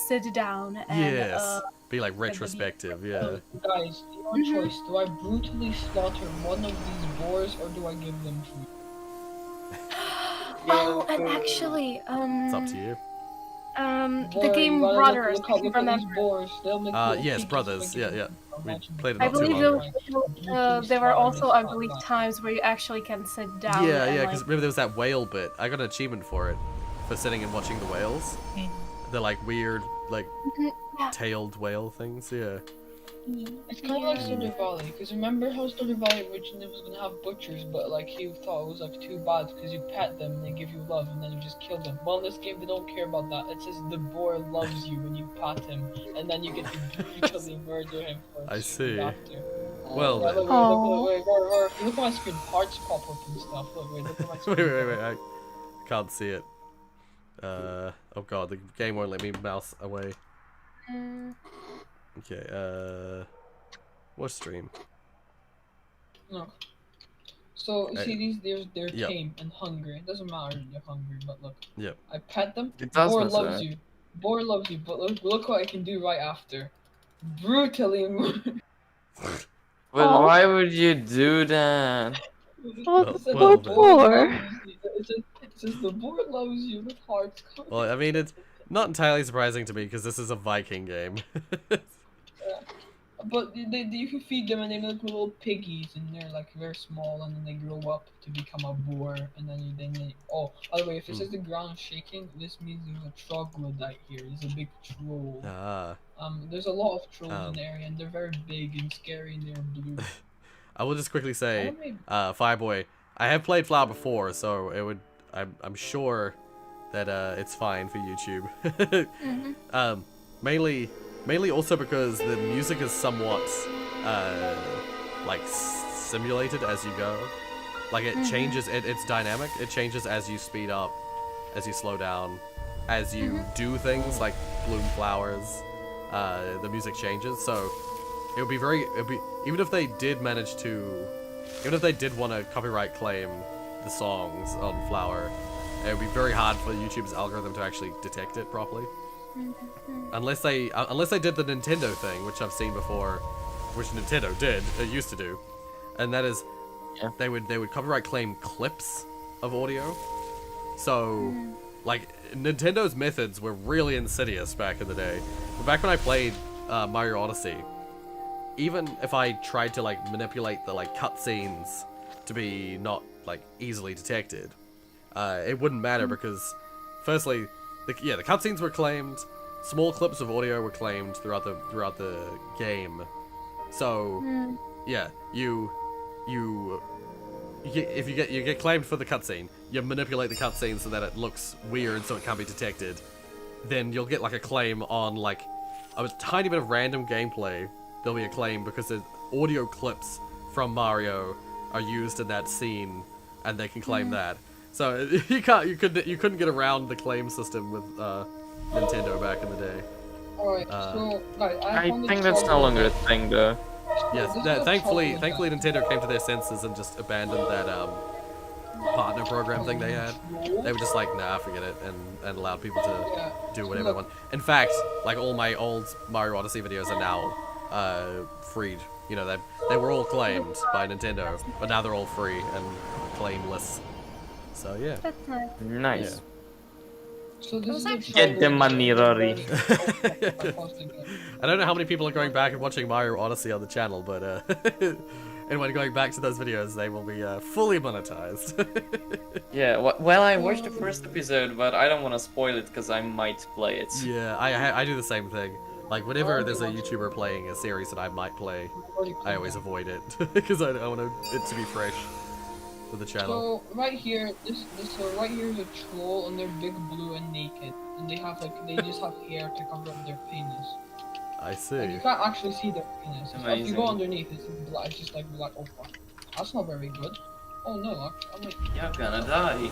sit down and Yes. Be like retrospective. Yeah. Guys, your choice. Do I brutally slaughter one of these boars, or do I give them food? Oh, and actually, It's up to you. the Boy, game you gotta Brothers, Look, if look, you look at these remember. boars. They'll make little Yes, peekies Brothers, when you yeah. imagine We played it I not too believe long ago. there were also, I believe, times where you actually can sit down. Yeah, and, yeah. like, Because remember there was that whale bit. I got an achievement for it, for sitting and watching the whales. The like weird, like yeah. tailed whale things. Yeah. It's kind of like Stardew Valley, because remember how Stardew Valley originally was gonna have butchers, but like you thought it was like too bad because you pet them and they give you love and then you just kill them. Well, in this game they don't care about that. It says the boar loves you when you pat him, and then you get to brutally murder him first. I see. After. Well Yeah, then. look at my screen. Hearts pop up and stuff. Look at my screen. Wait. I can't see it. Oh god, the game won't let me mouse away. Mm, Okay. What stream? Look. So you see these? They're Yep. tame and hungry. It doesn't matter if they're hungry, but look. Yep. I pet them. It does Boar matter. loves you. Boar loves you, but look what I can do right after. brutally murdered. But Oh. why would you do that? Well, It says well, the but- board more? loves you. It says the board loves you with hearts. Well, I mean, it's not entirely surprising to me because this is a Viking game. But you can feed them and they look little piggies and they're like very small and then they grow up to become a boar and then they oh by the way if it says the ground is shaking this means there's a troglodyte here. There's a big troll. Ah. There's a lot of trolls in Um. the area and they're very big and scary and they're blue. I will just quickly say, Oh, maybe. Fireboy, I have played Flower before, so it would. I'm sure that it's fine for YouTube. Mainly also because the music is somewhat like simulated as you go. Like it changes. It's dynamic. It changes as you speed up, as you slow down, as you do things like bloom flowers. The music changes. So it would be very. Even if they did manage to. Even if they did want to copyright claim the songs on Flower, it would be very hard for YouTube's algorithm to actually detect it properly. Unless they did the Nintendo thing, which I've seen before, which Nintendo did, it used to do, and that is, they would copyright claim clips of audio. So, like Nintendo's methods were really insidious back in the day. But back when I played Mario Odyssey, even if I tried to like manipulate the like cutscenes to be not like easily detected, it wouldn't matter because, firstly, the cutscenes were claimed, small clips of audio were claimed throughout the game, so yeah, if you get claimed for the cutscene, you manipulate the cutscene so that it looks weird so it can't be detected, then you'll get like a claim on like a tiny bit of random gameplay. There'll be a claim because the audio clips from Mario are used in that scene, and they can claim that. So you couldn't get around the claim system with Nintendo back in the day. Alright, so guys, I found the think that's no longer a thing, though. Yes, This is a thankfully troglodyte. Nintendo came to their senses and just abandoned that partner program thing they had. They were just like, nah, forget it, and allowed people to Yeah. do So whatever they look, want. In fact, like all my old Mario Odyssey videos are now freed. You know, they were all claimed by Nintendo, but now they're all free and claimless. So yeah. That's nice. Nice. So this is a Get the money, Rory. I don't know how many people are going back and watching Mario Odyssey on the channel, but anyone going back to those videos, they will be fully monetized. Yeah, well, I watched the first episode, but I don't want to spoil it because I might play it. Yeah, I do the same thing. Like whenever there's a YouTuber playing a series that I might play, I always avoid it because I want it to be fresh for the channel. So right here, right here is a troll, and they're big, blue, and naked, and they just have hair to cover up their penis. I And see. you can't actually see their penis. If you Amazing. go underneath, it's black. It's just like black. Oh fuck, that's not very good. Oh no, I'm like, You're gonna die.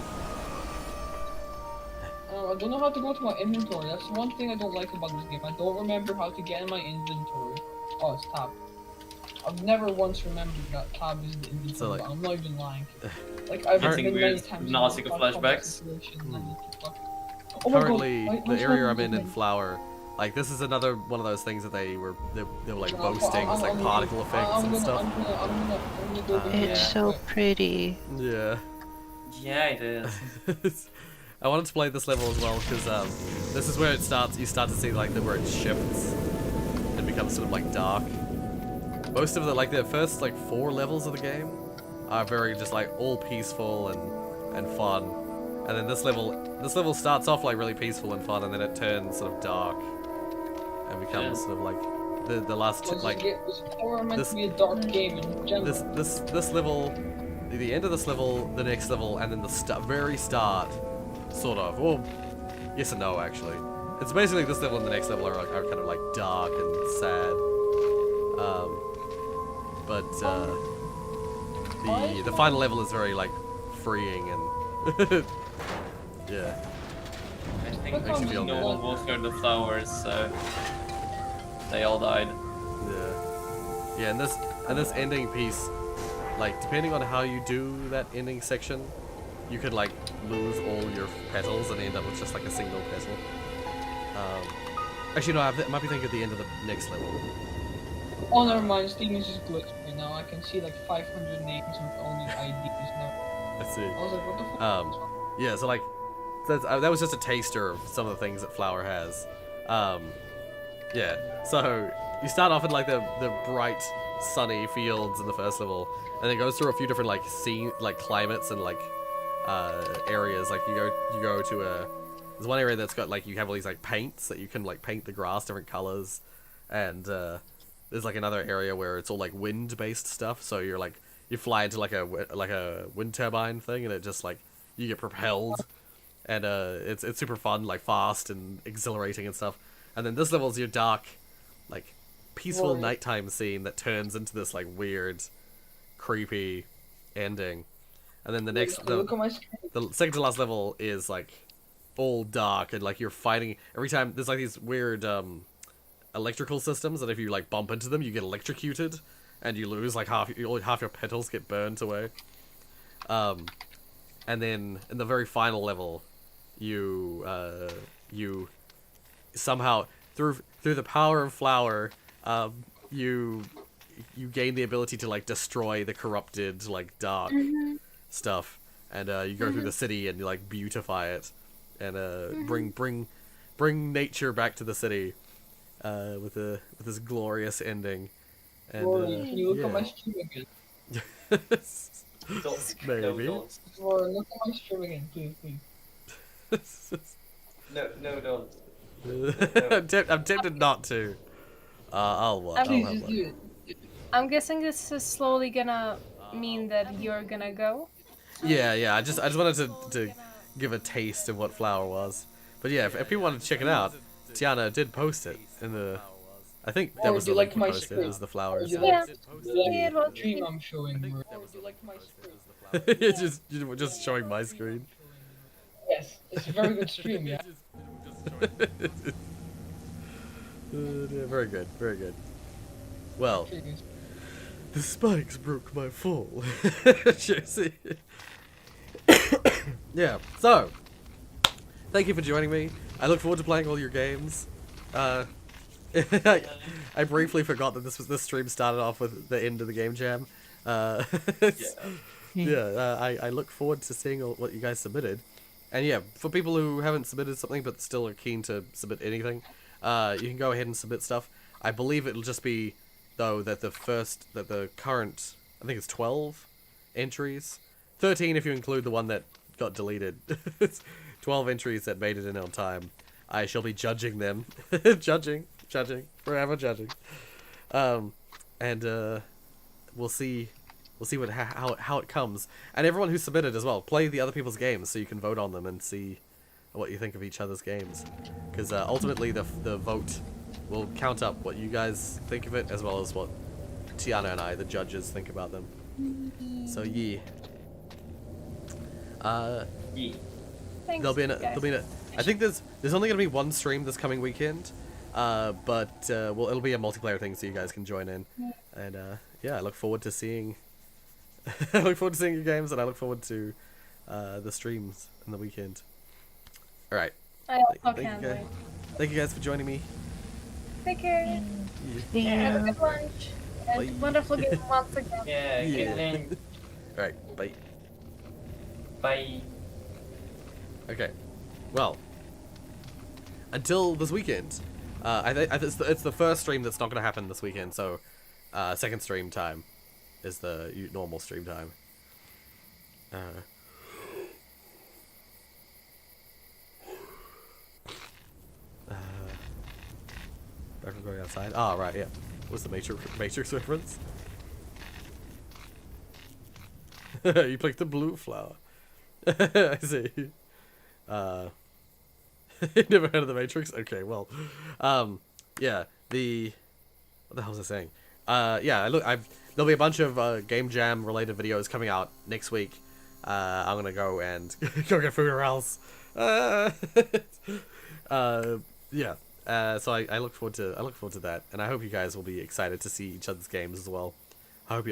I don't know how to go to my inventory. That's one thing I don't like about this game. I don't remember how to get in my inventory. Oh, it's tab. I've never once remembered that tab is the inventory. So, like- I'm not even lying. Like I've Getting been weird many times. nausicaa in that flashbacks. situation, and I need to fuck- Oh my God, Currently, my the area phone I'm in is Flower, like this is another one of those things that they were like I'm- boasting, it's like I'm- particle effects I'm and gonna- stuff. I'm gonna go do It's that. so Wait. pretty. Yeah. Yeah, it is. I wanted to play this level as well because this is where it starts. You start to see like where it shifts and becomes sort of like dark. Most of the first like 4 levels of the game are very just like all peaceful and fun, and then this level starts off like really peaceful and fun, and then it turns sort of dark and becomes sort of like the last two, like This horror meant this- to be a dark game in general. this level, the end of this level, the next level, and then the very start, sort of. Well, yes and no actually. It's basically this level and the next level are kind of like dark and sad. But the final level is very like freeing and yeah. I think Makes you feel no good. one watered the flowers, so they all died. Yeah, and this ending piece, like depending on how you do that ending section, you could like lose all your petals and end up with just like a single petal. Actually, no, I might be thinking at the end of the next level. Oh, never mind. Steam is just glitched right now. I can see like 500 names with only IDs now. Let's see. I was like, what the fuck? Yeah, so like, that was just a taster of some of the things that Flower has. Yeah, so you start off in like the bright, sunny fields in the first level, and it goes through a few different like climates and like areas. Like you go to there's one area that's got like, you have all these like paints that you can like paint the grass different colors, and there's like another area where it's all like wind based stuff. So you're like, you fly into like a wind turbine thing, and it just like, you get propelled, and it's super fun, like fast and exhilarating and stuff. And then this level's your dark, like peaceful nighttime scene that turns into this like weird, creepy ending. And then the next, Look at my screen. the second to last level is like all dark, and like you're fighting every time. There's like these weird electrical systems that if you like bump into them, you get electrocuted, and you lose like half your petals get burnt away. And then in the very final level, you somehow through the power of Flower, you gain the ability to like destroy the corrupted like dark stuff, and you go through the city and you like beautify it, and bring nature back to the city, with this glorious ending. And Rory, can you look at my yeah. stream again? Don't. Maybe. No, don't. Rory, look at my stream again, please. No, don't. I'm tempted not to. I'll Please have just one. do it. I'm guessing this is slowly gonna mean that you're gonna go. Yeah. I just wanted to give a taste of what Flower was. But yeah, if people wanted to check it out, Tiana did post it in the. I think that Or was do the you link like you my posted. It screen? was the Flowers. You Yeah. like it was- the stream I'm showing you? Or do you like my screen? You're just showing my screen. Yes, it's a very good stream, yeah. Yeah, very good, very good. Well, the spikes broke my fall. Josie. Yeah, so, thank you for joining me. I look forward to playing all your games. I briefly forgot that this stream started off with the end of the game jam. I look forward to seeing what you guys submitted. And yeah, for people who haven't submitted something but still are keen to submit anything, you can go ahead and submit stuff. I believe it'll just be, though, that the current, I think it's 12 entries. 13 if you include the one that got deleted. 12 entries that made it in on time. I shall be judging them. judging, forever judging. And we'll see how it comes. And everyone who submitted as well, play the other people's games so you can vote on them and see what you think of each other's games. Because ultimately the vote will count up what you guys think of it, as well as what Tiana and I, the judges, think about them. So yeah. Yeah. Thanks, There'll be I think there's only gonna be one stream this coming weekend, but it'll be a multiplayer thing so you guys can join in, and yeah, I look forward to seeing I look forward to seeing your games, and I look forward to the streams in the weekend. All right, I also thank can't you wait. guys. Thank you guys for joining me. Take care. Yeah. Have a good lunch. And Bye. wonderful game once again. Yeah, Yeah. good name. All right, bye. Bye. Okay, well, until this weekend, it's the first stream that's not gonna happen this weekend. So, second stream time is the normal stream time. Back from going outside. Ah, right, yeah. What's the Matrix reference? You picked the blue flower. I see. Never heard of the Matrix? Okay, well, yeah, what the hell was I saying? Yeah, there'll be a bunch of Game Jam related videos coming out next week. I'm gonna go and go get food or else. Yeah. So I look forward to that, and I hope you guys will be excited to see each other's games as well. I hope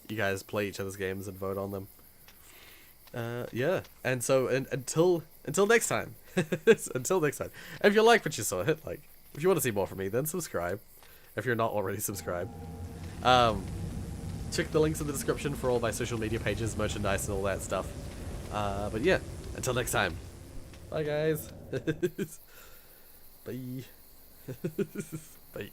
you guys play each other's games and vote on them. Yeah, and so until next time. Until next time. If you like what you saw, hit like. If you want to see more from me, then subscribe. If you're not already subscribed. Check the links in the description for all my social media pages, merchandise, and all that stuff. But yeah, until next time. Bye, guys. Bye. Bye.